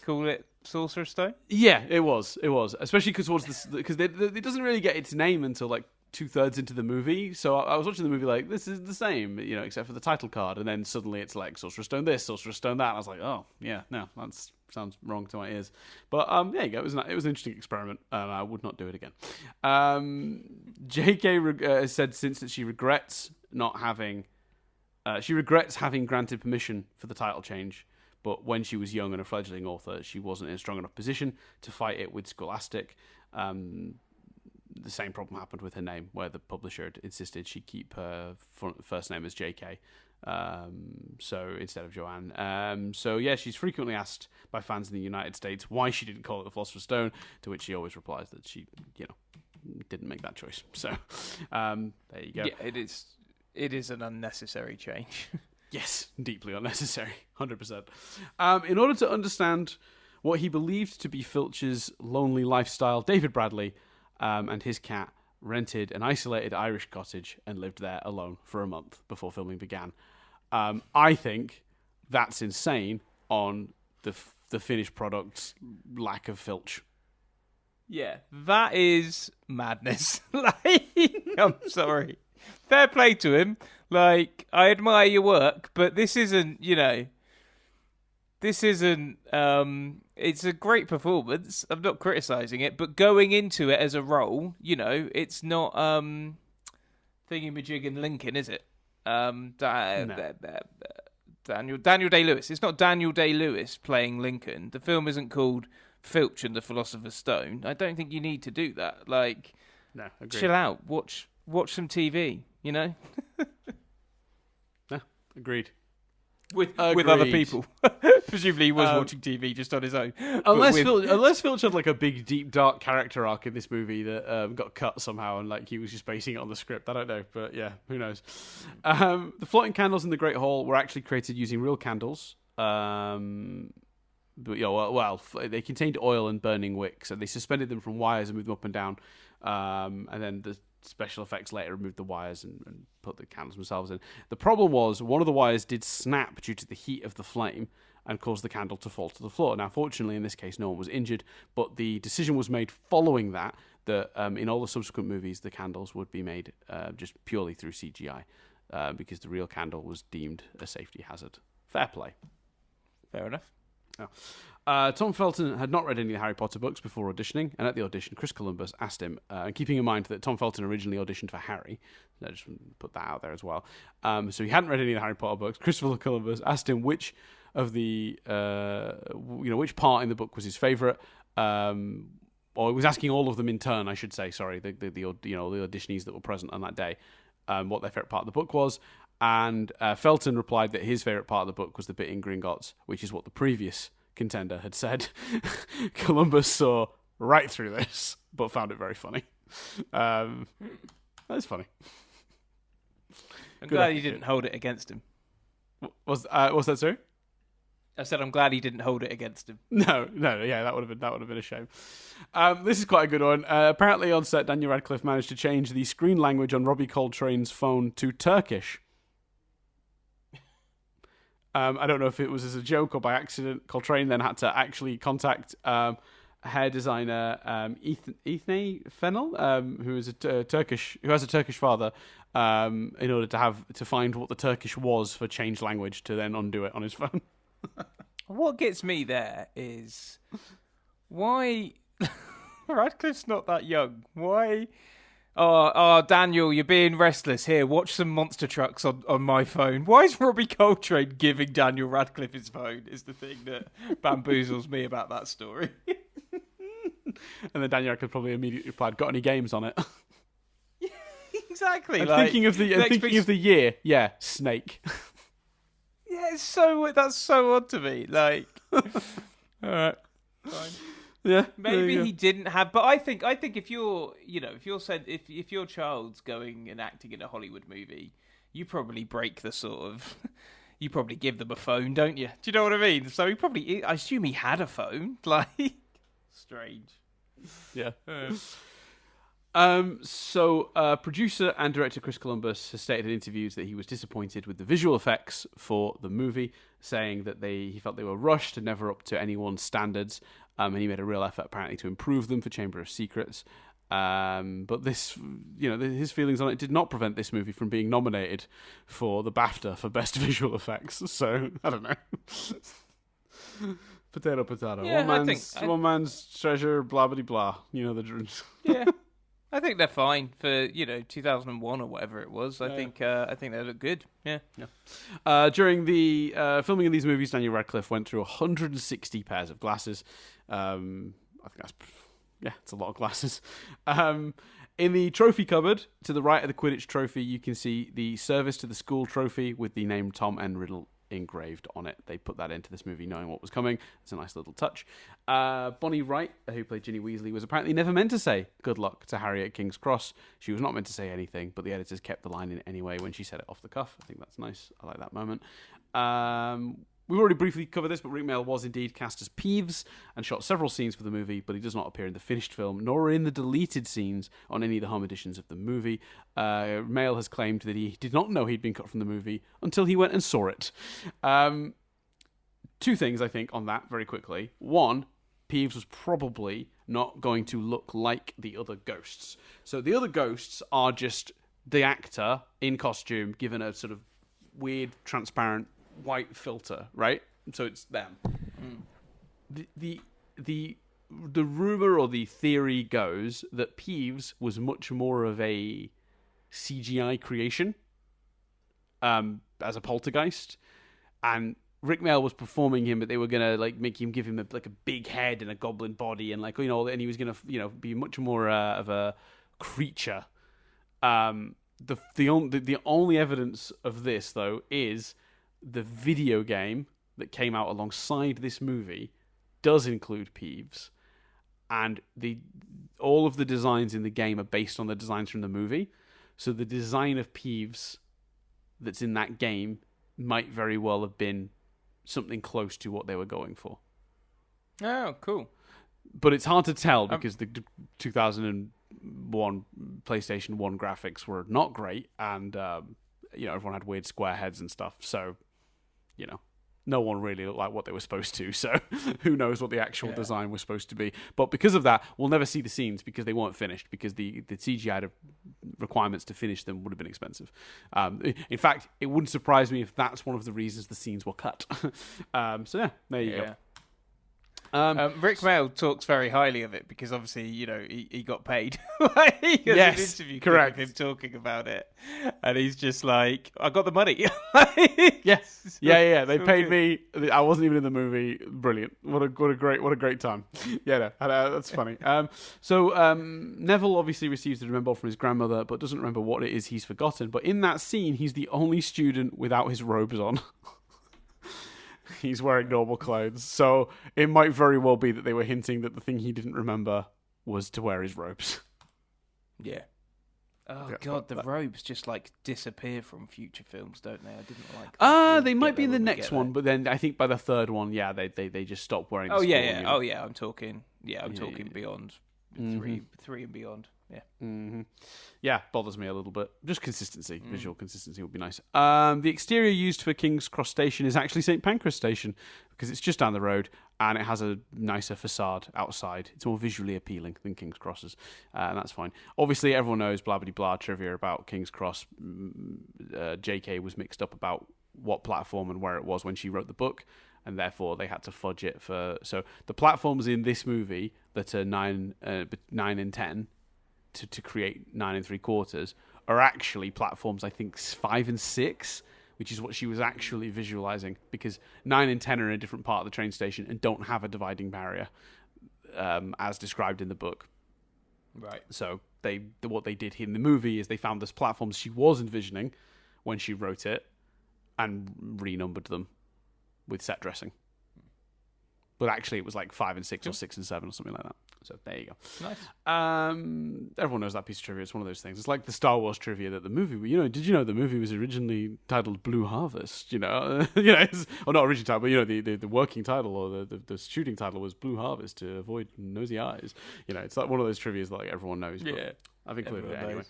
call it Sorcerer's Stone? Yeah, it was, especially because it doesn't really get its name until 2/3 into the movie. So I was watching the movie this is the same, except for the title card, and then suddenly it's Sorcerer's Stone this, Sorcerer's Stone that. And I was like, oh yeah, no, that sounds wrong to my ears. But there you go. It was an interesting experiment, and I would not do it again. J.K. said since that she regrets not having. She regrets having granted permission for the title change, but when she was young and a fledgling author, she wasn't in a strong enough position to fight it with Scholastic. The same problem happened with her name, where the publisher had insisted she keep her first name as JK, so instead of Joanne. So yeah, she's frequently asked by fans in the United States why she didn't call it the Philosopher's Stone, to which she always replies that she, didn't make that choice. So there you go. Yeah, it is an unnecessary change. Yes, deeply unnecessary, 100%. In order to understand what he believed to be Filch's lonely lifestyle, David Bradley and his cat rented an isolated Irish cottage and lived there alone for a month before filming began. I think that's insane on the finished product's lack of Filch. Yeah, that is madness. I'm sorry. Fair play to him. I admire your work, but this isn't, it's a great performance. I'm not criticising it, but going into it as a role, it's not thingy-majig and Lincoln, is it? Daniel Day-Lewis. It's not Daniel Day-Lewis playing Lincoln. The film isn't called Filch and the Philosopher's Stone. I don't think you need to do that. No, agreed. Chill out. Watch some TV, No, agreed. With other people. Presumably he was watching TV just on his own. Unless Filch had a big, deep, dark character arc in this movie that got cut somehow and he was just basing it on the script. I don't know, but yeah, who knows. The floating candles in the Great Hall were actually created using real candles. But they contained oil and burning wicks, and they suspended them from wires and moved them up and down. And then the special effects later removed the wires and put the candles themselves in. The problem was one of the wires did snap due to the heat of the flame and caused the candle to fall to the floor. Now, fortunately, in this case, no one was injured, but the decision was made following that in all the subsequent movies, the candles would be made just purely through CGI because the real candle was deemed a safety hazard. Fair play. Fair enough. Tom Felton had not read any of the Harry Potter books before auditioning, and at the audition, Chris Columbus asked him, and keeping in mind that Tom Felton originally auditioned for Harry, I just put that out there as well, so he hadn't read any of the Harry Potter books. Christopher Columbus asked him which of the, which part in the book was his favourite, or he was asking all of them in turn, I should say, sorry, the auditionees that were present on that day, what their favourite part of the book was. And Felton replied that his favourite part of the book was the bit in Gringotts, which is what the previous contender had said. Columbus saw right through this, but found it very funny. That's funny. I'm glad he didn't hold it against him. Was that so? I said I'm glad he didn't hold it against him. No, yeah, that would have been a shame. This is quite a good one. Apparently on set, Daniel Radcliffe managed to change the screen language on Robbie Coltrane's phone to Turkish. I don't know if it was as a joke or by accident. Coltrane then had to actually contact hair designer Ethne Fennel, who has a Turkish father, in order to find what the Turkish was for change language to then undo it on his phone. What gets me there is why Radcliffe's not that young. Why? Oh, Daniel, you're being restless. Here, watch some monster trucks on my phone. Why is Robbie Coltrane giving Daniel Radcliffe his phone is the thing that bamboozles me about that story. And then Daniel Radcliffe probably immediately replied, "Got any games on it?" Exactly. Thinking of the year, yeah, Snake. Yeah, that's so odd to me. All right, fine. Yeah, maybe he didn't have, but I think if if your child's going and acting in a Hollywood movie, you probably break the you probably give them a phone, don't you? Do you know what I mean? So I assume he had a phone. Strange. Yeah. Producer and director Chris Columbus has stated in interviews that he was disappointed with the visual effects for the movie, saying that he felt they were rushed and never up to anyone's standards, and he made a real effort apparently to improve them for Chamber of Secrets. But this, his feelings on it did not prevent this movie from being nominated for the BAFTA for Best Visual Effects. So I don't know. Potato. Yeah, One man's treasure. Blah blah blah. You know the dreams. Yeah. I think they're fine for 2001 or whatever it was. I think they look good. Yeah. During the filming of these movies, Daniel Radcliffe went through 160 pairs of glasses. I think it's a lot of glasses. In the trophy cupboard to the right of the Quidditch trophy, you can see the Service to the School trophy with the name Tom N. Riddle engraved on it. They put that into this movie knowing what was coming. It's a nice little touch. Bonnie Wright, who played Ginny Weasley, was apparently never meant to say good luck to Harry at King's Cross. She was not meant to say anything, but the editors kept the line in anyway when she said it off the cuff. I think that's nice. I like that moment. We've already briefly covered this, but Rick Mayall was indeed cast as Peeves and shot several scenes for the movie, but he does not appear in the finished film, nor in the deleted scenes on any of the home editions of the movie. Mayall has claimed that he did not know he'd been cut from the movie until he went and saw it. Two things, I think, on that very quickly. One, Peeves was probably not going to look like the other ghosts. So the other ghosts are just the actor in costume given a sort of weird, transparent white filter, right? So it's them. The rumor or the theory goes that Peeves was much more of a CGI creation as a poltergeist, and Rick Mayall was performing him, but they were gonna make him give him a big head and a goblin body, and and he was gonna be much more of a creature. The only evidence of this though is the video game that came out alongside this movie does include Peeves, and all of the designs in the game are based on the designs from the movie. So the design of Peeves that's in that game might very well have been something close to what they were going for. Oh, cool. But it's hard to tell because the 2001 PlayStation 1 graphics were not great, and everyone had weird square heads and stuff. So no one really looked like what they were supposed to, so who knows what the actual design was supposed to be. But because of that, we'll never see the scenes because they weren't finished, because the CGI requirements to finish them would have been expensive. In fact, it wouldn't surprise me if that's one of the reasons the scenes were cut. So yeah, there you go. Rick Mayall talks very highly of it because obviously, he got paid. Yes, an interview correct. Of him talking about it, and he's just like, "I got the money." Yes, yeah. They paid me. I wasn't even in the movie. Brilliant. What a great time. Yeah, no, that's funny. So Neville obviously receives the remember from his grandmother, but doesn't remember what it is he's forgotten. But in that scene, he's the only student without his robes on. He's wearing normal clothes, so it might very well be that they were hinting that the thing he didn't remember was to wear his robes. Yeah. Oh God, the robes just disappear from future films, don't they? I didn't like that. They might be in the next one, but then I think by the third one, they just stop wearing. The yeah. Oh yeah, I'm talking beyond three and beyond. Yeah. Mm-hmm. Yeah, bothers me a little bit. Just consistency, visual consistency would be nice. The exterior used for King's Cross Station is actually St Pancras Station because it's just down the road and it has a nicer facade outside. It's more visually appealing than King's Cross's, and that's fine. Obviously, everyone knows blah blah blah trivia about King's Cross. J.K. was mixed up about what platform and where it was when she wrote the book, and therefore they had to fudge it for. So the platforms in this movie that are 9 and 10. To create 9 3/4 are actually platforms, I think 5 and 6, which is what she was actually visualizing, because 9 and 10 are in a different part of the train station and don't have a dividing barrier, as described in the book. Right. So what they did in the movie is they found those platforms she was envisioning when she wrote it and renumbered them with set dressing. But actually, it was 5 and 6 or 6 and 7 or something like that. So there you go. Nice. Everyone knows that piece of trivia. It's one of those things. It's like the Star Wars trivia that the movie. Did you know the movie was originally titled Blue Harvest? Or not original title, but the working title or the shooting title was Blue Harvest to avoid nosy eyes. It's like one of those trivias that everyone knows. Yeah, I've included it anyway.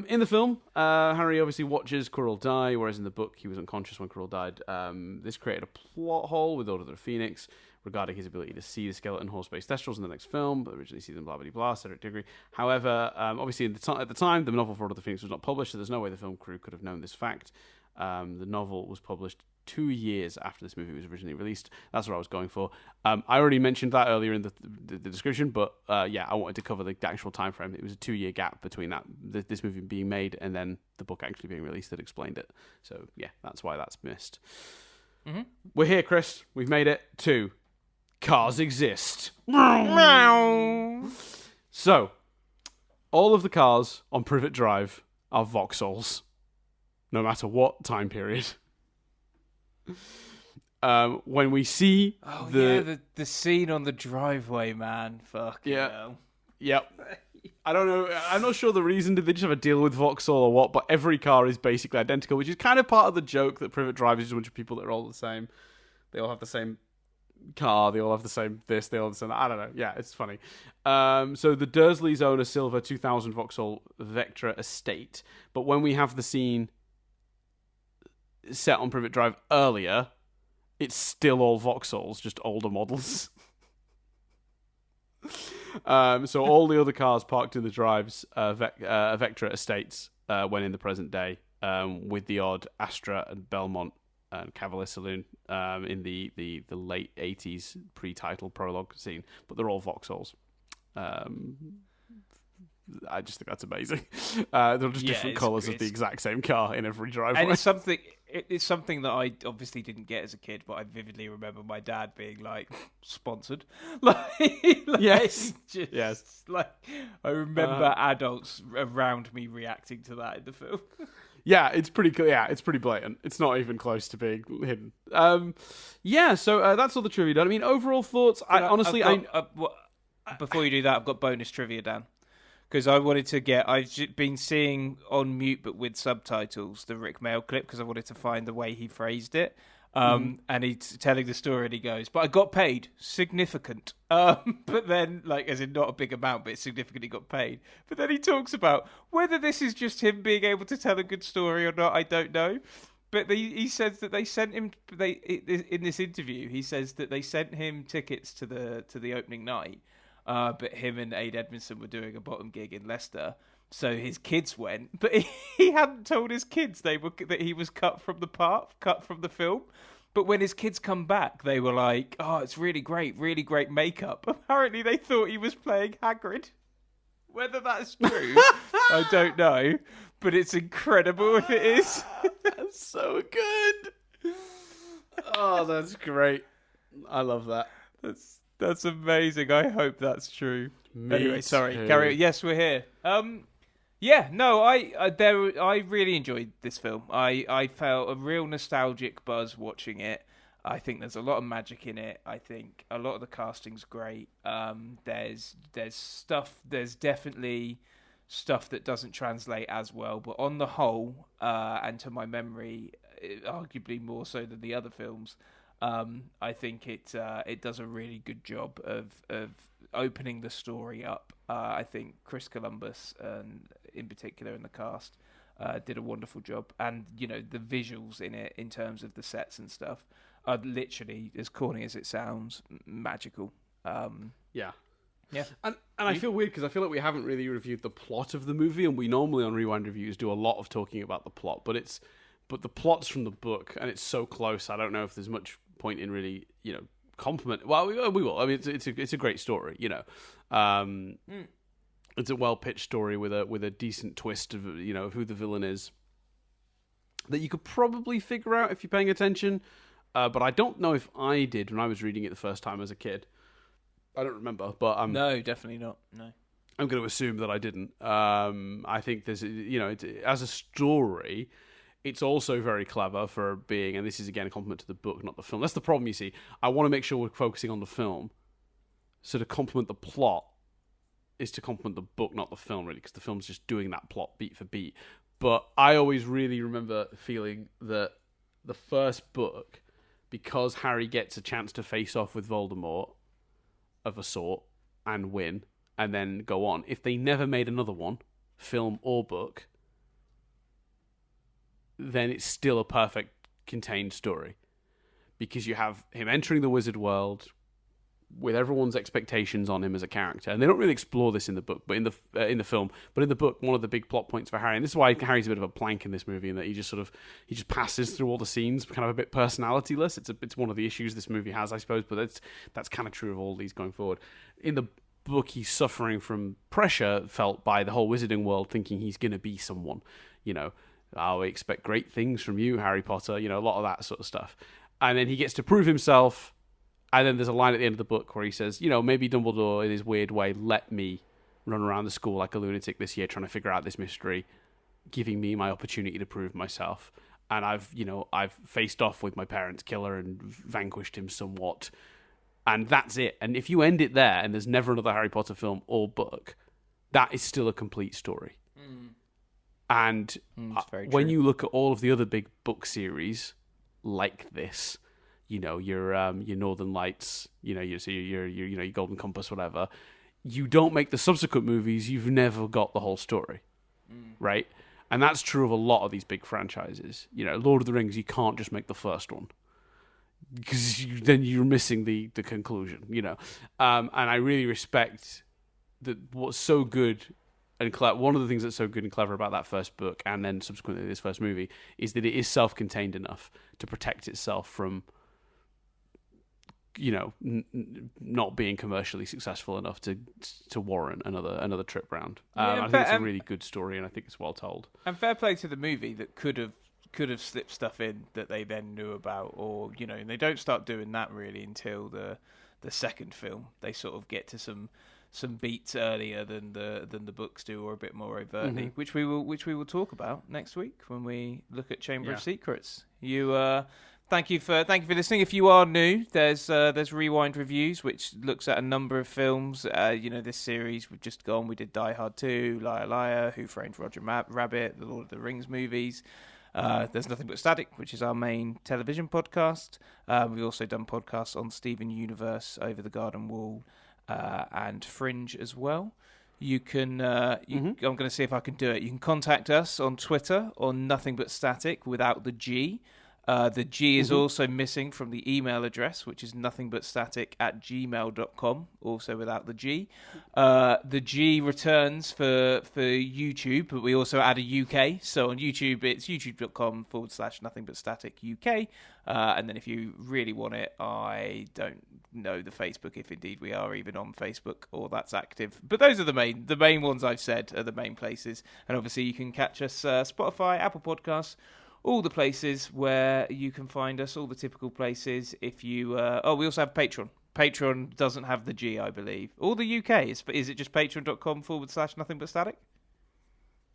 In the film, Harry obviously watches Quirrell die, whereas in the book he was unconscious when Quirrell died. This created a plot hole with Order of the Phoenix regarding his ability to see the skeleton horse-based Thestrals in the next film, but originally see them blah blah blah, Cedric Diggory. However, obviously at the time, the novel for Order of the Phoenix was not published, so there's no way the film crew could have known this fact. The novel was published 2 years after this movie was originally released. That's what I was going for. I already mentioned that earlier in the description, but yeah, I wanted to cover the actual time frame. It was a 2-year gap between this movie being made and then the book actually being released that explained it. So yeah, that's why that's missed. Mm-hmm. We're here, Chris. We've made it to Cars Exist. So, all of the cars on Privet Drive are Vauxhalls, no matter what time period. When we see the scene on the driveway, man, fucking hell. Yep. I don't know. I'm not sure the reason. Did they just have a deal with Vauxhall or what? But every car is basically identical, which is kind of part of the joke that Privet Drive is just a bunch of people that are all the same. They all have the same car. They all have the same this. They all have the same. I don't know. Yeah, it's funny. So the Dursleys own a silver 2000 Vauxhall Vectra estate, but when we have the scene set on Privet Drive earlier, it's still all Vauxhalls, just older models. So all the other cars parked in the drives Vectra estates when in the present day, with the odd Astra and Belmont and Cavalier Saloon in the late 80s pre-title prologue scene, but they're all Vauxhalls. I just think that's amazing. They're just different colours of the exact same car in every driveway. And it's something that I obviously didn't get as a kid, but I vividly remember my dad being like, sponsored. Yes. Like, I remember adults around me reacting to that in the film. Yeah, it's pretty cool. Yeah, it's pretty blatant. It's not even close to being hidden. So that's all the trivia done. I mean, overall thoughts. Before you do that, I've got bonus trivia, Dan. Because I've been seeing on mute but with subtitles the Rick Mail clip because I wanted to find the way he phrased it. And he's telling the story and he goes, but I got paid, significant. But then, like, as in not a big amount, but significantly got paid. But then he talks about whether this is just him being able to tell a good story or not, I don't know. But he says that they sent him, in this interview, he says that they sent him tickets to the opening night. But him and Aid Edmondson were doing a bottom gig in Leicester, so his kids went. But he hadn't told his kids that he was cut from the film. But when his kids come back, they were like, "Oh, it's really great makeup." Apparently, they thought he was playing Hagrid. Whether that's true, I don't know. But it's incredible if it is. That's so good. Oh, that's great. I love that. That's amazing. I hope that's true. Anyway, sorry. Too. Carry on. Yes, we're here. I really enjoyed this film. I felt a real nostalgic buzz watching it. I think there's a lot of magic in it. I think a lot of the casting's great. There's definitely stuff that doesn't translate as well, but on the whole, and to my memory, arguably more so than the other films, I think it does a really good job of opening the story up. I think Chris Columbus, in particular in the cast, did a wonderful job. And, the visuals in it, in terms of the sets and stuff, are literally, as corny as it sounds, magical. Yeah. And I feel weird because I feel like we haven't really reviewed the plot of the movie, and we normally on Rewind Reviews do a lot of talking about the plot, but the plot's from the book, and it's so close. I don't know if there's much point in really, compliment. Well, we will. I mean, it's a great story. It's a well pitched story with a decent twist of of who the villain is that you could probably figure out if you're paying attention. But I don't know if I did when I was reading it the first time as a kid. I don't remember, but no, definitely not. No, I'm going to assume that I didn't. I think there's as a story. It's also very clever for being, and this is again a compliment to the book, not the film. That's the problem, you see. I want to make sure we're focusing on the film. So to compliment the plot is to compliment the book, not the film, really, because the film's just doing that plot beat for beat. But I always really remember feeling that the first book, because Harry gets a chance to face off with Voldemort of a sort and win, and then go on. If they never made another one, film or book, then it's still a perfect contained story, because you have him entering the wizard world, with everyone's expectations on him as a character, and they don't really explore this in the book, but in the film, but in the book, one of the big plot points for Harry, and this is why Harry's a bit of a plank in this movie, in that he just passes through all the scenes, kind of a bit personalityless. It's one of the issues this movie has, I suppose, but that's kind of true of all these going forward. In the book, he's suffering from pressure felt by the whole wizarding world, thinking he's going to be someone. We expect great things from you, Harry Potter. A lot of that sort of stuff, and then he gets to prove himself. And then there's a line at the end of the book where he says, maybe Dumbledore, in his weird way, let me run around the school like a lunatic this year trying to figure out this mystery, giving me my opportunity to prove myself. And I've faced off with my parents' killer and vanquished him somewhat. And that's it. And if you end it there and there's never another Harry Potter film or book, that is still a complete story. And when you look at all of the other big book series like this, your Northern Lights, your Golden Compass, whatever. You don't make the subsequent movies, you've never got the whole story, right? And that's true of a lot of these big franchises. Lord of the Rings, you can't just make the first one because then you're missing the conclusion. And I really respect that. What's so good and one of the things that's so good and clever about that first book, and then subsequently this first movie, is that it is self-contained enough to protect itself from not being commercially successful enough to warrant another trip round. I think it's a really good story, and I think it's well told. And fair play to the movie that could have slipped stuff in that they then knew about, or and they don't start doing that really until the second film. They sort of get to some beats earlier than the books do, or a bit more overtly, which we will talk about next week when we look at Chamber of Secrets. Thank you for listening. If you are new, there's Rewind Reviews, which looks at a number of films. This series we've just gone. We did Die Hard 2, Liar Liar, Who Framed Roger Rabbit, the Lord of the Rings movies. There's Nothing But Static, which is our main television podcast. We've also done podcasts on Steven Universe, Over the Garden Wall, and Fringe as well. You can. I'm going to see if I can do it. You can contact us on Twitter on Nothing But Static without the G. The G is also missing from the email address, which is nothingbutstatic@gmail.com, also without the G. The G returns for YouTube, but we also add a UK. So on YouTube, it's youtube.com/nothingbutstaticuk. And then if you really want it, I don't know the Facebook, if indeed we are even on Facebook or that's active. But those are the main ones I've said are the main places. And obviously you can catch us Spotify, Apple Podcasts, all the places where you can find us, all the typical places. If you, we also have Patreon. Patreon doesn't have the G, I believe. Or the UK. Is it just patreon.com/nothingbutstatic?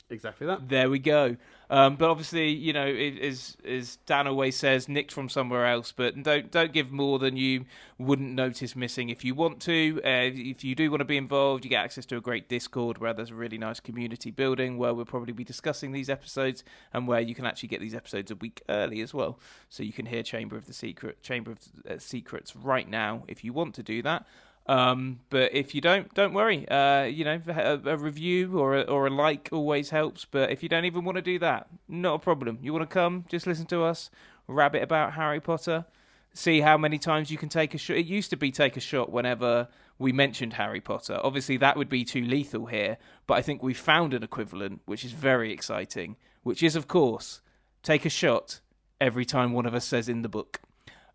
Exactly that. There we go. But obviously, as Dan always says, nicked from somewhere else. But don't give more than you wouldn't notice missing if you want to. If you do want to be involved, you get access to a great Discord where there's a really nice community building where we'll probably be discussing these episodes, and where you can actually get these episodes a week early as well. So you can hear Chamber of Secrets right now if you want to do that. But if you don't worry. A review or a like always helps. But if you don't even want to do that, not a problem. You want to come, just listen to us rabbit about Harry Potter, see how many times you can take a shot. It used to be take a shot whenever we mentioned Harry Potter. Obviously, that would be too lethal here. But I think we found an equivalent, which is very exciting, which is, of course, take a shot every time one of us says in the book.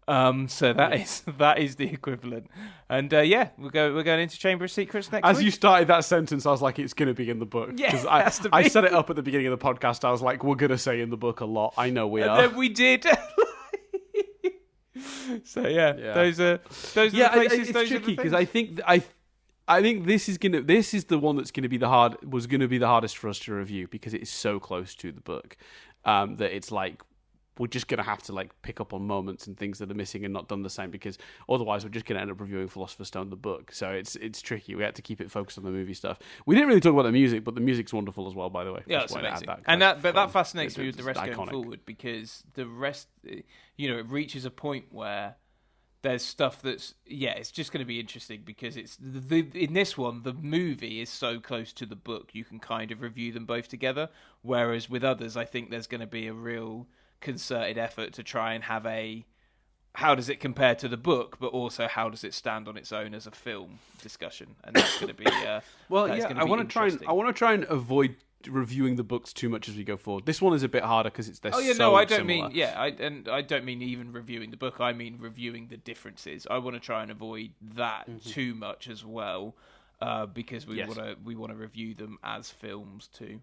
So that is the equivalent, and we're going into Chamber of Secrets next week. As you started that sentence, I was like, it's going to be in the book. Yeah, I set it up at the beginning of the podcast. I was like, we're going to say in the book a lot. I know we are. And then we did. So those are the places. It's tricky because I think this is the one that's going to be the hardest for us to review because it is so close to the book that it's like, we're just going to have to pick up on moments and things that are missing and not done the same, because otherwise we're just going to end up reviewing Philosopher's Stone, the book. So it's tricky. We had to keep it focused on the movie stuff. We didn't really talk about the music, but the music's wonderful as well, by the way. Yeah, it's amazing. That fascinates me with the rest iconic. Going forward, because the rest, it reaches a point where there's stuff that's, it's just going to be interesting because it's in this one, the movie is so close to the book, you can kind of review them both together. Whereas with others, I think there's going to be a real concerted effort to try and have a how does it compare to the book, but also how does it stand on its own as a film discussion, and that's going to be well, that's yeah. gonna I be want to try and interesting. avoid reviewing the books too much as we go forward. This one is a bit harder because they're Oh yeah, so no, I don't similar. mean I don't mean even reviewing the book. I mean reviewing the differences. I want to try and avoid that too much as well, because we want to review them as films too.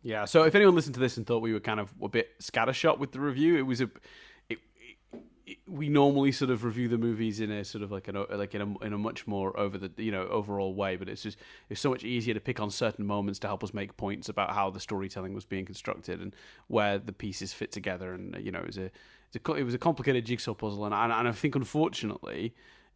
Yeah. So if anyone listened to this and thought we were kind of a bit scattershot with the review, we normally sort of review the movies in a sort of in a much more over the overall way, but it's so much easier to pick on certain moments to help us make points about how the storytelling was being constructed and where the pieces fit together, and it was a complicated jigsaw puzzle, and I think unfortunately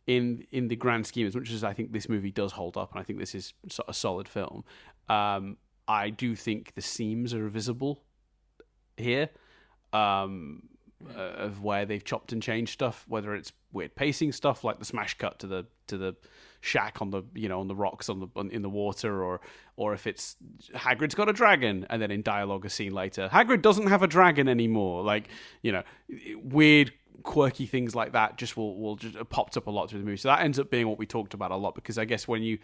in the grand scheme, as much as I think this movie does hold up and I think this is a solid film, I do think the seams are visible here. Of where they've chopped and changed stuff, whether it's weird pacing stuff like the smash cut to the shack on the on the rocks in the water, or if it's Hagrid's got a dragon and then in dialogue a scene later Hagrid doesn't have a dragon anymore, weird quirky things like that just will just popped up a lot through the movie. So that ends up being what we talked about a lot, because I guess when you're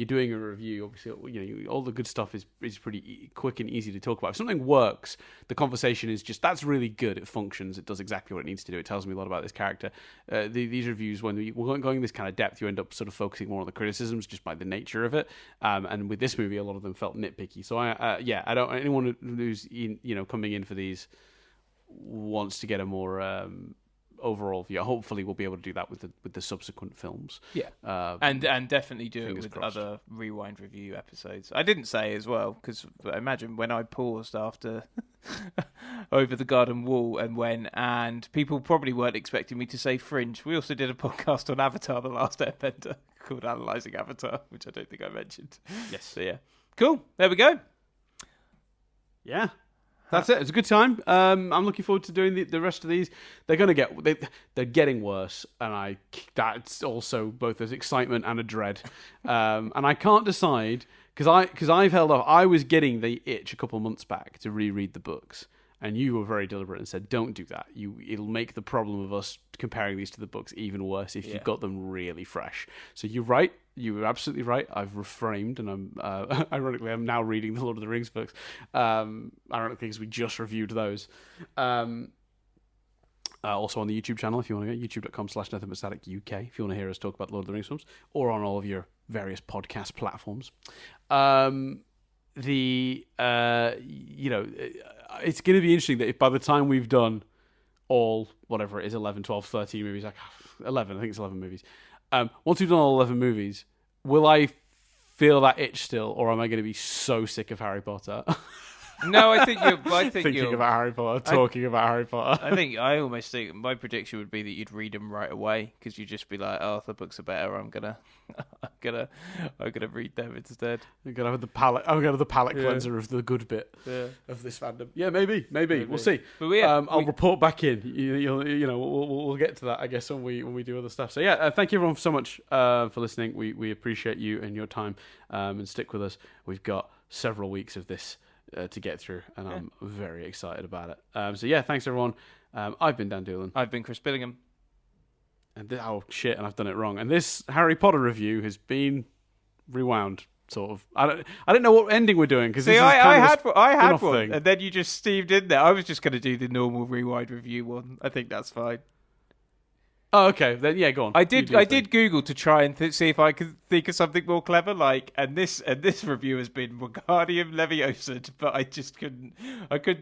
doing a review, obviously all the good stuff is pretty quick and easy to talk about. If something works, the conversation is just that's really good, it functions, it does exactly what it needs to do, it tells me a lot about this character. These reviews, when we're going this kind of depth, you end up sort of focusing more on the criticisms just by the nature of it, and with this movie a lot of them felt nitpicky. So I don't, anyone who's coming in for these wants to get a more overall view. Hopefully we'll be able to do that with the subsequent films. Yeah, and definitely do it with crossed. other Rewind review episodes. I didn't say as well, because I imagine when I paused after Over the Garden Wall and people probably weren't expecting me to say Fringe. We also did a podcast on Avatar: The Last Airbender called Analyzing Avatar, which I don't think I mentioned. Yes. So yeah, cool. There we go. Yeah. That's it. It's a good time. I'm looking forward to doing the rest of these. They're getting worse, and that's also both as excitement and a dread. And I can't decide because I've held off. I was getting the itch a couple of months back to reread the books, and you were very deliberate and said, "Don't do that. It'll make the problem of us comparing these to the books even worse if you've got them really fresh." So you're right. You were absolutely right. I've reframed, and I'm ironically I'm now reading the Lord of the Rings books. Ironically, because we just reviewed those. Also on the YouTube channel, if you want to go, youtube.com/NothingButStaticUK, if you want to hear us talk about the Lord of the Rings films, or on all of your various podcast platforms. It's going to be interesting that if by the time we've done all, whatever it is, 11, 12, 13 movies, 11, I think it's 11 movies. Once we've done all 11 movies, will I feel that itch still, or am I going to be so sick of Harry Potter? No, I think you're. Thinking about Harry Potter, talking about Harry Potter. I almost think my prediction would be that you'd read them right away, because you'd just be like, "Oh, the books are better. I'm gonna read them instead." I'm gonna have the palate. I'm gonna have the palate cleanser of the good bit of this fandom. Yeah, maybe. We'll see. But I'll report back in. We'll get to that, I guess, when we do other stuff. So yeah, thank you everyone so much for listening. We appreciate you and your time, and stick with us. We've got several weeks of this to get through, and I'm very excited about it. So yeah, thanks everyone. I've been Dan Doolan. I've been Chris Billingham. And and I've done it wrong. And this Harry Potter review has been rewound, sort of. I don't know what ending we're doing, because I had one, thing. And then you just steved in there. I was just going to do the normal Rewind review one. I think that's fine. Oh, okay. Then yeah, go on. I did Google to try and see if I could think of something more clever, and this review has been Wingardium Leviosa, but I just couldn't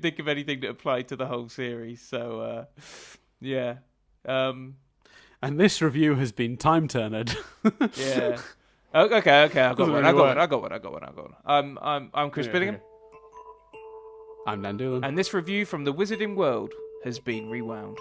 think of anything that applied to the whole series. So yeah. And this review has been Time Turned. Yeah. Okay. I got one. I'm Chris Billingham. Okay. I'm Dan Doolan. And this review from the Wizarding World has been rewound.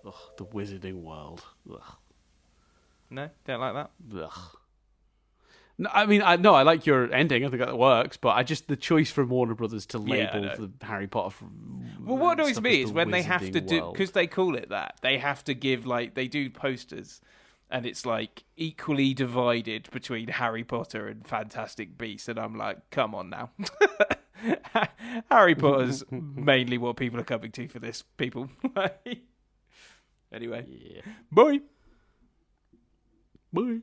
Ugh, the Wizarding World. Ugh. No, don't like that. Ugh. No, I mean, I like your ending. I think that works, but the choice from Warner Brothers to label the Harry Potter. Well, what annoys stuff me as is the when they have to wizarding do, world. because they call it that, they have to give, like, they do posters, and it's like equally divided between Harry Potter and Fantastic Beasts, and I'm like, come on now. Harry Potter's mainly what people are coming to for this, people. Anyway, Yeah. bye. Bye.